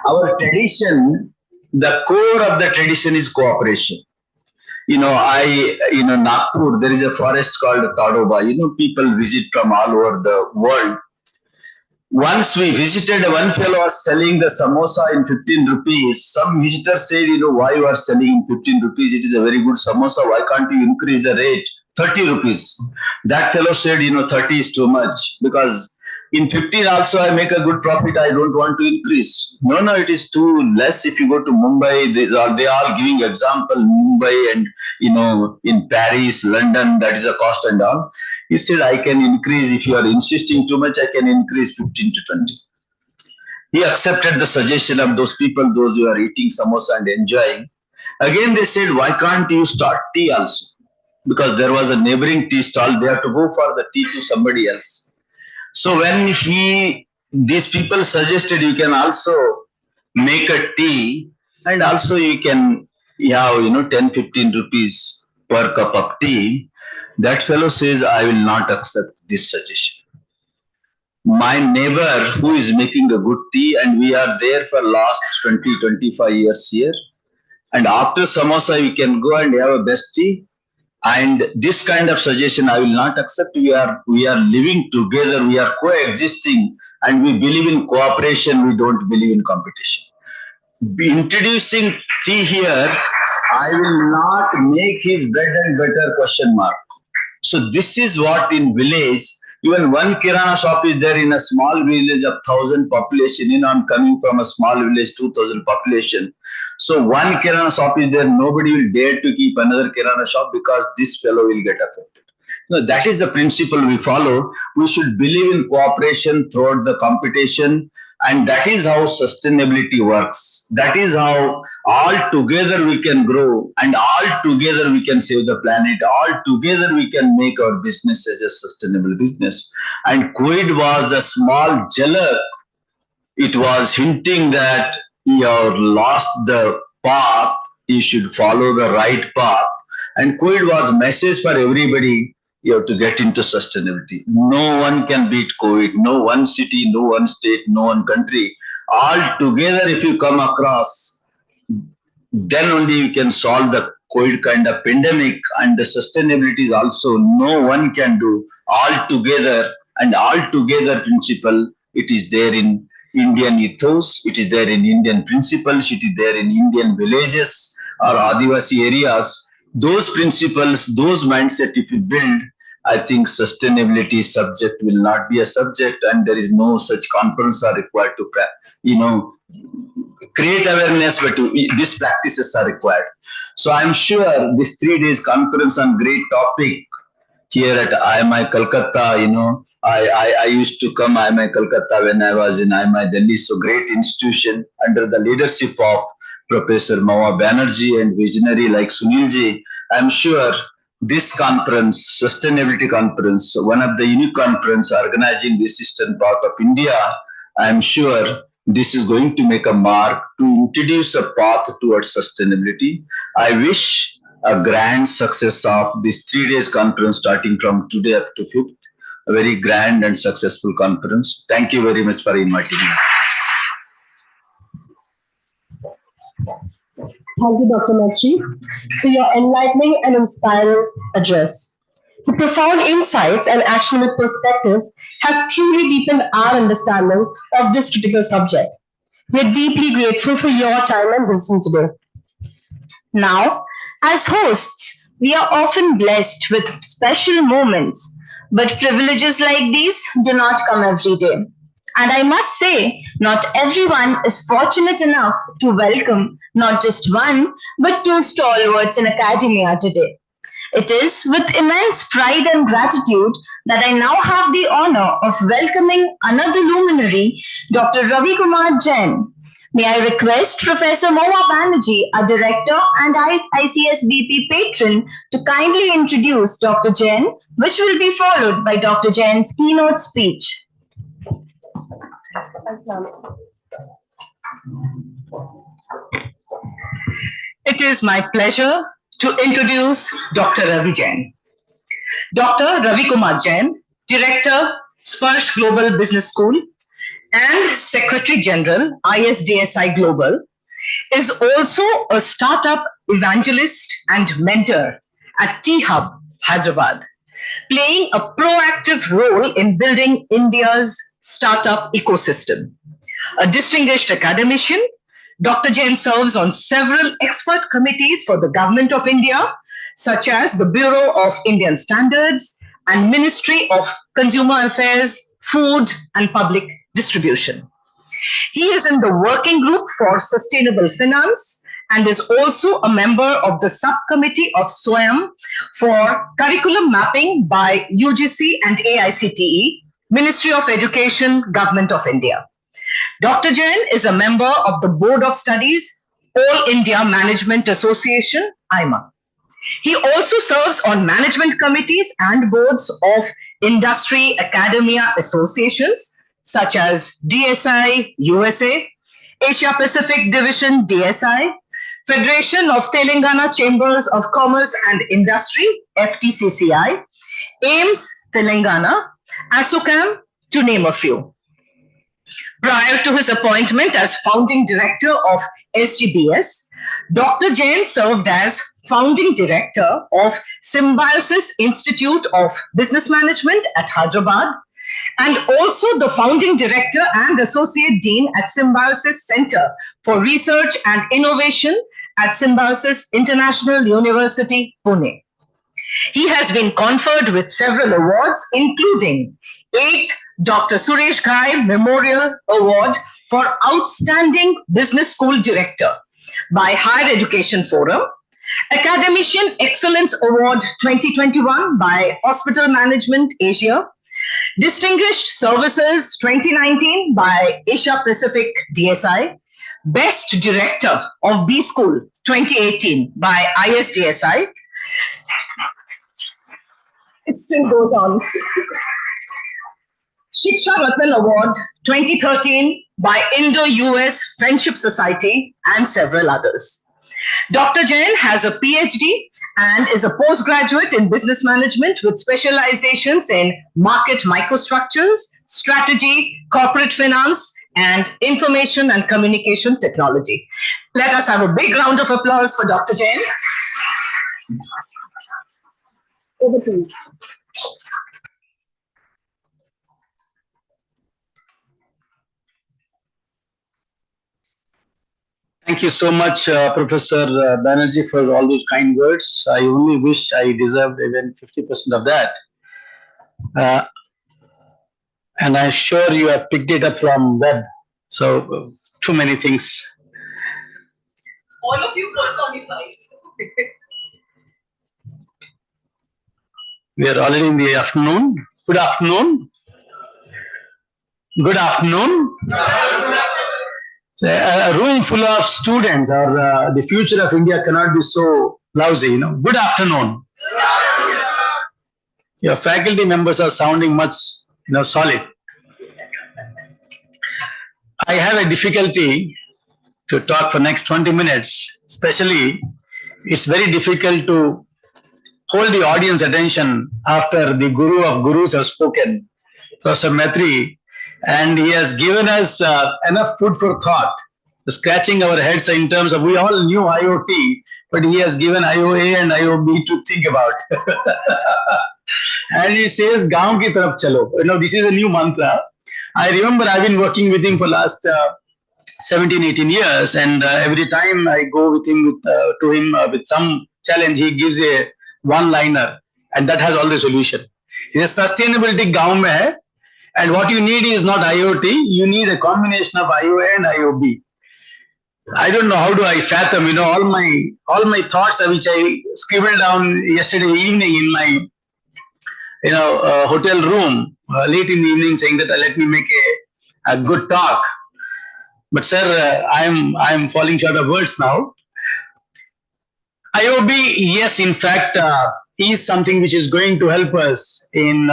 our tradition, the core of the tradition is cooperation. Nagpur, there is a forest called Tadoba. People visit from all over the world. Once we visited, one fellow was selling the samosa in 15 rupees. Some visitor said, why you are selling in 15 rupees? It is a very good samosa. Why can't you increase the rate? 30 rupees. That fellow said, 30 is too much, because in 15 also I make a good profit. I don't want to increase. No, it is too less. If you go to Mumbai, they are giving example, Mumbai and, in Paris, London, that is a cost and all. He said, I can increase. If you are insisting too much, I can increase 15 to 20. He accepted the suggestion of those people, those who are eating samosa and enjoying. Again, they said, why can't you start tea also? Because there was a neighboring tea stall. They have to go for the tea to somebody else. So when these people suggested you can also make a tea, and also you can have, 10, 15 rupees per cup of tea, That fellow says, I will not accept this suggestion. My neighbor who is making a good tea, and we are there for last 20-25 years here, and after samosa we can go and have a best tea, and this kind of suggestion I will not accept. We are living together, we are coexisting, and we believe in cooperation, we don't believe in competition. Introducing tea here, I will not make his bread and butter question mark. So this is what in village, even one kirana shop is there in a small village of 1,000 population. You know, I'm coming from a small village, 2,000 population. So one kirana shop is there, nobody will dare to keep another kirana shop because this fellow will get affected. No, that is the principle we follow. We should believe in cooperation throughout the competition, and that is how sustainability works. That is how all together we can grow, and all together we can save the planet. All together we can make our business as a sustainable business. And COVID was a small jalak. It was hinting that you have lost the path. You should follow the right path. And COVID was message for everybody. You have to get into sustainability. No one can beat COVID. No one city, no one state, no one country. All together, if you come across, then only you can solve the COVID kind of pandemic. And the sustainability is also no one can do. All together, and all together principle, it is there in Indian ethos, it is there in Indian principles, it is there in Indian villages or Adivasi areas. Those principles, those mindset, if you build, I think sustainability subject will not be a subject, and there is no such conference are required to, create awareness, but these practices are required. So I'm sure this 3 days conference on great topic here at IMI Kolkata, I used to come IMI Kolkata when I was in IMI Delhi, so great institution under the leadership of Professor Mawa Banerjee and visionary like Sunilji. I'm sure this conference, sustainability conference, one of the unique conference organizing this eastern part of India, I'm sure this is going to make a mark to introduce a path towards sustainability. I wish a grand success of this 3 days conference starting from today up to 5th, a very grand and successful conference. Thank you very much for inviting me. Thank you, Dr. Matri, for your enlightening and inspiring address. The profound insights and actionable perspectives have truly deepened our understanding of this critical subject. We are deeply grateful for your time and wisdom today. Now, as hosts, we are often blessed with special moments, but privileges like these do not come every day. And I must say, not everyone is fortunate enough to welcome not just one, but two stalwarts in academia today. It is with immense pride and gratitude that I now have the honor of welcoming another luminary, Dr. Ravi Kumar Jain. May I request Professor Mawa Banerjee, a director and ICSBP patron, to kindly introduce Dr. Jain, which will be followed by Dr. Jain's keynote speech. It is my pleasure to introduce Dr. Ravi Jain. Dr. Ravi Kumar Jain, Director, Sparsh Global Business School and Secretary General, ISDSI Global, is also a startup evangelist and mentor at T-Hub, Hyderabad, playing a proactive role in building India's startup ecosystem. A distinguished academician, Dr. Jain serves on several expert committees for the Government of India, such as the Bureau of Indian Standards and Ministry of Consumer Affairs, Food and Public Distribution. He is in the Working Group for Sustainable Finance and is also a member of the Subcommittee of SWAYAM for Curriculum Mapping by UGC and AICTE, Ministry of Education, Government of India. Dr. Jain is a member of the Board of Studies, All India Management Association, IMA. He also serves on management committees and boards of industry academia associations such as DSI USA, Asia Pacific Division DSI, Federation of Telangana Chambers of Commerce and Industry, FTCCI, AIMS, Telangana, ASSOCHAM, to name a few. Prior to his appointment as founding director of SGBS, Dr. Jain served as founding director of Symbiosis Institute of Business Management at Hyderabad, and also the founding director and associate dean at Symbiosis Center for Research and Innovation at Symbiosis International University, Pune. He has been conferred with several awards, including 8th Dr. Suresh Ghai Memorial Award for Outstanding Business School Director by Higher Education Forum, Academician Excellence Award 2021 by Hospital Management Asia, Distinguished Services 2019 by Asia Pacific DSI, Best Director of B School 2018 by ISDSI. It still goes on. Shiksha Ratna Award 2013 by Indo-US Friendship Society and several others. Dr. Jain has a PhD and is a postgraduate in business management with specializations in market microstructures, strategy, corporate finance, and information and communication technology. Let us have a big round of applause for Dr. Jain. Over to you. Thank you so much, Professor Banerjee, for all those kind words. I only wish I deserved even 50% of that. And I'm sure you have picked it up from web. So, too many things. All of you personified. We are already in the afternoon. Good afternoon. Good afternoon. So, a room full of students, or the future of India cannot be so lousy, Good afternoon. Your faculty members are sounding much, solid. I have a difficulty to talk for next 20 minutes, especially it's very difficult to hold the audience attention after the guru of gurus have spoken, Professor Maitri, and he has given us enough food for thought, scratching our heads in terms of, we all knew IoT, but he has given IOA and IOB to think about. And he says, "Gaon ki taraf chalo." This is a new mantra. I remember I've been working with him for last 17, 18 years, and every time I go with him to him with some challenge, he gives a one-liner, and that has all the solution. He says, sustainability gaon mein hai, and what you need is not IoT, you need a combination of IOA and IOB. I don't know how do I fathom, all my thoughts which I scribbled down yesterday evening in my, hotel room late in the evening, saying that let me make a good talk. But sir, I am falling short of words now. IOB, yes, in fact, is something which is going to help us in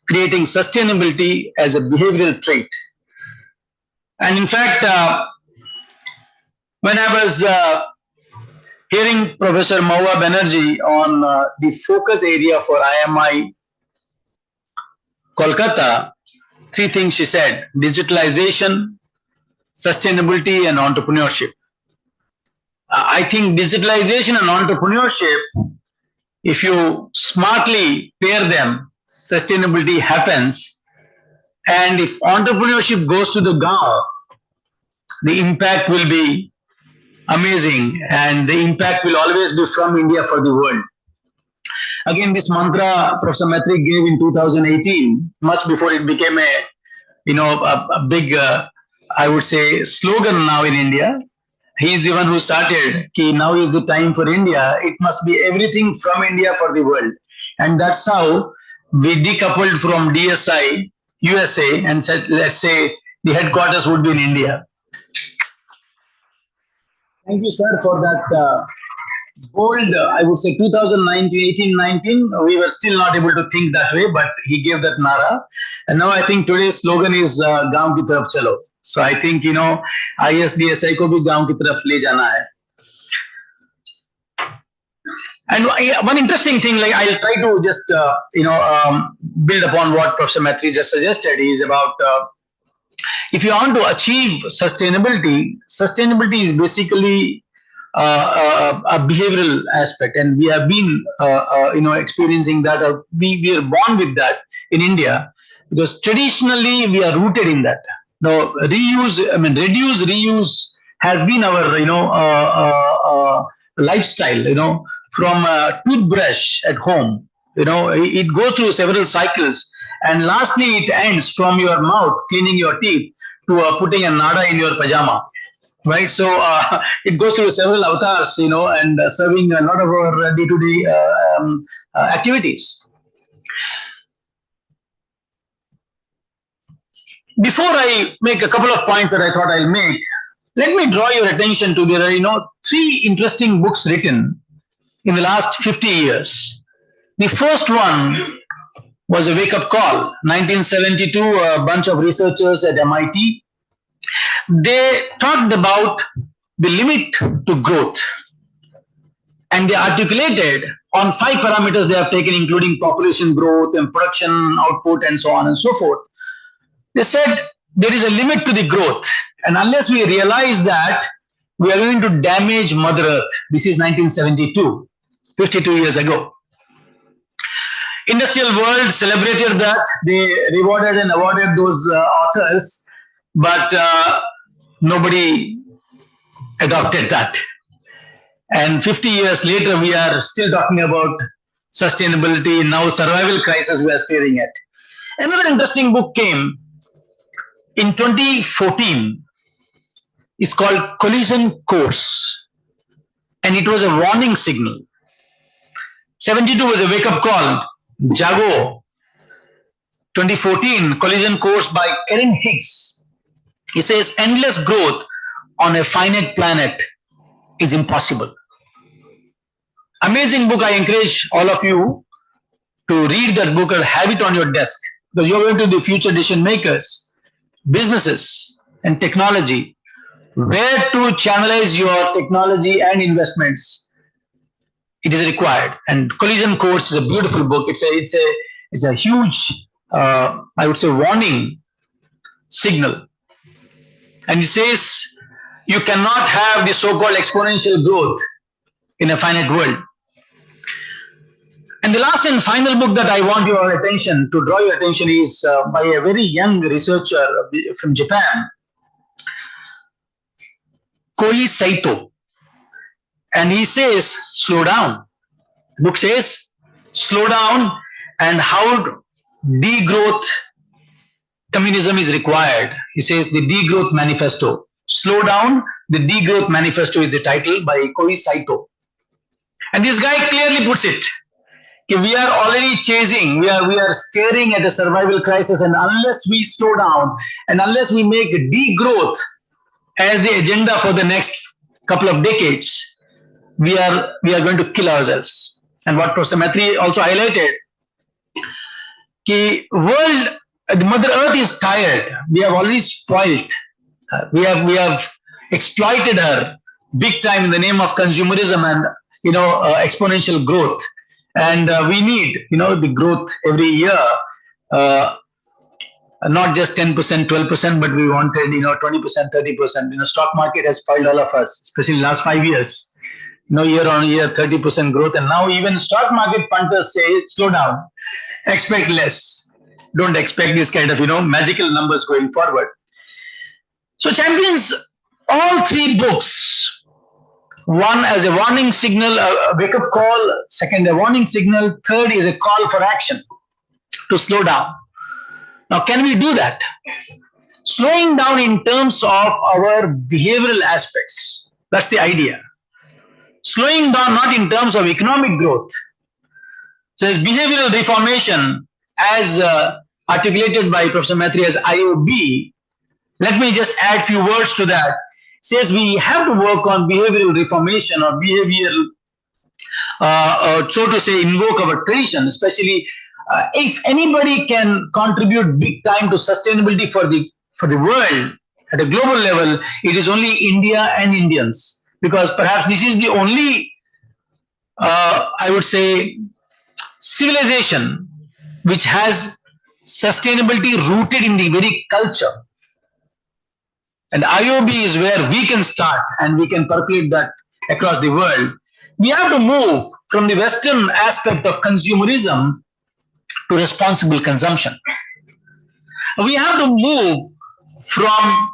creating sustainability as a behavioral trait. And in fact, when I was hearing Professor Mahua Banerjee on the focus area for IMI Kolkata, 3 things she said: digitalization, sustainability, and entrepreneurship. I think digitalization and entrepreneurship, if you smartly pair them, sustainability happens. And if entrepreneurship goes to the ground, the impact will be amazing, and the impact will always be from India for the world. Again, this mantra Professor Maitri gave in 2018, much before it became a big, I would say, slogan now in India. He is the one who started, now is the time for India. It must be everything from India for the world. And that's how we decoupled from DSI, USA, and said, let's say the headquarters would be in India. Thank you, sir, for that bold, I would say 2019, 18, 19, we were still not able to think that way, but he gave that nara. And now I think today's slogan is Gaon ki taraf chalo. So I think, ISDSI ko bhi gaon ki taraf le jana hai. And one interesting thing, like I'll try to just build upon what Professor Maitri just suggested, is about if you want to achieve sustainability. Sustainability is basically a behavioral aspect, and we have been experiencing that. We are born with that in India, because traditionally we are rooted in that. Now, reduce, reuse has been our lifestyle. From a toothbrush at home, it goes through several cycles, and lastly it ends from your mouth cleaning your teeth to putting a nada in your pajama, right? So it goes through several avatars, and serving a lot of our day-to-day activities. Before I make a couple of points that I thought I'll make, let me draw your attention to there are 3 interesting books written in the last 50 years. The first one was a wake-up call, 1972, a bunch of researchers at MIT. They talked about the limit to growth, and they articulated on 5 parameters they have taken, including population growth and production output and so on and so forth. They said there is a limit to the growth, and unless we realize that, we are going to damage Mother Earth. This is 1972. 52 years ago. Industrial world celebrated that. They rewarded and awarded those authors, but nobody adopted that. And 50 years later, we are still talking about sustainability. Now, survival crisis we are staring at. Another interesting book came in 2014. It's called Collision Course, and it was a warning signal. 72 was a wake-up call, Jago. 2014, Collision Course by Karen Hicks. He says, endless growth on a finite planet is impossible. Amazing book. I encourage all of you to read that book or have it on your desk, because you're going to be future decision makers, businesses, and technology. Where to channelize your technology and investments, it is required. And Collision Course is a beautiful book. It's a huge, I would say, warning signal. And it says you cannot have the so-called exponential growth in a finite world. And the last and final book that I want your attention to draw your attention is by a very young researcher from Japan, Koi Saito. And he says, slow down. The book says, slow down, and how degrowth communism is required. He says, the degrowth manifesto. Slow down, the degrowth manifesto is the title, by Koi Saito. And this guy clearly puts it. We are already chasing, we are staring at a survival crisis, and unless we slow down, and unless we make degrowth as the agenda for the next couple of decades, we are going to kill ourselves. And what Professor Maitri also highlighted, the world, the Mother Earth is tired. We have already spoiled. We have exploited her big time in the name of consumerism and exponential growth. And we need the growth every year, not just 10%, 12%, but we wanted 20%, 30%. Stock market has spoiled all of us, especially in the last 5 years. Year on year, 30% growth. And now even stock market punters say, slow down, expect less. Don't expect this kind of, magical numbers going forward. So champions, all 3 books, one as a warning signal, a wake-up call, second, a warning signal, third is a call for action to slow down. Now, can we do that? Slowing down in terms of our behavioral aspects. That's the idea. Slowing down not in terms of economic growth. So it's behavioral reformation as articulated by Professor Maitri as IOB. Let me just add a few words to that. It says we have to work on behavioral reformation or behavioral, so to say, invoke our tradition, especially if anybody can contribute big time to sustainability for the world at a global level, it is only India and Indians. Because perhaps this is the only I would say, civilization which has sustainability rooted in the very culture. And IOB is where we can start and we can percolate that across the world. We have to move from the Western aspect of consumerism to responsible consumption. We have to move from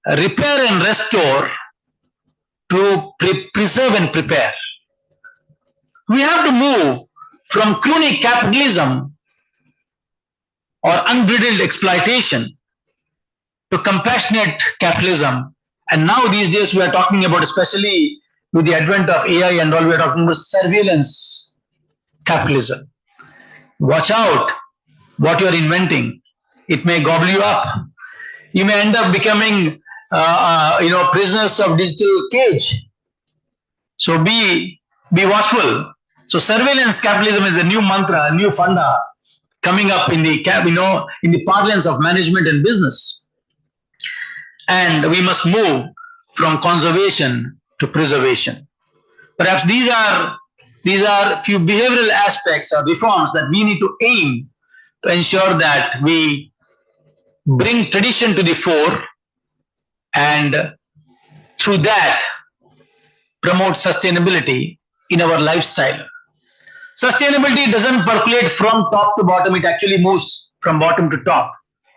repair and restore to preserve and prepare. We have to move from crony capitalism or unbridled exploitation to compassionate capitalism. And now these days we are talking about, especially with the advent of AI and all, we are talking about surveillance capitalism. Watch out what you are inventing. It may gobble you up. You may end up becoming prisoners of digital cage. So be watchful. So surveillance capitalism is a new mantra, a new funda coming up in the in the parlance of management and business. And we must move from conservation to preservation. Perhaps these are few behavioral aspects or reforms that we need to aim to ensure that we bring tradition to the fore and through that promote sustainability in our lifestyle. Sustainability doesn't percolate from top to bottom, it actually moves from bottom to top.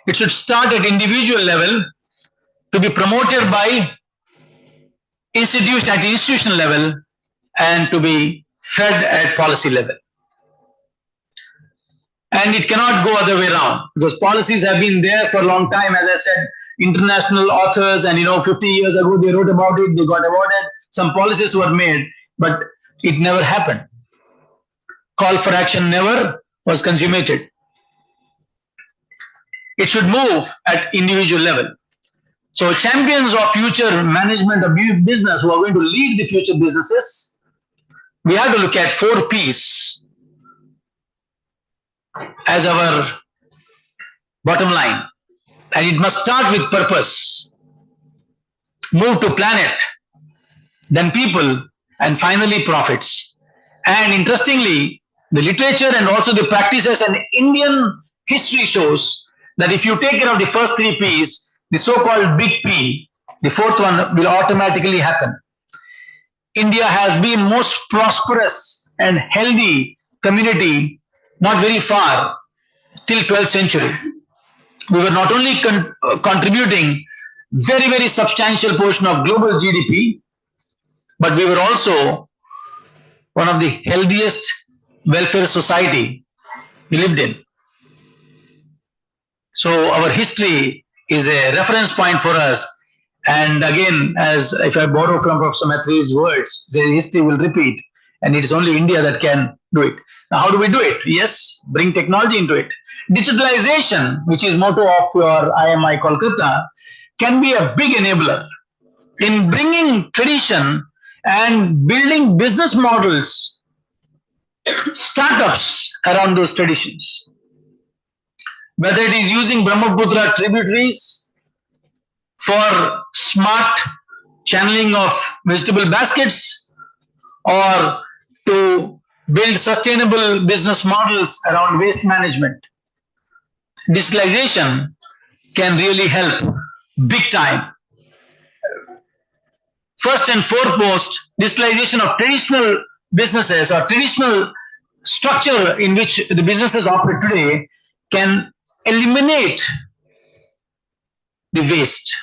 It should start at individual level to be promoted by institutional level and to be fed at policy level. And it cannot go other way around because policies have been there for a long time. As I said, international authors and 50 years ago they wrote about it, they got awarded, some policies were made, but it never happened. Call for action never was consummated. It should move at individual level. So champions of future management of business who are going to lead the future businesses, we have to look at 4 P's as our bottom line. And it must start with purpose, move to planet, then people, and finally profits. And interestingly, the literature and also the practices and Indian history shows that if you take care of the first 3 P's, the so-called big P, the 4th one will automatically happen. India has been most prosperous and healthy community not very far till 12th century. We were not only contributing very, very substantial portion of global GDP, but we were also one of the healthiest welfare society we lived in. So our history is a reference point for us. And again, as if I borrow from Professor Maitreyi's words, the history will repeat, and it is only India that can do it. Now, how do we do it? Yes, bring technology into it. Digitalization, which is motto of your IMI Kolkata, can be a big enabler in bringing tradition and building business models, startups around those traditions. Whether it is using Brahmaputra tributaries for smart channeling of vegetable baskets or to build sustainable business models around waste management. Digitalization can really help big time. First and foremost, digitalization of traditional businesses or traditional structure in which the businesses operate today can eliminate the waste,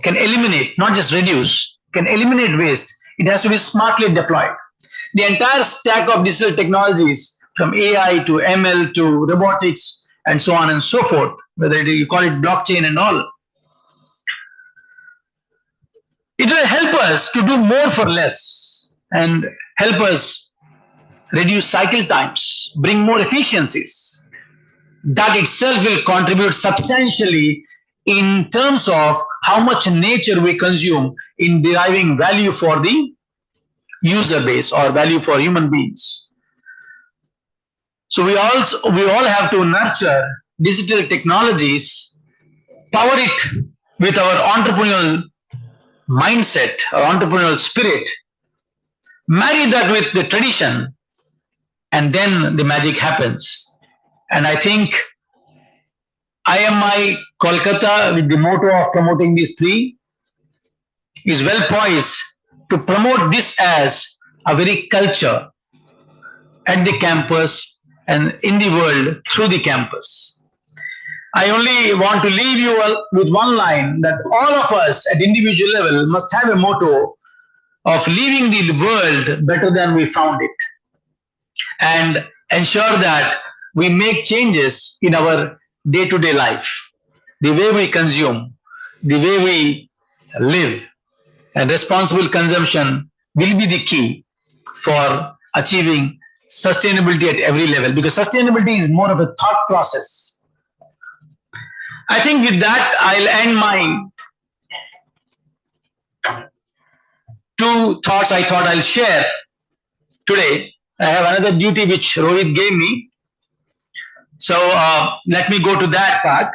can eliminate, not just reduce, can eliminate waste. It has to be smartly deployed. The entire stack of digital technologies from AI to ML to robotics and so on and so forth, whether you call it blockchain and all, it will help us to do more for less and help us reduce cycle times, bring more efficiencies. That itself will contribute substantially in terms of how much nature we consume in deriving value for the user base or value for human beings. So we all have to nurture digital technologies, power it with our entrepreneurial mindset or entrepreneurial spirit, marry that with the tradition, and then the magic happens. And I think IMI Kolkata, with the motto of promoting these three, is well poised to promote this as a very culture at the campus and in the world through the campus. I only want to leave you all with one line, that all of us at individual level must have a motto of leaving the world better than we found it, and ensure that we make changes in our day-to-day life, the way we consume, the way we live, and responsible consumption will be the key for achieving sustainability at every level, because sustainability is more of a thought process. I think with that, I'll end my two thoughts I thought I'll share today. I have another duty which Rohit gave me. So let me go to that part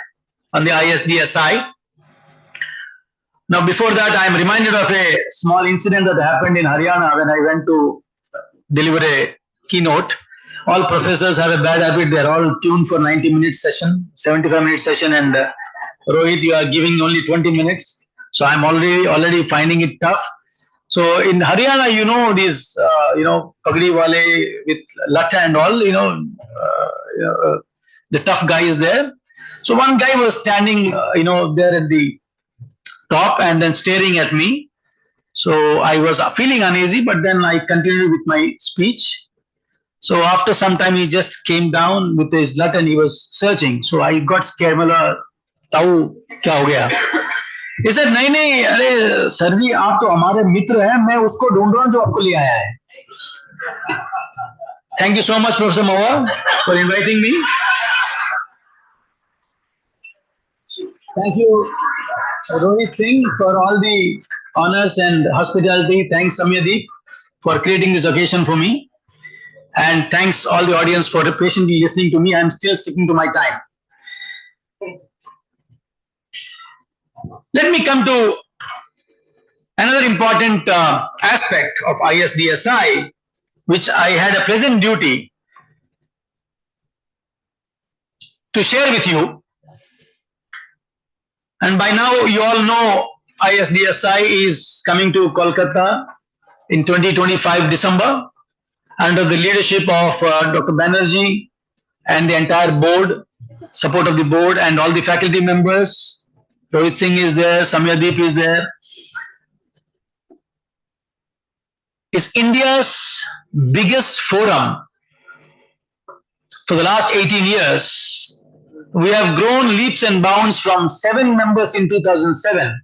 on the ISDSI. Now, before that, I'm reminded of a small incident that happened in Haryana when I went to deliver a keynote. All professors have a bad habit. They're all tuned for 90-minute session, 75-minute session, and Rohit, you are giving only 20 minutes. So I'm already finding it tough. So in Haryana, you know, these, pagdi wale with latta and all, the tough guy is there. So one guy was standing, there at the top and then staring at me. So I was feeling uneasy, but then I continued with my speech. So after some time, he just came down with his lut and he was searching. So I got scared. Mala, tau kya ho gaya? He said, नहीं, अरे sir जी, आप तो हमारे मित्र हैं. मैं उसको ढूंढ रहा हूँ जो आपको ले आया है. Thank you so much, Professor Mawa, for inviting me. Thank you, Rohit Singh, for all the honors and hospitality. Thanks, Samyadeep, for creating this occasion for me. And thanks all the audience for patiently listening to me. I'm still sticking to my time. Let me come to another important aspect of ISDSI, which I had a pleasant duty to share with you. And by now, you all know ISDSI is coming to Kolkata in 2025 December under the leadership of Dr. Banerjee and the entire board, support of the board and all the faculty members. Rohit Singh is there, Samyadeep is there. It's India's biggest forum for the last 18 years. We have grown leaps and bounds from 7 members in 2007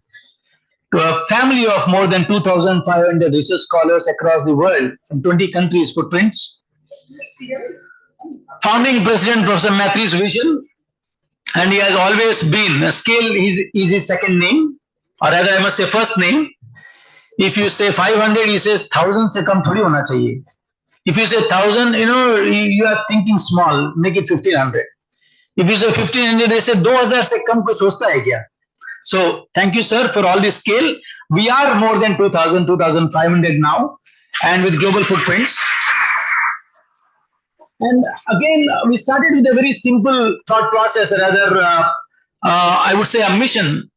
to a family of more than 2,500 research scholars across the world from 20 countries footprints. Founding President Professor Matri's vision, and he has always been, scale is his second name, or rather I must say first name. If you say 500, he says 1,000 se kam thodi hona chahiye. If you say 1,000, you are thinking small, make it 1,500. If you say 1,500, they say 2,000 se kam kuch sochta hai kya? So thank you, sir, for all this scale. We are more than 2,000, 2,500 now, and with global footprints. And again, we started with a very simple thought process, rather, I would say a mission.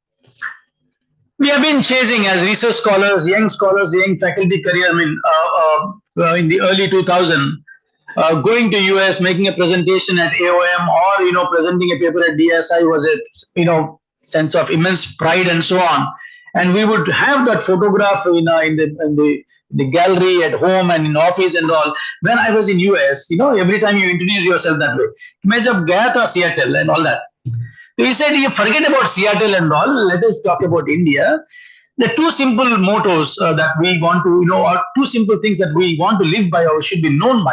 We have been chasing as research scholars, young faculty career, in the early 2000s, going to US, making a presentation at AOM, or, presenting a paper at DSI was a, sense of immense pride and so on. And we would have that photograph, in the gallery at home and in office and all. When I was in US, every time you introduce yourself that way. मैं जब गया था Seattle and all that. So he said, you forget about Seattle and all, let us talk about India. The two simple mottos that we want to, or two simple things that we want to live by or should be known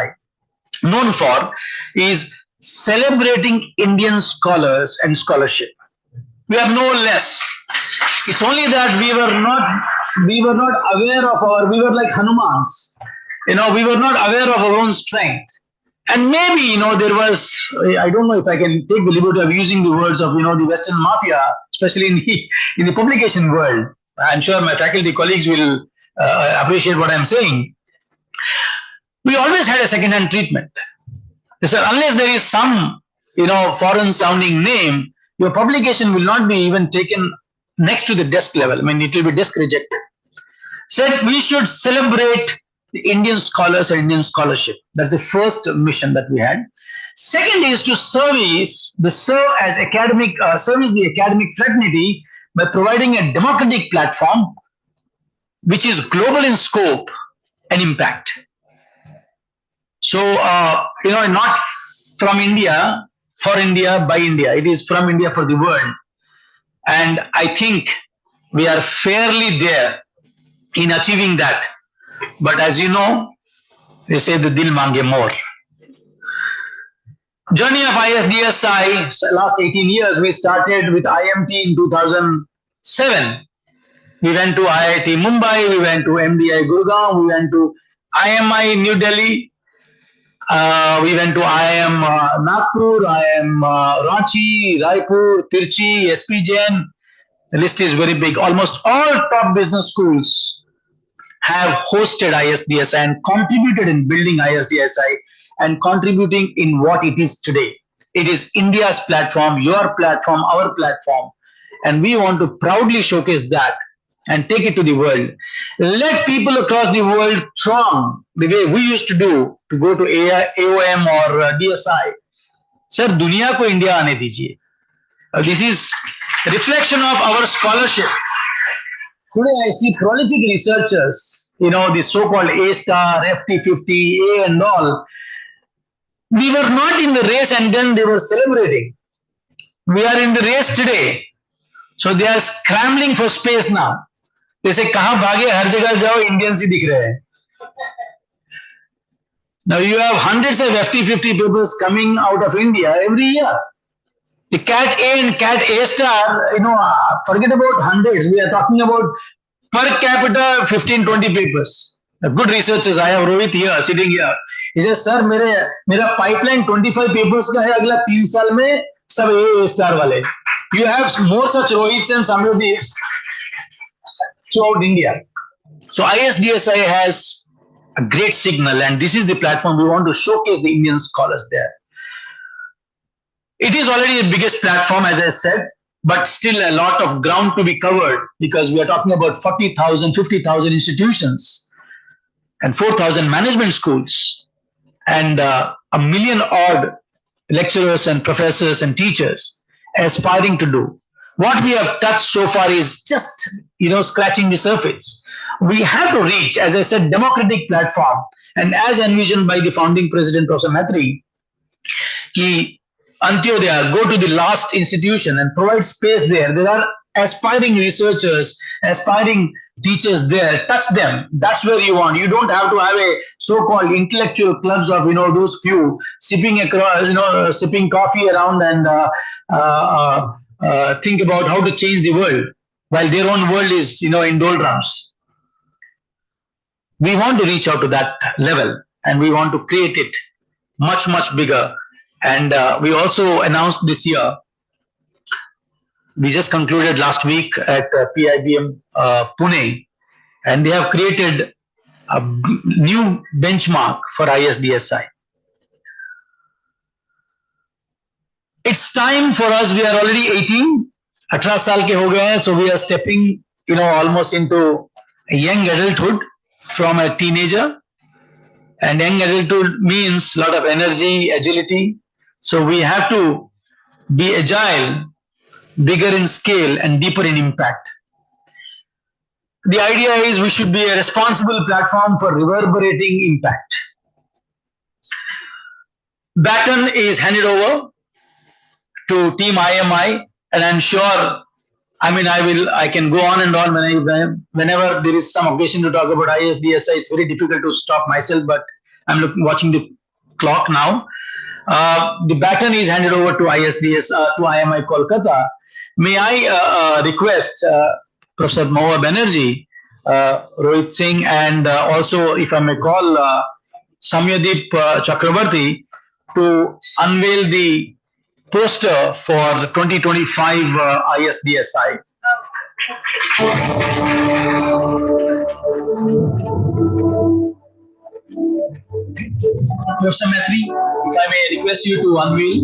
for is celebrating Indian scholars and scholarship. We are no less. It's only that we were not aware of we were like Hanumans. We were not aware of our own strength. And maybe, there was, I don't know if I can take the liberty of using the words of, the Western mafia, especially in the publication world. I'm sure my faculty colleagues will appreciate what I'm saying. we always had a second-hand treatment. So unless there is some, foreign sounding name, your publication will not be even taken next to the desk level. I mean, it will be desk rejected. Said we should celebrate the Indian scholars and Indian scholarship. That's the first mission that we had. Second is to service the academic fraternity by providing a democratic platform which is global in scope and impact. So, not from India, for India, by India. It is from India for the world. And I think we are fairly there in achieving that. But as you know, they say the dil mange more. Journey of ISDSI, last 18 years, we started with IMT in 2007. We went to IIT Mumbai, we went to MDI Gurgaon, we went to IMI New Delhi, we went to IIM Nagpur, IIM Ranchi, Raipur, Tirchi, SP Jain. The list is very big. Almost all top business schools have hosted ISDSI and contributed in building ISDSI and contributing in what it is today. It is India's platform, your platform, our platform. And we want to proudly showcase that and take it to the world. Let people across the world throng the way we used to do to go to AOM or DSI. Sir, दुनिया को India आने दीजिए. This is reflection of our scholarship. Today I see prolific researchers, the so-called A-star, FT50, A and all. We were not in the race and then they were celebrating. We are in the race today. So they are scrambling for space now. They say, kahan bhage, har jagah jao, Indians hi dikh rahe hain. Now you have hundreds of FT50 papers coming out of India every year. The CAT A and CAT A star, forget about hundreds. We are talking about per capita 15-20 papers. The good researchers, I have Rohit here, sitting here. He says, sir, mera pipeline 25 papers ka hai, agla 3 saal mein sab A star wale. You have more such Rohits and Samyodeeps throughout India. So ISDSI has a great signal, and this is the platform we want to showcase the Indian scholars there. It is already the biggest platform, as I said, but still a lot of ground to be covered because we are talking about 40,000, 50,000 institutions and 4,000 management schools and a million odd lecturers and professors and teachers aspiring to do. What we have touched so far is just, scratching the surface. We have to reach, as I said, democratic platform. And as envisioned by the founding president, Professor Mhatre, ki Antyodaya, go to the last institution and provide space there. There are aspiring researchers, aspiring teachers there. Touch them. That's where you want. You don't have to have a so-called intellectual clubs of, those few sipping across, sipping coffee around and think about how to change the world while their own world is, in doldrums. We want to reach out to that level and we want to create it much, much bigger. And we also announced this year, we just concluded last week at PIBM Pune, and they have created a new benchmark for ISDSI. It's time for us, we are already 18, 18 saal ke ho gaye hain, so we are stepping, almost into young adulthood from a teenager. And young adulthood means a lot of energy, agility. So we have to be agile, bigger in scale and deeper in impact. The idea is we should be a responsible platform for reverberating impact. Baton is handed over to Team IMI, and I'm sure, I can go on and on whenever there is some occasion to talk about ISDSI. It's very difficult to stop myself, but I'm watching the clock now. The baton is handed over to to IMI Kolkata. May I request Professor Mahua Banerjee, Rohit Singh, and also, if I may call, Samyadeep Chakrabarti to unveil the poster for 2025 ISDSI. Professor Mehri, if I may request you to unveil.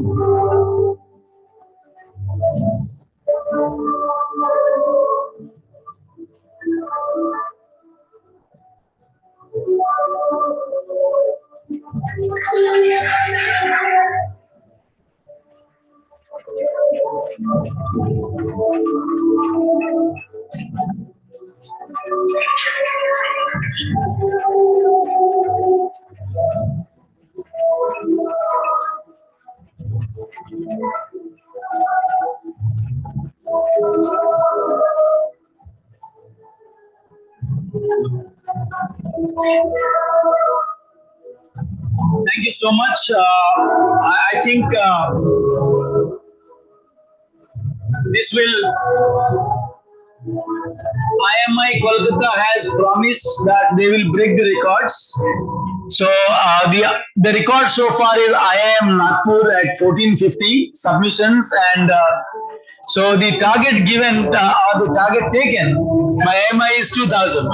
Thank you so much. I think this will. IMI Kolkata has promised that they will break the records. So the record so far is IIM Nagpur at 1450 submissions, and so the target given or the target taken by IMI is 2000.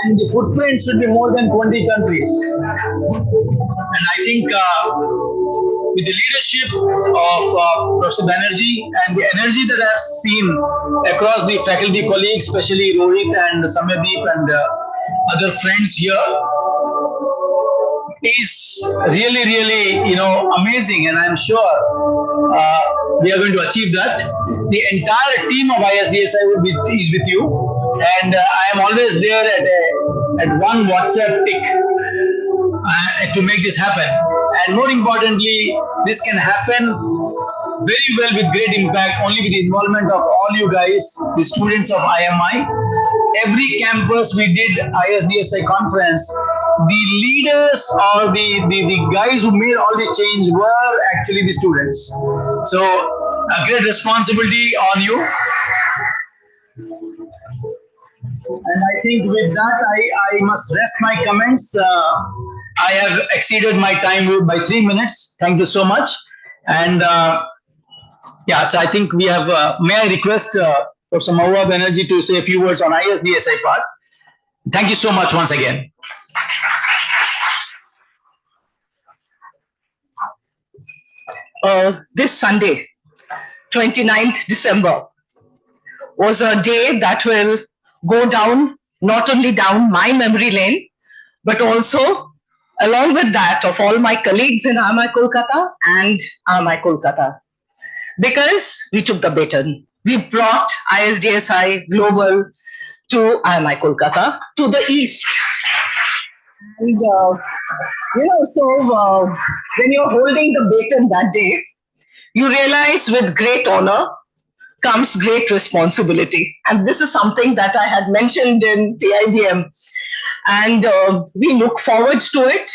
And the footprint should be more than 20 countries. And I think with the leadership of Professor Banerjee and the energy that I've seen across the faculty colleagues, especially Rohit and Samyadeep and other friends here, is really, really, amazing. And I'm sure we are going to achieve that. The entire team of ISDSI is with you. And I am always there at one WhatsApp tick to make this happen. And more importantly, this can happen very well with great impact only with the involvement of all you guys, the students of IMI. Every campus we did ISDSI conference, the leaders or the guys who made all the change were actually the students. So a great responsibility on you. And I think with that, I must rest my comments. I have exceeded my time by 3 minutes. Thank you so much. And yeah, so I think we have, may I request Professor Mahua Banerjee to say a few words on ISDSI part. Thank you so much once again. This Sunday, 29th December, was a day that will go down, not only down my memory lane, but also along with that of all my colleagues in IMI Kolkata and IMI Kolkata. Because we took the baton. We brought ISDSI Global to IMI Kolkata, to the east. And, when you're holding the baton that day, you realize with great honor comes great responsibility. And this is something that I had mentioned in PIBM. And we look forward to it.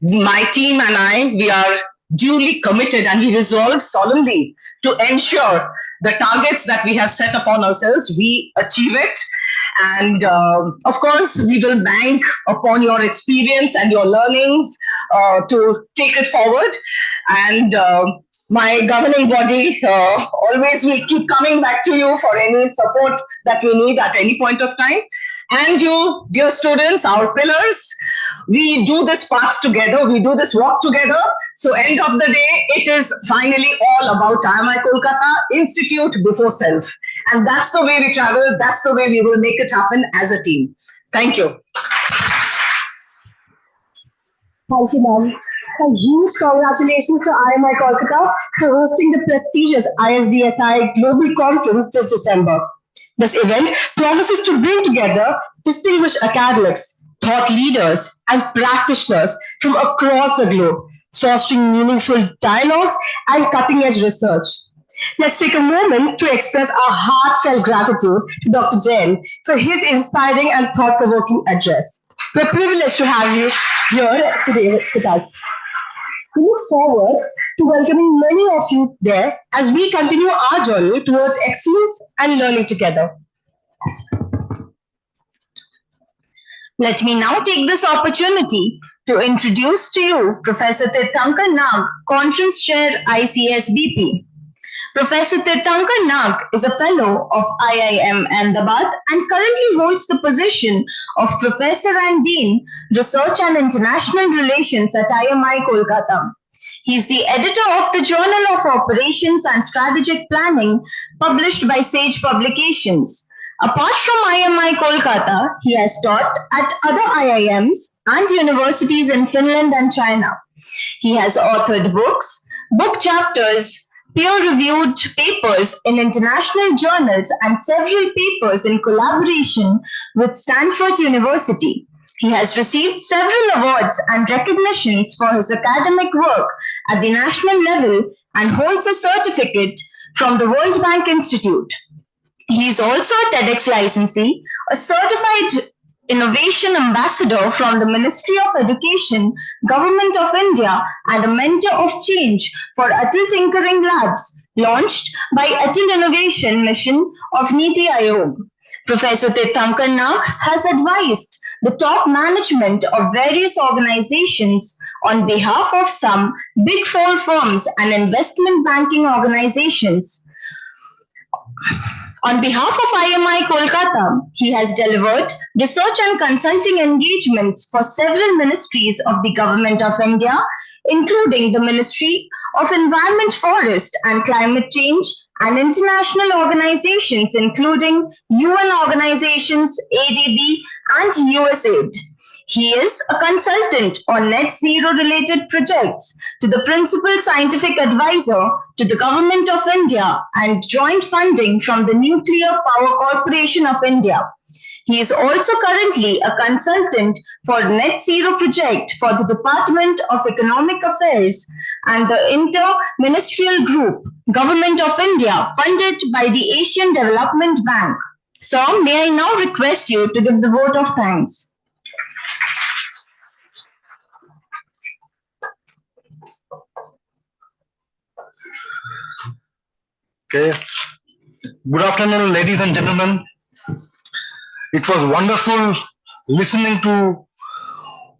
My team and I, we are duly committed and we resolve solemnly to ensure the targets that we have set upon ourselves, we achieve it. And of course, we will bank upon your experience and your learnings to take it forward. And my governing body always will keep coming back to you for any support that we need at any point of time. And you, dear students, our pillars, we do this path together, we do this walk together. So end of the day, it is finally all about IMI Kolkata, Institute before self. And that's the way we travel, that's the way we will make it happen as a team. Thank you. Thank you, ma'am. A huge congratulations to IMI Kolkata for hosting the prestigious ISDSI Global Conference this December. This event promises to bring together distinguished academics, thought leaders, and practitioners from across the globe, fostering meaningful dialogues and cutting-edge research. Let's take a moment to express our heartfelt gratitude to Dr. Jain for his inspiring and thought-provoking address. We're privileged to have you here today with us. We look forward to welcoming many of you there as we continue our journey towards excellence and learning together. Let me now take this opportunity to introduce to you Professor Tirthankar Nag, Conference Chair, ICSBP. Professor Tirthankar Nag is a fellow of IIM Ahmedabad and currently holds the position of Professor and Dean, Research and International Relations at IMI Kolkata. He is the editor of the Journal of Operations and Strategic Planning, published by Sage Publications. Apart from IMI Kolkata, he has taught at other IIMs and universities in Finland and China. He has authored books, book chapters, peer-reviewed papers in international journals and several papers in collaboration with Stanford University. He has received several awards and recognitions for his academic work at the national level and holds a certificate from the World Bank Institute. He is also a TEDx licensee, a certified innovation ambassador from the Ministry of Education, Government of India, and a mentor of change for Atal Tinkering Labs, launched by Atal Innovation Mission of Niti Aayog. Professor Tirthankar Nag has advised the top management of various organizations on behalf of some Big Four firms and investment banking organizations. On behalf of IMI Kolkata, he has delivered research and consulting engagements for several ministries of the Government of India, including the Ministry of Environment, Forest and Climate Change, and international organizations including UN organizations, ADB, and USAID. He is a consultant on net zero related projects to the principal scientific advisor to the Government of India and joint funding from the Nuclear Power Corporation of India. He is also currently a consultant for net zero project for the Department of Economic Affairs and the Inter-Ministerial Group, Government of India, funded by the Asian Development Bank. Sir, may I now request you to give the vote of thanks. Okay. Good afternoon, ladies and gentlemen. It was wonderful listening to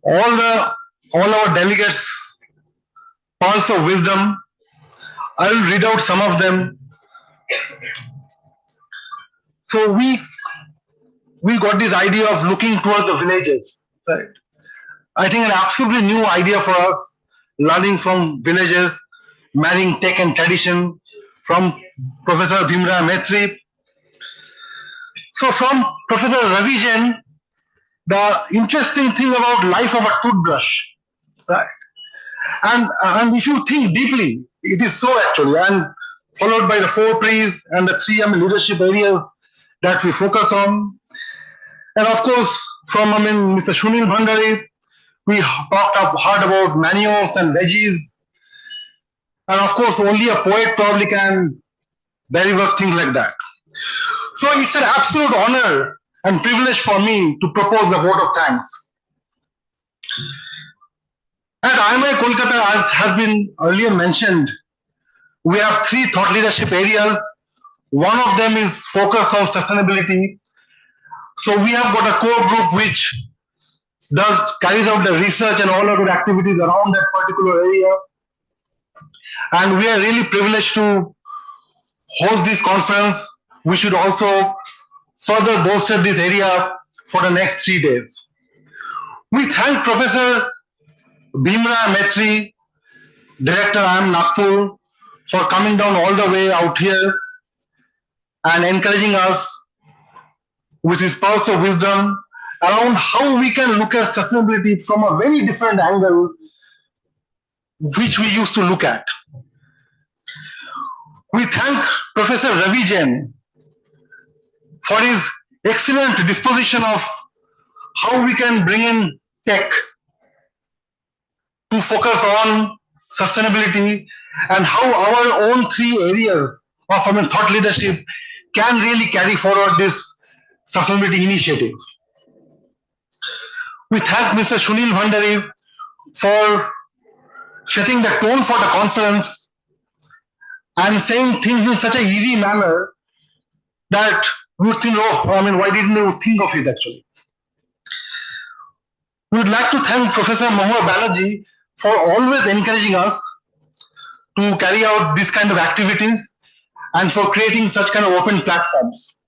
all our delegates' pearls of wisdom. I will read out some of them. So we got this idea of looking towards the villages, right? I think an absolutely new idea for us, learning from villages, marrying tech and tradition, from Professor Bhimra Maitri. So from Professor Ravi Jain, the interesting thing about life of a toothbrush, right? And if you think deeply, it is so actually, and followed by the 4 P's and the 3 leadership areas that we focus on. And of course, from Mr. Sunil Bhandari, we heard about manures and veggies. And of course, only a poet probably can deliver things like that. So it's an absolute honor and privilege for me to propose a vote of thanks. At IMI Kolkata, as has been earlier mentioned, we have 3 thought leadership areas. One of them is focus on sustainability. So we have got a core group which carries out the research and all other activities around that particular area. And we are really privileged to host this conference. We should also further bolster this area for the next 3 days. We thank Professor Bhimra Maitri, Director IIM Nagpur, for coming down all the way out here and encouraging us with his pearls of wisdom around how we can look at sustainability from a very different angle which we used to look at. We thank Professor Ravi Jain for his excellent disposition of how we can bring in tech to focus on sustainability and how our own 3 areas of thought leadership can really carry forward this sustainability initiative. We thank Mr. Sunil Bhandari for setting the tone for the conference and saying things in such an easy manner that you would think, oh, why didn't you think of it actually? We would like to thank Professor Mahua Banerjee for always encouraging us to carry out this kind of activities and for creating such kind of open platforms.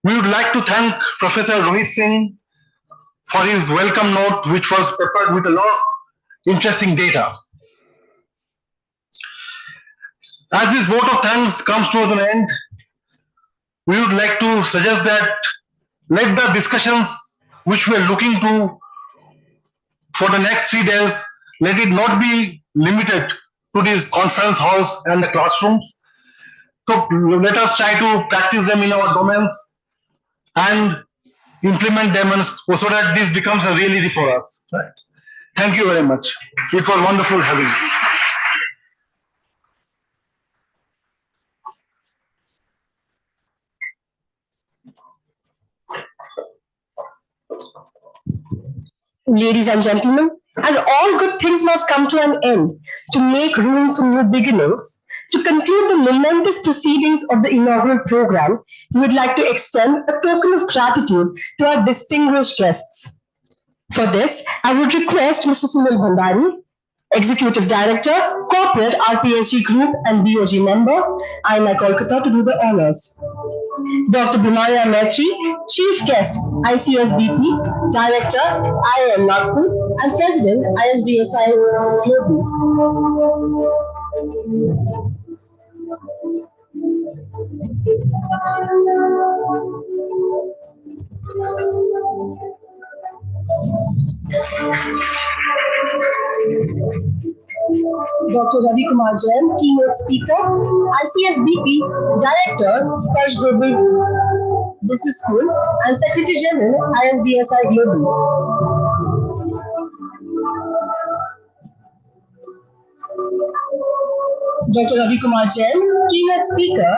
We would like to thank Professor Rohit Singh for his welcome note, which was prepared with a lot of interesting data. As this vote of thanks comes towards an end, we would like to suggest that let the discussions which we are looking to for the next 3 days, let it not be limited to these conference halls and the classrooms. So let us try to practice them in our domains and implement them so that this becomes a reality for us. Right. Thank you very much. It was wonderful having you. Ladies and gentlemen, as all good things must come to an end, to make room for new beginnings, to conclude the momentous proceedings of the inaugural program, we would like to extend a token of gratitude to our distinguished guests. For this, I would request Mr. Sunil Bhandari, Executive Director, Corporate RPSG Group and BOG member, IMI Kolkata, to do the honors. Dr. Bhumaya Maitri, Chief Guest, ICSBP, Director, IIM Nagpur, and President, ISDSI Global. Dr. Ravi Kumar Jain, Keynote Speaker, ICSBP, Director, Sparsh Global Business School, and Secretary General, ISDSI Global. Dr. Ravi Kumar Jain, Keynote Speaker,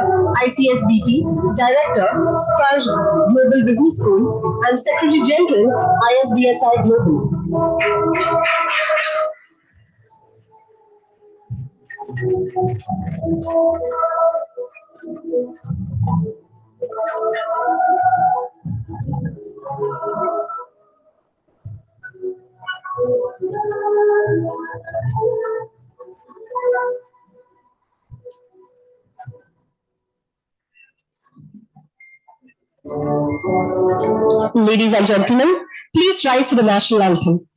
ICSBP, Director, Sparsh Global Business School, and Secretary General, ISDSI Global. Ladies and gentlemen, please rise for the national anthem.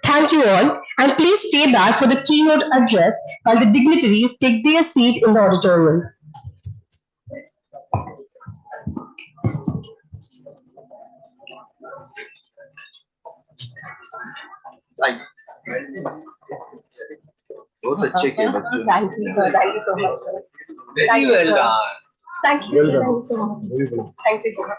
Thank you all, and please stay back for the keynote address while the dignitaries take their seat in the auditorium. बहुत अच्छे के बच्चे. Thank you, sir. Thank you so much, sir. Very well done. Thank you, sir. Thank you so much. Thank you so much.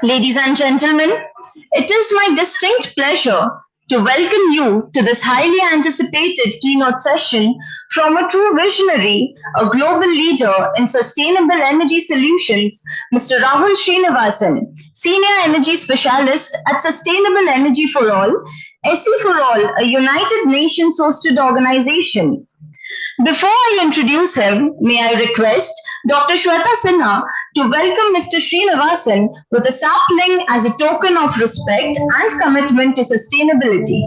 Ladies and gentlemen, it is my distinct pleasure to welcome you to this highly anticipated keynote session from a true visionary, a global leader in sustainable energy solutions, Mr. Rahul Srinivasan, Senior Energy Specialist at Sustainable Energy for All, SE for All, a United Nations-hosted organization. Before I introduce him, may I request Dr. Shweta Sinha to welcome Mr. Srinivasan with a sapling as a token of respect and commitment to sustainability.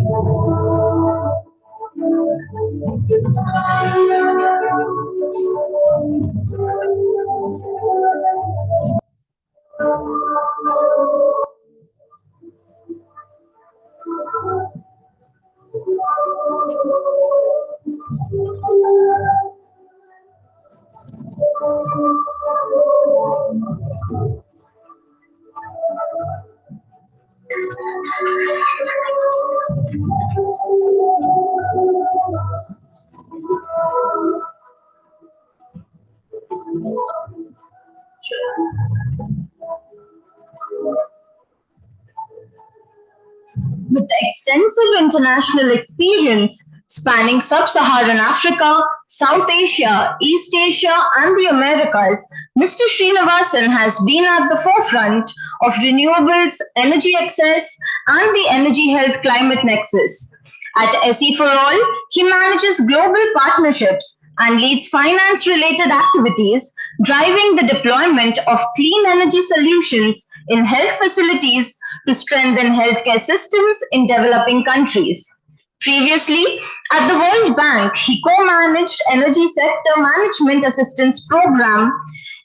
With extensive international experience spanning sub-Saharan Africa, South Asia, East Asia, and the Americas, Mr. Srinivasan has been at the forefront of renewables, energy access, and the energy health climate nexus. At SE for All, he manages global partnerships and leads finance-related activities, driving the deployment of clean energy solutions in health facilities to strengthen healthcare systems in developing countries. Previously, at the World Bank, he co-managed Energy Sector Management Assistance Program,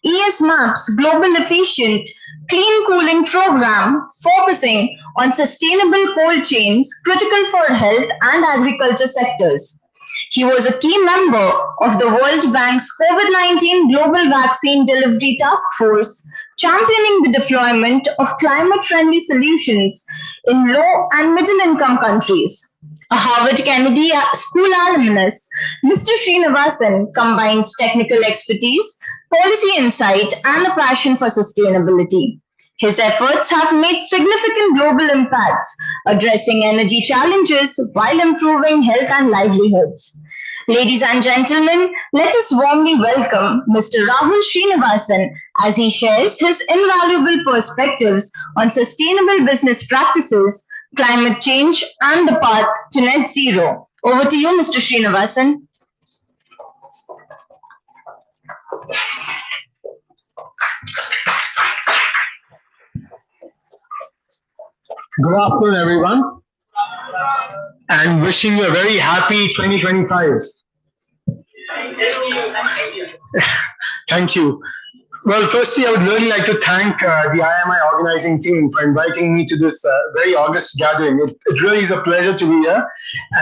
ESMAP's Global Efficient Clean Cooling Program, focusing on sustainable cold chains critical for health and agriculture sectors. He was a key member of the World Bank's COVID-19 Global Vaccine Delivery Task Force, championing the deployment of climate-friendly solutions in low and middle-income countries. A Harvard Kennedy School alumnus, Mr. Srinivasan combines technical expertise, policy insight, and a passion for sustainability. His efforts have made significant global impacts, addressing energy challenges while improving health and livelihoods. Ladies and gentlemen, let us warmly welcome Mr. Rahul Srinivasan as he shares his invaluable perspectives on sustainable business practices, climate change, and the path to net zero. Over to you, Mr. Srinivasan. Good afternoon, everyone, and wishing you a very happy 2025. Thank you. Well, firstly, I would really like to thank the IMI organizing team for inviting me to this very august gathering. It really is a pleasure to be here,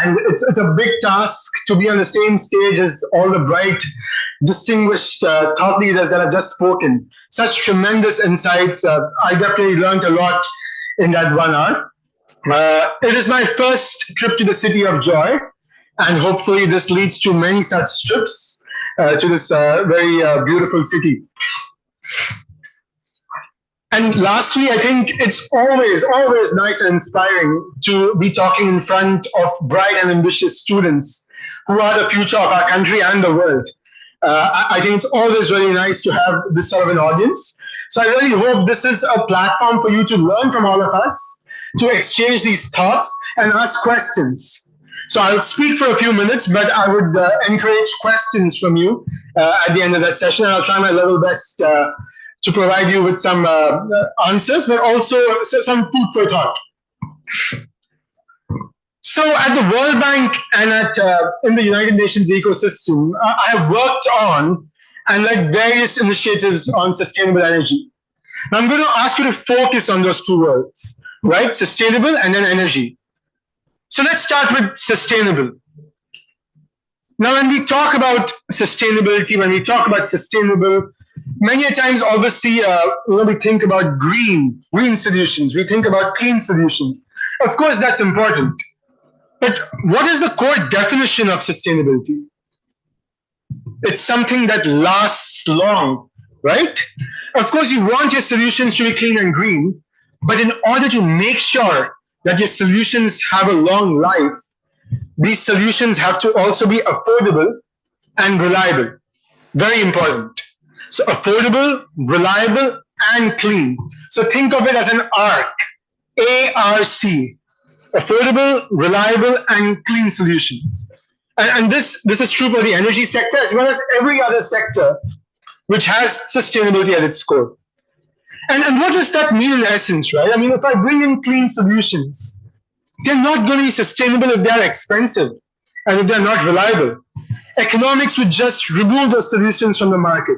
and it's a big task to be on the same stage as all the bright, distinguished thought leaders that have just spoken. Such tremendous insights. I definitely learned a lot in that 1 hour. It is my first trip to the city of joy, and hopefully this leads to many such trips to this very beautiful city. And lastly, I think it's always nice and inspiring to be talking in front of bright and ambitious students who are the future of our country and the world. I think it's always really nice to have this sort of an audience. So I really hope this is a platform for you to learn from all of us, to exchange these thoughts and ask questions. So I'll speak for a few minutes, but I would encourage questions from you at the end of that session. And I'll try my level best to provide you with some answers, but also some food for thought. So at the World Bank and in the United Nations ecosystem, I have worked on and led various initiatives on sustainable energy. Now I'm going to ask you to focus on those two words, right? Sustainable and then energy. So let's start with sustainable. Now, when we talk about sustainability, when we talk about sustainable, many a times, obviously, we think about green solutions. We think about clean solutions. Of course, that's important. But what is the core definition of sustainability? It's something that lasts long, right? Of course, you want your solutions to be clean and green, but in order to make sure that your solutions have a long life, these solutions have to also be affordable and reliable. Very important. So affordable, reliable, and clean. So think of it as an ARC, A-R-C, affordable, reliable, and clean solutions. And this is true for the energy sector as well as every other sector which has sustainability at its core. And what does that mean in essence, right? I mean, if I bring in clean solutions, they're not going to be sustainable if they're expensive and if they're not reliable. Economics would just remove those solutions from the market.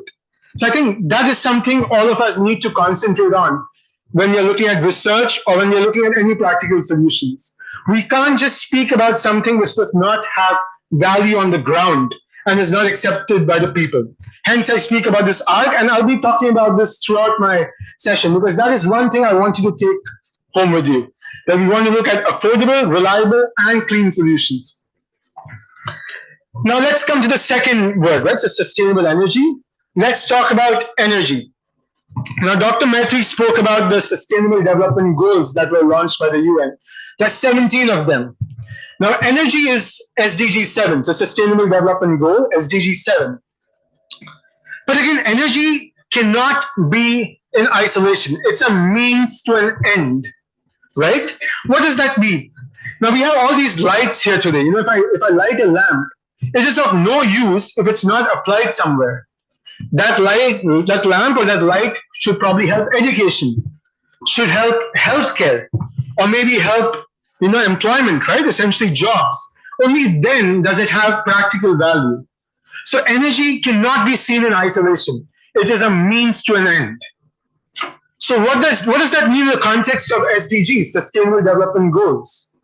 So I think that is something all of us need to concentrate on when we're looking at research or when we're looking at any practical solutions. We can't just speak about something which does not have value on the ground and is not accepted by the people. Hence, I speak about this ARC, and I'll be talking about this throughout my session because that is one thing I want you to take home with you, that we want to look at affordable, reliable, and clean solutions. Now, let's come to the second word, right? So sustainable energy. Let's talk about energy. Now, Dr. Maitri spoke about the Sustainable Development Goals that were launched by the UN. There's 17 of them. Now, energy is SDG 7, so Sustainable Development Goal, SDG 7. But again, energy cannot be in isolation. It's a means to an end, right? What does that mean? Now, we have all these lights here today. You know, if I light a lamp, it is of no use if it's not applied somewhere. That lamp or that light should probably help education, should help healthcare, or maybe help, employment, right? Essentially jobs. Only then does it have practical value. So energy cannot be seen in isolation. It is a means to an end. So what does that mean in the context of SDGs, Sustainable Development Goals?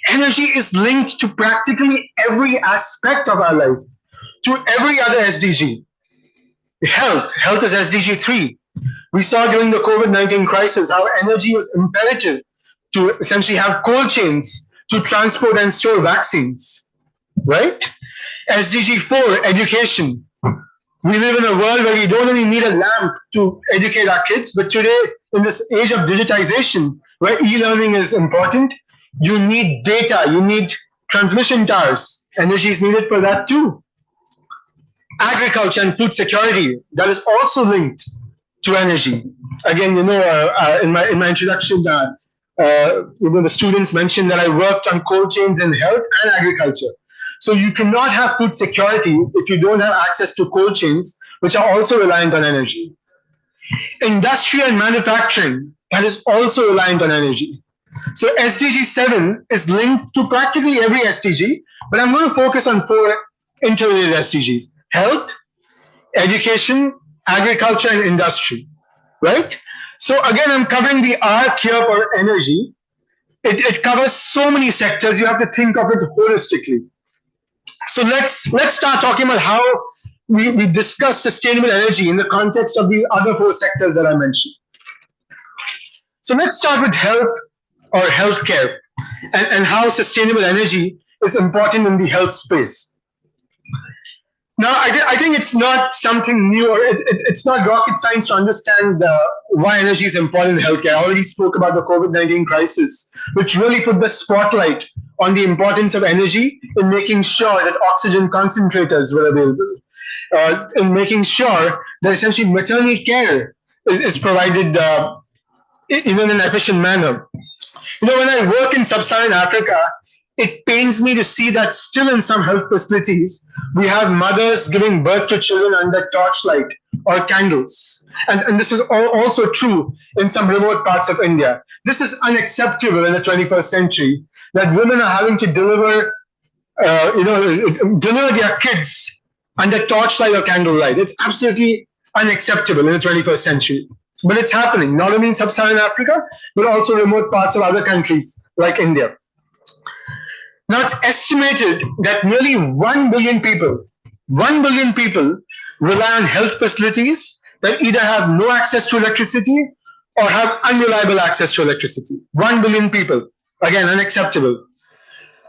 Energy is linked to practically every aspect of our life, to every other SDG. Health is SDG 3. We saw during the COVID-19 crisis how energy was imperative to essentially have cold chains to transport and store vaccines, right? SDG 4, education. We live in a world where we don't only need a lamp to educate our kids, but today, in this age of digitization, where e-learning is important, you need data, you need transmission towers. Energy is needed for that too. Agriculture and food security, that is also linked to energy. Again, in my introduction, the students mentioned that I worked on cold chains in health and agriculture. So you cannot have food security if you don't have access to cold chains, which are also reliant on energy. Industry and manufacturing, that is also reliant on energy. So SDG 7 is linked to practically every SDG, but I'm going to focus on 4 interrelated SDGs: health, education, agriculture, and industry, right? So again, I'm covering the arc here for energy. It covers so many sectors, you have to think of it holistically. So let's start talking about how we discuss sustainable energy in the context of the other 4 sectors that I mentioned. So let's start with health or healthcare and how sustainable energy is important in the health space. Now, I think it's not something new, or it's not rocket science to understand why energy is important in healthcare. I already spoke about the COVID-19 crisis, which really put the spotlight on the importance of energy in making sure that oxygen concentrators were available, in making sure that essentially maternal care is provided in an efficient manner. When I work in sub-Saharan Africa, it pains me to see that still in some health facilities, we have mothers giving birth to children under torchlight or candles. And this is also true in some remote parts of India. This is unacceptable in the 21st century, that women are having to deliver their kids under torchlight or candlelight. It's absolutely unacceptable in the 21st century. But it's happening, not only in sub-Saharan Africa, but also remote parts of other countries like India. Now, it's estimated that nearly 1 billion people rely on health facilities that either have no access to electricity or have unreliable access to electricity. 1 billion people, again, unacceptable.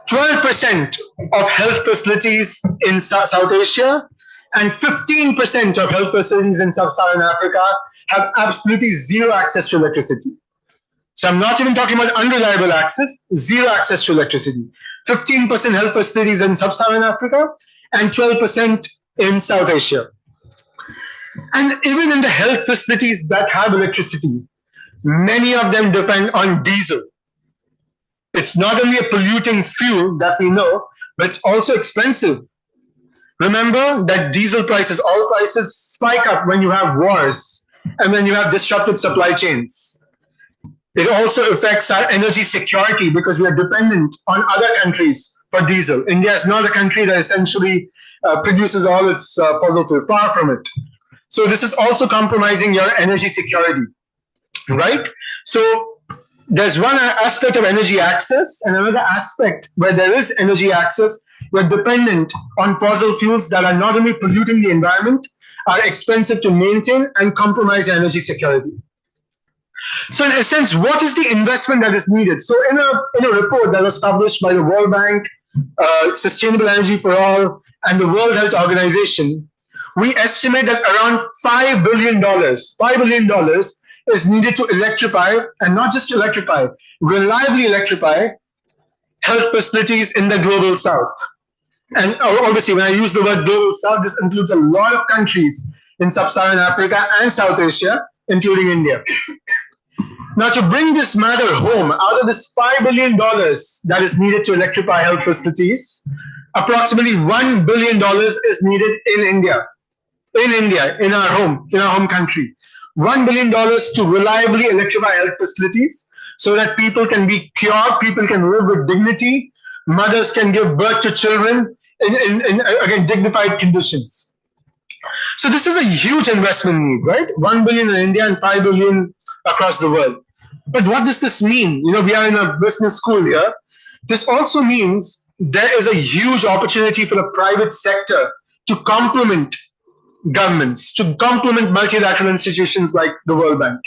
12% of health facilities in South Asia and 15% of health facilities in sub-Saharan Africa have absolutely zero access to electricity. So I'm not even talking about unreliable access, zero access to electricity. 15% health facilities in sub-Saharan Africa and 12% in South Asia. And even in the health facilities that have electricity, many of them depend on diesel. It's not only a polluting fuel that we know, but it's also expensive. Remember that diesel prices, oil prices spike up when you have wars and when you have disrupted supply chains. It also affects our energy security because we are dependent on other countries for diesel. India is not a country that essentially produces all its fossil fuel, far from it. So this is also compromising your energy security, right? So there's one aspect of energy access and another aspect where there is energy access, we're dependent on fossil fuels that are not only polluting the environment, are expensive to maintain and compromise energy security. So in essence, what is the investment that is needed? So in a report that was published by the World Bank, Sustainable Energy for All, and the World Health Organization, we estimate that around $5 billion is needed to electrify, and not just electrify, reliably electrify health facilities in the global south. And obviously, when I use the word global south, this includes a lot of countries in sub-Saharan Africa and South Asia, including India. Now, to bring this matter home, out of this $5 billion that is needed to electrify health facilities, approximately $1 billion is needed in India. In our home country. $1 billion to reliably electrify health facilities so that people can be cured, people can live with dignity, mothers can give birth to children in again, dignified conditions. So this is a huge investment need, right? 1 billion in India and 5 billion across the world. But what does this mean? You know, we are in a business school here. This also means there is a huge opportunity for the private sector to complement governments, to complement multilateral institutions like the World Bank.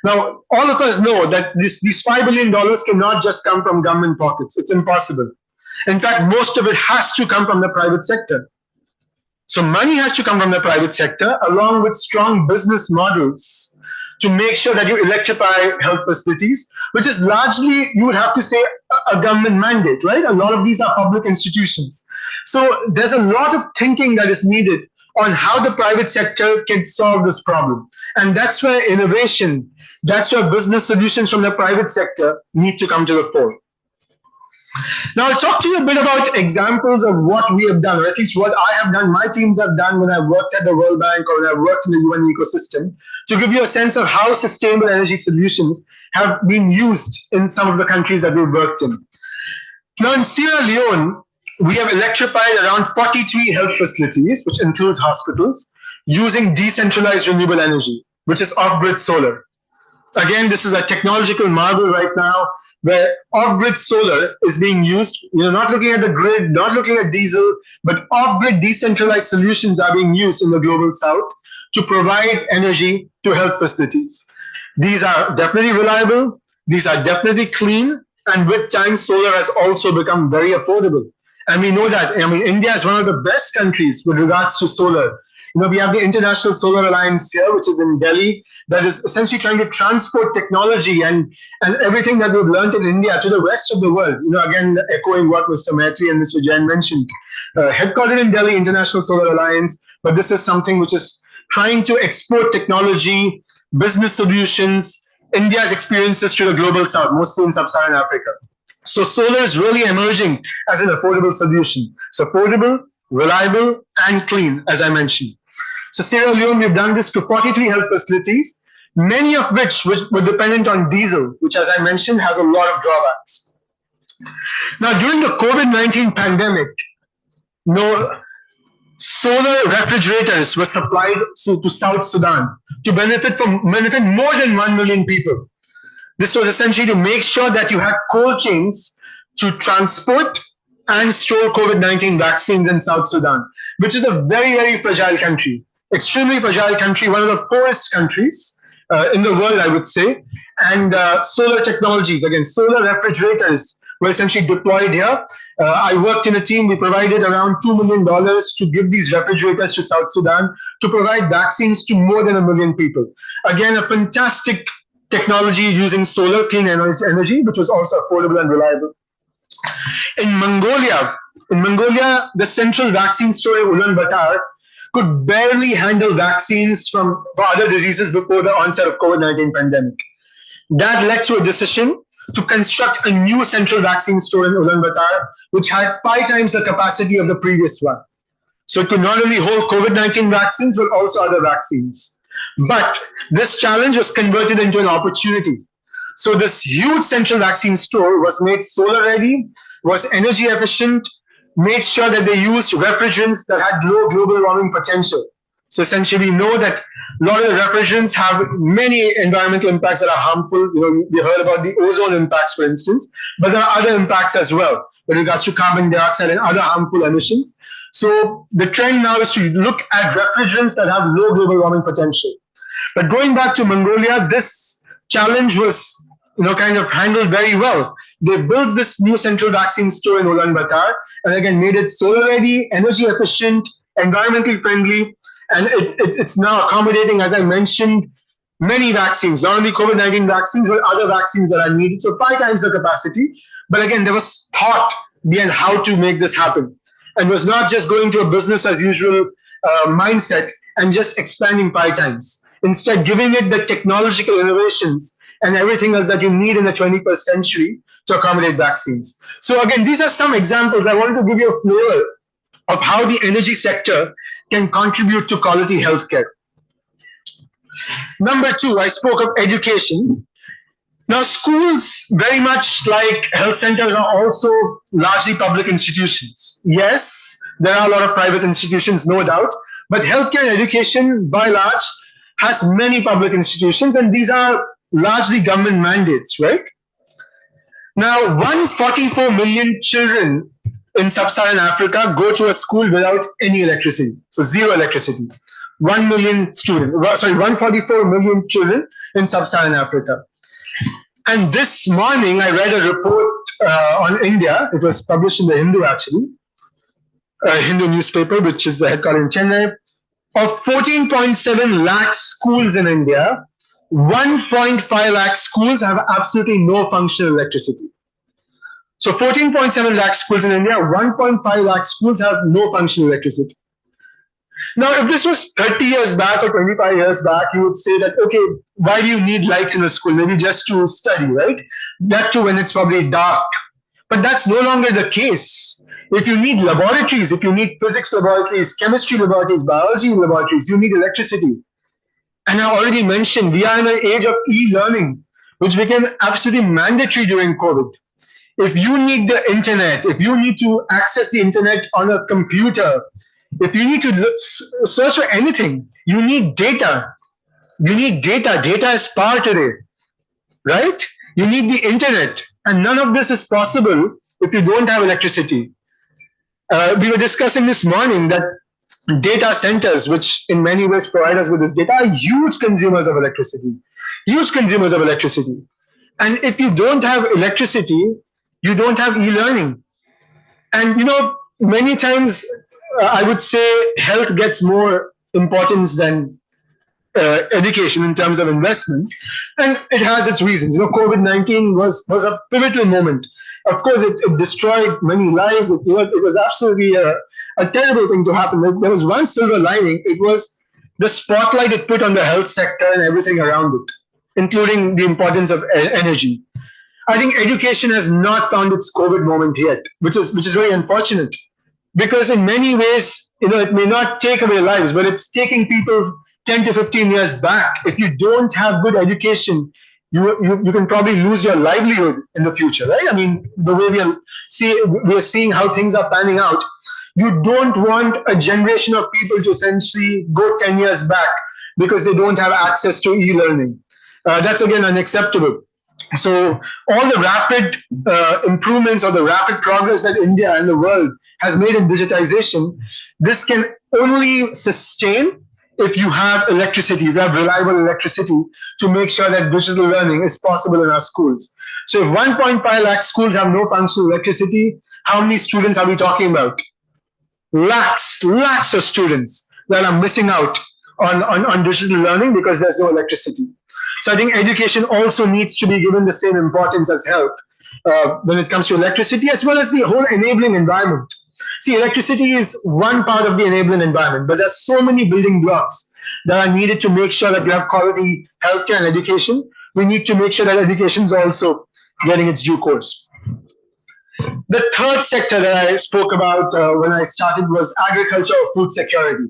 Now, all of us know that these $5 billion cannot just come from government pockets. It's impossible. In fact, most of it has to come from the private sector. So money has to come from the private sector along with strong business models to make sure that you electrify health facilities, which is largely, you would have to say, a government mandate, right? A lot of these are public institutions. So there's a lot of thinking that is needed on how the private sector can solve this problem. And that's where innovation, that's where business solutions from the private sector need to come to the fore. Now, I'll talk to you a bit about examples of what we have done, or at least what I have done, my teams have done when I've worked at the World Bank or when I've worked in the UN ecosystem, to give you a sense of how sustainable energy solutions have been used in some of the countries that we've worked in. Now, in Sierra Leone, we have electrified around 43 health facilities, which includes hospitals, using decentralized renewable energy, which is off-grid solar. Again, this is a technological marvel right now, where off-grid solar is being used, not looking at the grid, not looking at diesel, but off-grid decentralized solutions are being used in the global south to provide energy to health facilities. These are definitely reliable, these are definitely clean, and with time, solar has also become very affordable. And we know that, India is one of the best countries with regards to solar. We have the International Solar Alliance here, which is in Delhi, that is essentially trying to transport technology and everything that we've learned in India to the rest of the world. Again, echoing what Mr. Maitri and Mr. Jain mentioned. Headquartered in Delhi, International Solar Alliance, but this is something which is trying to export technology, business solutions, India's experiences to the global south, mostly in sub-Saharan Africa. So solar is really emerging as an affordable solution. It's affordable, reliable, and clean, as I mentioned. So Sierra Leone, we've done this to 43 health facilities, many of which were dependent on diesel, which, as I mentioned, has a lot of drawbacks. Now, during the COVID-19 pandemic, solar refrigerators were supplied to South Sudan to benefit more than 1 million people. This was essentially to make sure that you had cold chains to transport and store COVID-19 vaccines in South Sudan, which is a very, very fragile country, extremely fragile country, one of the poorest countries in the world, I would say. And solar technologies, again, solar refrigerators were essentially deployed here. I worked in a team. We provided around $2 million to give these refrigerators to South Sudan to provide vaccines to more than 1 million people. Again, a fantastic technology using solar clean energy, which was also affordable and reliable. In Mongolia, the central vaccine store in Ulaanbaatar could barely handle vaccines for other diseases before the onset of COVID-19 pandemic. That led to a decision to construct a new central vaccine store in Ulaanbaatar, which had 5 times the capacity of the previous one. So it could not only hold COVID-19 vaccines, but also other vaccines. But this challenge was converted into an opportunity. So this huge central vaccine store was made solar ready, was energy efficient, made sure that they used refrigerants that had low global warming potential. So essentially we know that a lot of the refrigerants have many environmental impacts that are harmful. We heard about the ozone impacts, for instance, but there are other impacts as well with regards to carbon dioxide and other harmful emissions. So the trend now is to look at refrigerants that have low global warming potential. But going back to Mongolia, this challenge was kind of handled very well. They built this new central vaccine store in Ulaanbaatar and again made it solar ready, energy efficient, environmentally friendly, and it's now accommodating, as I mentioned, many vaccines, not only COVID-19 vaccines, but other vaccines that are needed. So 5 times the capacity. But again, there was thought behind how to make this happen. And was not just going to a business as usual mindset and just expanding 5 times. Instead, giving it the technological innovations and everything else that you need in the 21st century to accommodate vaccines. So again, these are some examples. I wanted to give you a flavor of how the energy sector can contribute to quality healthcare. Number 2, I spoke of education. Now, schools, very much like health centers, are also largely public institutions. Yes, there are a lot of private institutions, no doubt, but healthcare and education, by and large, has many public institutions, and these are largely government mandates, right? Now, 144 million children in sub-Saharan Africa go to a school without any electricity, so zero electricity. 144 million children in sub-Saharan Africa. And this morning, I read a report on India. It was published in the Hindu, actually, a Hindu newspaper, which is headquartered in Chennai. Of 14.7 lakh schools in India, 1.5 lakh schools have absolutely no functional electricity. So 14.7 lakh schools in India, 1.5 lakh schools have no functional electricity. Now, if this was 30 years back or 25 years back, you would say that, okay, why do you need lights in a school? Maybe just to study, right? That too when it's probably dark. But that's no longer the case. If you need laboratories, if you need physics laboratories, chemistry laboratories, biology laboratories, you need electricity. And I already mentioned, we are in an age of e-learning, which became absolutely mandatory during COVID. If you need the internet, if you need to access the internet on a computer, if you need to search for anything, you need data. You need data. Data is power today, right? You need the internet. And none of this is possible if you don't have electricity. We were discussing this morning that data centers, which in many ways provide us with this data, are huge consumers of electricity. Huge consumers of electricity. And if you don't have electricity, you don't have e-learning. And, many times I would say health gets more importance than education in terms of investments, and it has its reasons. COVID-19 was a pivotal moment. Of course, it destroyed many lives. It was absolutely a terrible thing to happen. There was one silver lining. It was the spotlight it put on the health sector and everything around it, including the importance of energy. I think education has not found its COVID moment yet, which is very unfortunate. Because in many ways, it may not take away lives, but it's taking people 10 to 15 years back. If you don't have good education, you can probably lose your livelihood in the future, right? I mean, the way we are seeing how things are panning out, you don't want a generation of people to essentially go 10 years back because they don't have access to e-learning. That's again unacceptable. So all the rapid improvements or the rapid progress that India and the world has made in digitization, this can only sustain if you have electricity, if you have reliable electricity to make sure that digital learning is possible in our schools. So if 1.5 lakh schools have no functional electricity, how many students are we talking about? Lakhs of students that are missing out on digital learning because there's no electricity. So I think education also needs to be given the same importance as health when it comes to electricity, as well as the whole enabling environment. See, electricity is one part of the enabling environment, but there's so many building blocks that are needed to make sure that we have quality healthcare and education. We need to make sure that education is also getting its due course. The third sector that I spoke about when I started was agriculture or food security.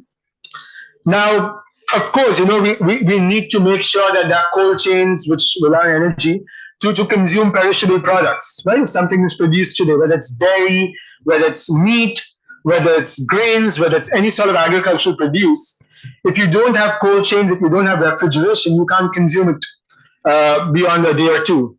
Now, of course, we need to make sure that there are cold chains which rely on energy to consume perishable products, right? If something is produced today, whether it's dairy, whether it's meat, whether it's grains, whether it's any sort of agricultural produce, if you don't have cold chains, if you don't have refrigeration, you can't consume it beyond a day or two.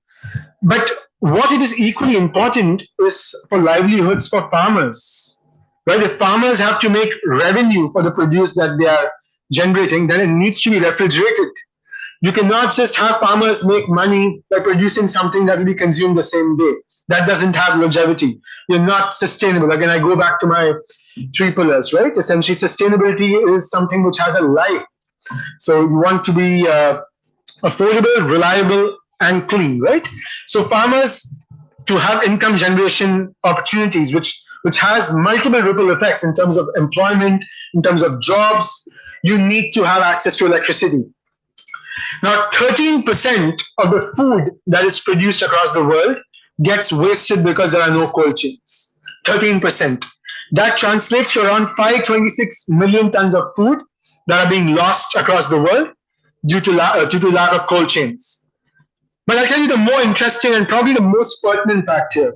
But what it is equally important is for livelihoods for farmers, right? If farmers have to make revenue for the produce that they are generating, then it needs to be refrigerated. You cannot just have farmers make money by producing something that will be consumed the same day. That doesn't have longevity. You're not sustainable. Again, I go back to my 3 pillars, right? Essentially, sustainability is something which has a life. So you want to be affordable, reliable, and clean, right? So farmers, to have income generation opportunities, which has multiple ripple effects in terms of employment, in terms of jobs, you need to have access to electricity. Now, 13% of the food that is produced across the world gets wasted because there are no cold chains. 13%. That translates to around 526 million tons of food that are being lost across the world due to lack of cold chains. But I'll tell you the more interesting and probably the most pertinent fact here.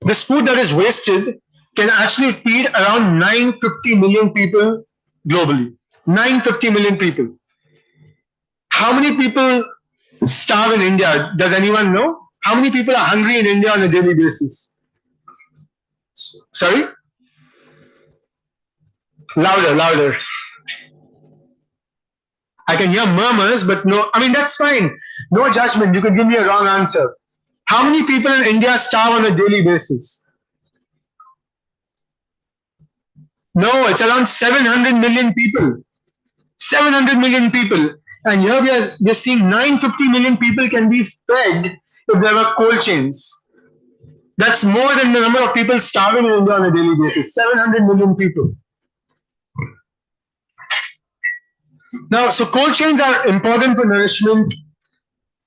This food that is wasted can actually feed around 950 million people globally. 950 million people. How many people starve in India? Does anyone know? How many people are hungry in India on a daily basis? Sorry? Louder. I can hear murmurs, but no, I mean, that's fine. No judgment. You could give me a wrong answer. How many people in India starve on a daily basis? No, it's around 700 million people. 700 million people. And here we are seeing 950 million people can be fed if there were cold chains. That's more than the number of people starving in India on a daily basis. 700 million people. Now, so cold chains are important for nourishment.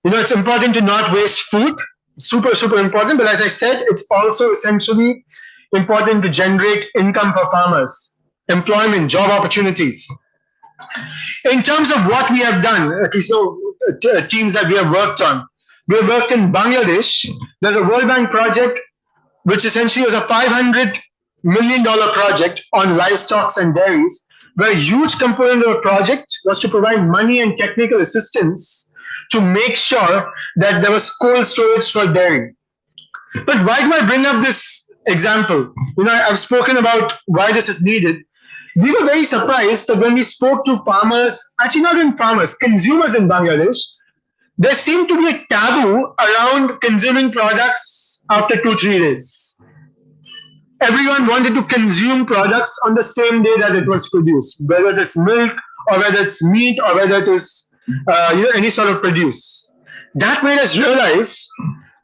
It's important to not waste food. Super, super important. But as I said, it's also essentially important to generate income for farmers, employment, job opportunities. In terms of what we have done, at least teams that we have worked on, we have worked in Bangladesh. There's a World Bank project, which essentially was a $500 million project on livestock and dairies, where a huge component of the project was to provide money and technical assistance to make sure that there was cold storage for dairy. But why do I bring up this example? I've spoken about why this is needed. We were very surprised that when we spoke to farmers, actually not even farmers, consumers in Bangladesh, there seemed to be a taboo around consuming products after 2-3 days. Everyone wanted to consume products on the same day that it was produced, whether it is milk or whether it's meat or whether it is any sort of produce. That made us realize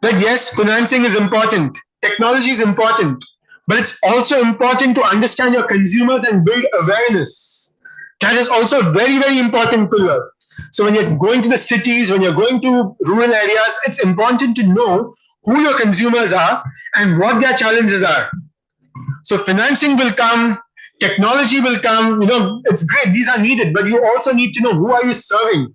that yes, financing is important, technology is important, but it's also important to understand your consumers and build awareness. That is also a very, very important pillar. So when you're going to the cities, when you're going to rural areas, it's important to know who your consumers are and what their challenges are. So financing will come, technology will come, it's great, these are needed, but you also need to know who are you serving.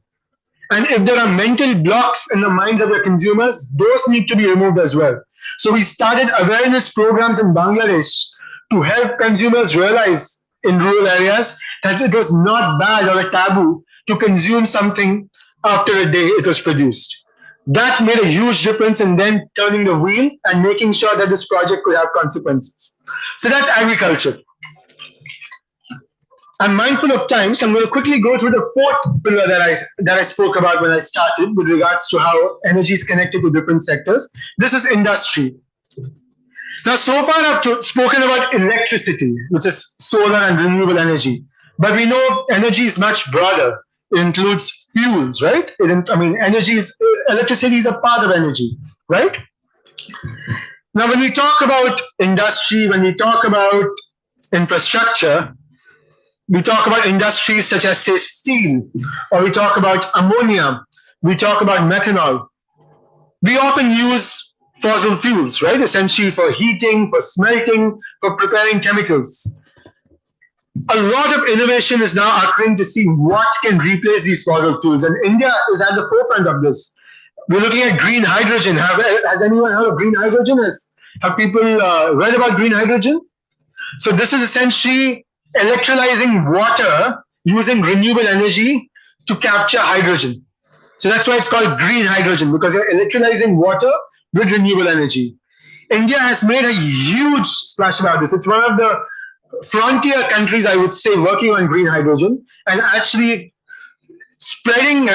And if there are mental blocks in the minds of your consumers, those need to be removed as well. So we started awareness programs in Bangladesh to help consumers realize in rural areas that it was not bad or a taboo to consume something after a day it was produced. That made a huge difference in then turning the wheel and making sure that this project could have consequences. So that's agriculture. I'm mindful of time, so I'm going to quickly go through the fourth pillar that I spoke about when I started with regards to how energy is connected to different sectors. This is industry. Now, so far I've spoken about electricity, which is solar and renewable energy. But we know energy is much broader. It includes fuels, right? Electricity is a part of energy, right? Now, when we talk about industry, when we talk about infrastructure, we talk about industries such as, say, steel, or we talk about ammonia, we talk about methanol. We often use fossil fuels, right? Essentially for heating, for smelting, for preparing chemicals. A lot of innovation is now occurring to see what can replace these fossil fuels, and India is at the forefront of this. We're looking at green hydrogen. Has anyone heard of green hydrogen? Have people read about green hydrogen? So this is essentially electrolyzing water using renewable energy to capture hydrogen. So that's why it's called green hydrogen, because you're electrolyzing water with renewable energy. India has made a huge splash about this. It's one of the frontier countries, I would say, working on green hydrogen and actually spreading,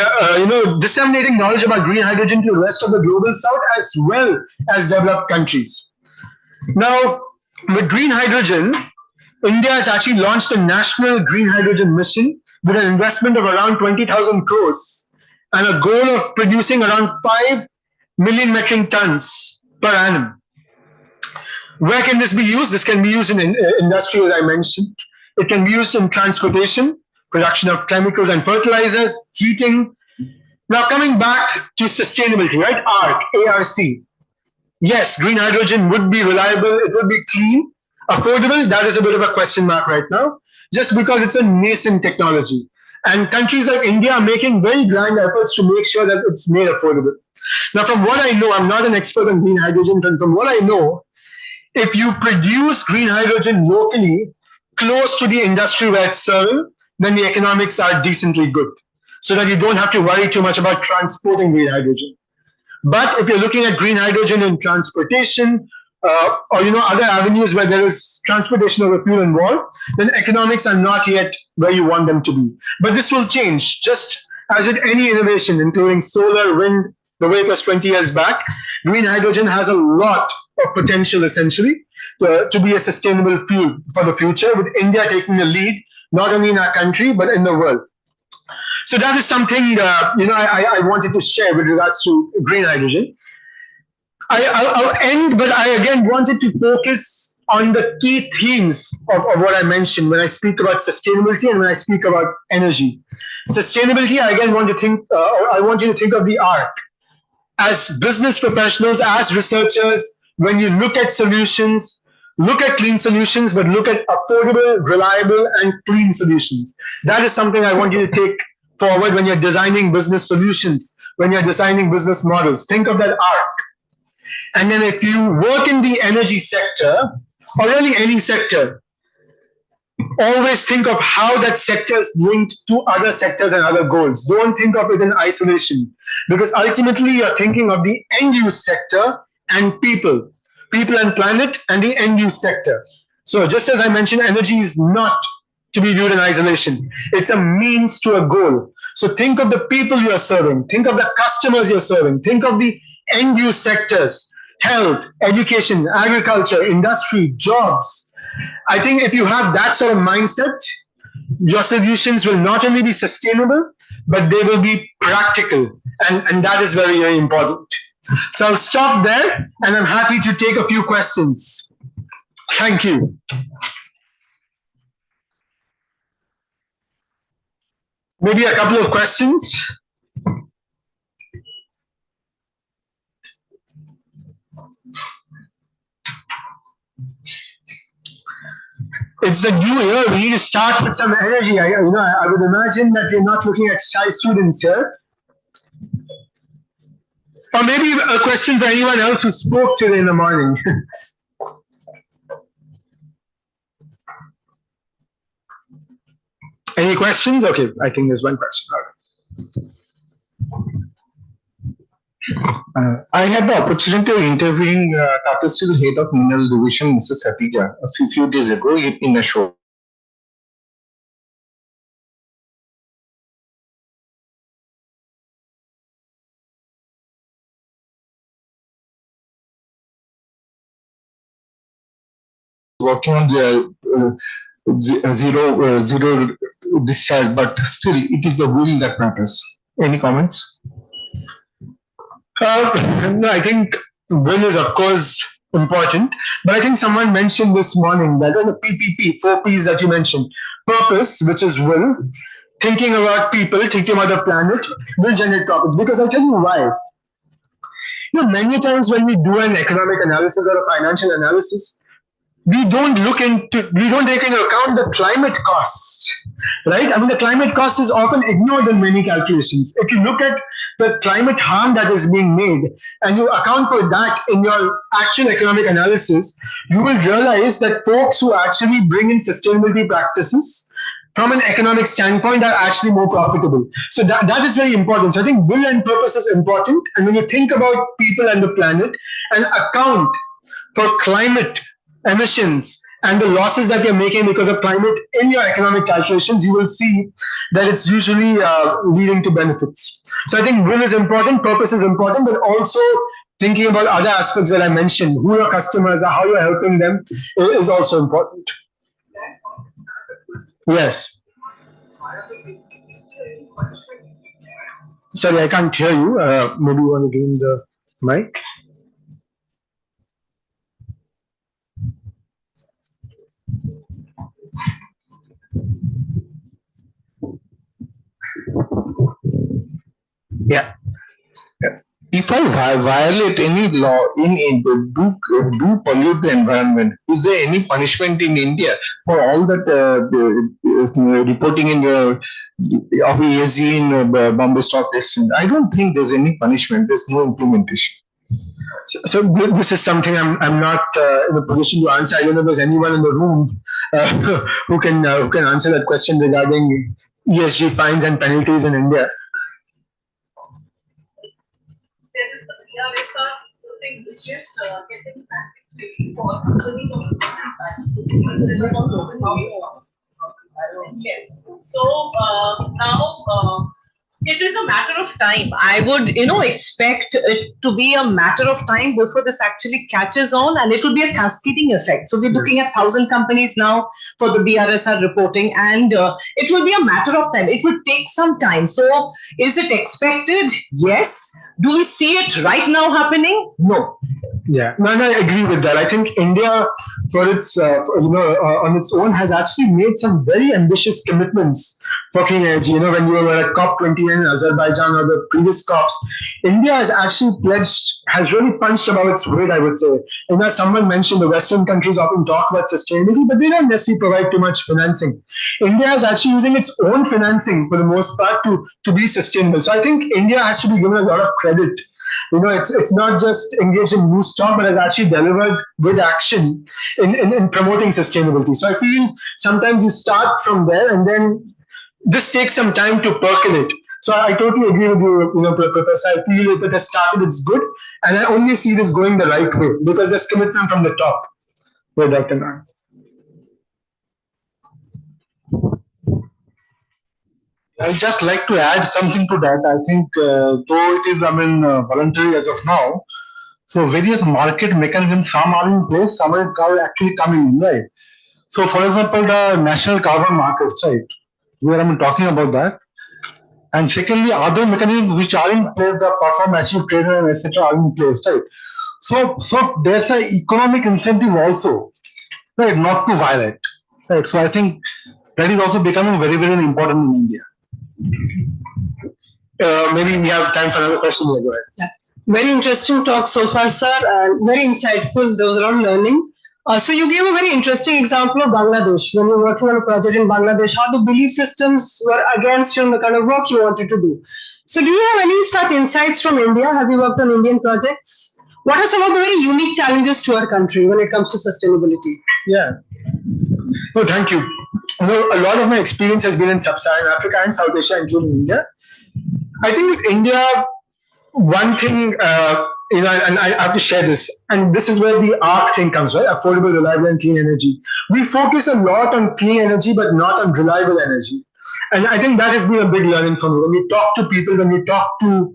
disseminating knowledge about green hydrogen to the rest of the global south as well as developed countries. Now, with green hydrogen, India has actually launched a national green hydrogen mission with an investment of around 20,000 crores and a goal of producing around 5 million metric tons per annum. Where can this be used? This can be used in industry, as I mentioned. It can be used in transportation, production of chemicals and fertilizers, heating. Now, coming back to sustainability, right? ARC. Yes, green hydrogen would be reliable, it would be clean, affordable. That is a bit of a question mark right now, just because it's a nascent technology. And countries like India are making very grand efforts to make sure that it's made affordable. Now, from what I know, I'm not an expert on green hydrogen, but from what I know, if you produce green hydrogen locally, close to the industry where it's serving, then the economics are decently good, so that you don't have to worry too much about transporting green hydrogen. But if you're looking at green hydrogen in transportation, or other avenues where there is transportation of a fuel involved, then economics are not yet where you want them to be. But this will change, just as with any innovation, including solar, wind, the way it was 20 years back. Green hydrogen has a lot of potential, essentially, to be a sustainable fuel for the future, with India taking the lead, not only in our country, but in the world. So that is something I wanted to share with regards to green hydrogen. I'll end, but I again wanted to focus on the key themes of what I mentioned when I speak about sustainability and when I speak about energy. Sustainability, I again want to think, I want you to think of the arc. As business professionals, as researchers, when you look at solutions, look at clean solutions, but look at affordable, reliable, and clean solutions. That is something I want you to take forward when you're designing business solutions, when you're designing business models. Think of that arc. And then if you work in the energy sector, or really any sector, always think of how that sector is linked to other sectors and other goals. Don't think of it in isolation, because ultimately you're thinking of the end use sector and people and planet and the end use sector. So just as I mentioned, energy is not to be viewed in isolation. It's a means to a goal. So think of the people you are serving, think of the customers you're serving, think of the end use sectors, health, education, agriculture, industry, jobs. I think if you have that sort of mindset, your solutions will not only be sustainable, but they will be practical. And that is very, very important. So I'll stop there, and I'm happy to take a few questions. Thank you. Maybe a couple of questions. It's the new year. We need to start with some energy. I would imagine that you're not looking at shy students here. Or maybe a question for anyone else who spoke today in the morning. Any questions? Okay, I think there's one question. I had the opportunity of interviewing Tata Steel head of Minerals Division, Mr. Satija, a few days ago in a show. working on the zero discharge, but still it is the will that matters. Any comments? No, I think will is of course important, but I think someone mentioned this morning that on the PPP, 4Ps that you mentioned, purpose, which is will, thinking about people, thinking about the planet, will generate profits. Because I'll tell you why. You know, many times when we do an economic analysis or a financial analysis, we don't take into account the climate cost, right? I mean, the climate cost is often ignored in many calculations. If you look at the climate harm that is being made and you account for that in your actual economic analysis, you will realize that folks who actually bring in sustainability practices from an economic standpoint are actually more profitable. So that is very important. So I think will and purpose is important. And when you think about people and the planet and account for climate emissions and the losses that you're making because of climate in your economic calculations, you will see that it's usually leading to benefits. So I think will is important, purpose is important, but also thinking about other aspects that I mentioned, who your customers are, how you're helping them, is also important. Yes. Sorry, I can't hear you. Maybe you want to give him the mic. Yeah. If I violate any law do pollute the environment, is there any punishment in India for all that reporting in of ESG in Bombay Stock Exchange? I don't think there's any punishment. There's no implementation. So this is something I'm not in a position to answer. I don't know if there's anyone in the room who can answer that question regarding ESG fines and penalties in India. There is the PRSR thing which is getting mandatory for companies of a certain size. Yes. So now it is a matter of time. I would, expect it to be a matter of time before this actually catches on, and it will be a cascading effect. So we're looking at 1,000 companies now for the BRSR reporting, and it will be a matter of time. It will take some time. So is it expected? Yes. Do we see it right now happening? No. Yeah, no, I agree with that. I think India, for its on its own, has actually made some very ambitious commitments for clean energy. When you were at COP29 in Azerbaijan or the previous COPs, India has actually has really punched above its weight, I would say. As someone mentioned, the Western countries often talk about sustainability, but they don't necessarily provide too much financing. India is actually using its own financing for the most part to be sustainable. So I think India has to be given a lot of credit. It's not just engaged in loose talk, but has actually delivered with action in promoting sustainability. So I feel sometimes you start from there and then this takes some time to percolate. So I totally agree with you, Professor. I feel if it has started, it's good. And I only see this going the right way because there's commitment from the top. With Dr. Nan. I'd just like to add something to that. I think though it is, voluntary as of now, so various market mechanisms, some are in place, some are actually coming in, right? So for example, the national carbon markets, right? Where I'm talking about that. And secondly, other mechanisms which are in place, the perform, achieve, trader, and etc. are in place, right? So there's an economic incentive also, right? Not to violate, right? So I think that is also becoming very, very important in India. Maybe we have time for another question. Go ahead. Yeah. Very interesting talk so far, sir. Very insightful. There was a lot of learning. So you gave a very interesting example of Bangladesh. When you're working on a project in Bangladesh, how the belief systems were against you and the kind of work you wanted to do. So do you have any such insights from India? Have you worked on Indian projects? What are some of the very unique challenges to our country when it comes to sustainability? Yeah. No, thank you. A lot of my experience has been in Sub-Saharan Africa and South Asia, including India. I think with India, one thing, and I have to share this, and this is where the ARC thing comes, right? Affordable, reliable, and clean energy. We focus a lot on clean energy, but not on reliable energy. And I think that has been a big learning for me. When we talk to people, when we talk to,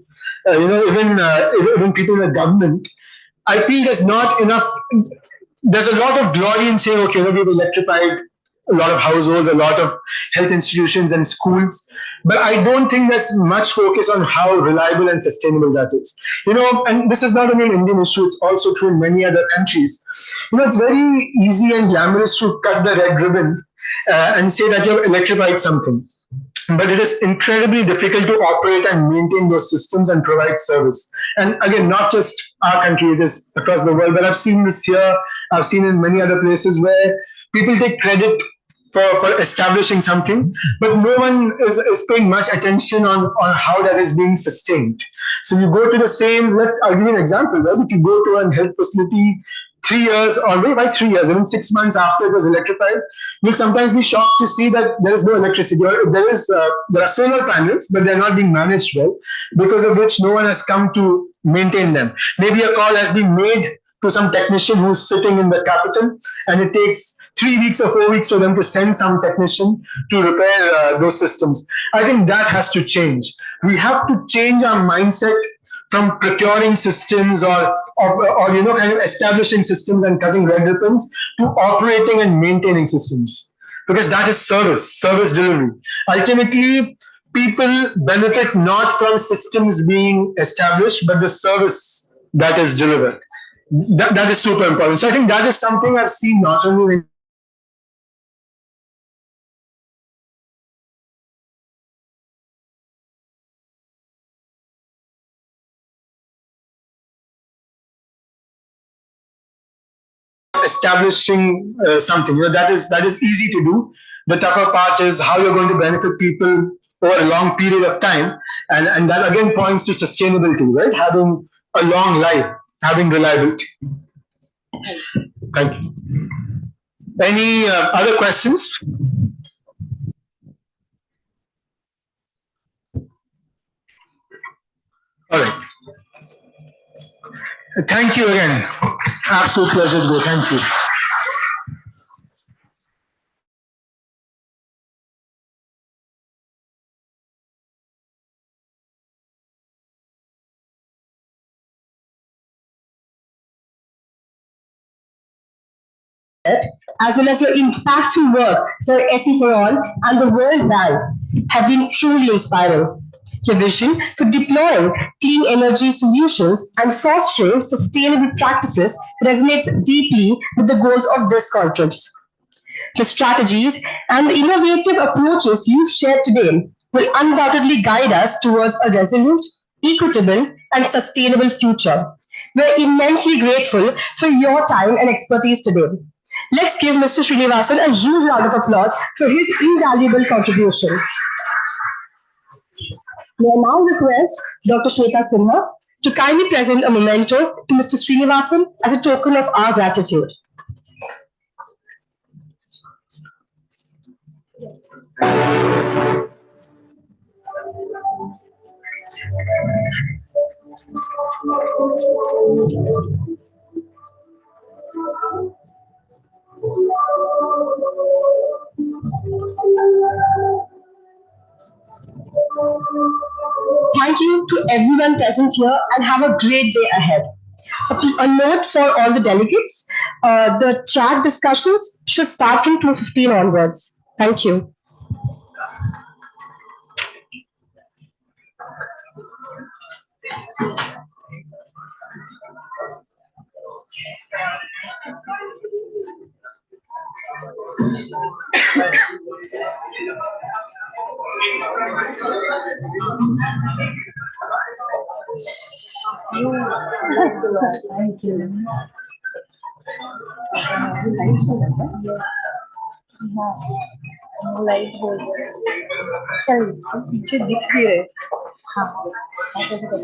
even people in the government, I feel there's not enough there's a lot of glory in saying, okay, we've electrified a lot of households, a lot of health institutions and schools. But I don't think there's much focus on how reliable and sustainable that is. And this is not only an Indian issue, it's also true in many other countries. It's very easy and glamorous to cut the red ribbon and say that you've electrified something. But it is incredibly difficult to operate and maintain those systems and provide service. And again, not just our country, it is across the world. But I've seen this here, I've seen in many other places where people take credit for establishing something, but no one is paying much attention on how that is being sustained. So you go to the same, I'll give you an example, right? If you go to a health facility 3 years, or maybe by 3 years, even 6 months after it was electrified, you'll sometimes be shocked to see that there is no electricity. Or there are solar panels, but they're not being managed well, because of which no one has come to maintain them. Maybe a call has been made to some technician who's sitting in the capital, and it takes 3 weeks or 4 weeks for them to send some technician to repair those systems. I think that has to change. We have to change our mindset from procuring systems or kind of establishing systems and cutting red ribbons to operating and maintaining systems, because that is service delivery. Ultimately, people benefit not from systems being established, but the service that is delivered. That is super important. So I think that is something I've seen not only in establishing something. That is easy to do. The tougher part is how you're going to benefit people over a long period of time, and that again points to sustainability, right? Having a long life, having reliability. Thank you. Any other questions? All right. Thank you again. Absolute pleasure to go. Thank you. As well as your impactful work for SE for All and the World Bank have been truly inspiring. Your vision for deploying clean energy solutions and fostering sustainable practices resonates deeply with the goals of this conference. The strategies and the innovative approaches you've shared today will undoubtedly guide us towards a resilient, equitable, and sustainable future. We're immensely grateful for your time and expertise today. Let's give Mr. Srinivasan a huge round of applause for his invaluable contribution. May I now request Dr. Shweta Sinha to kindly present a memento to Mr. Srinivasan as a token of our gratitude. Thank you to everyone present here and have a great day ahead. A note for all the delegates, the chat discussions should start from 2:15 onwards. Thank you. Thank you. Light हो चल पीछे दिख भी रहे हाँ चल चल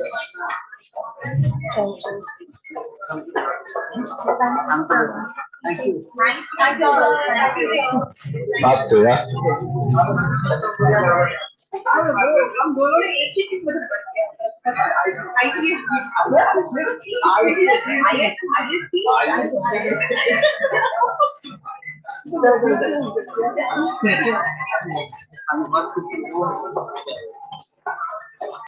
Aste, aste. हम दोनों ने एक ही चीज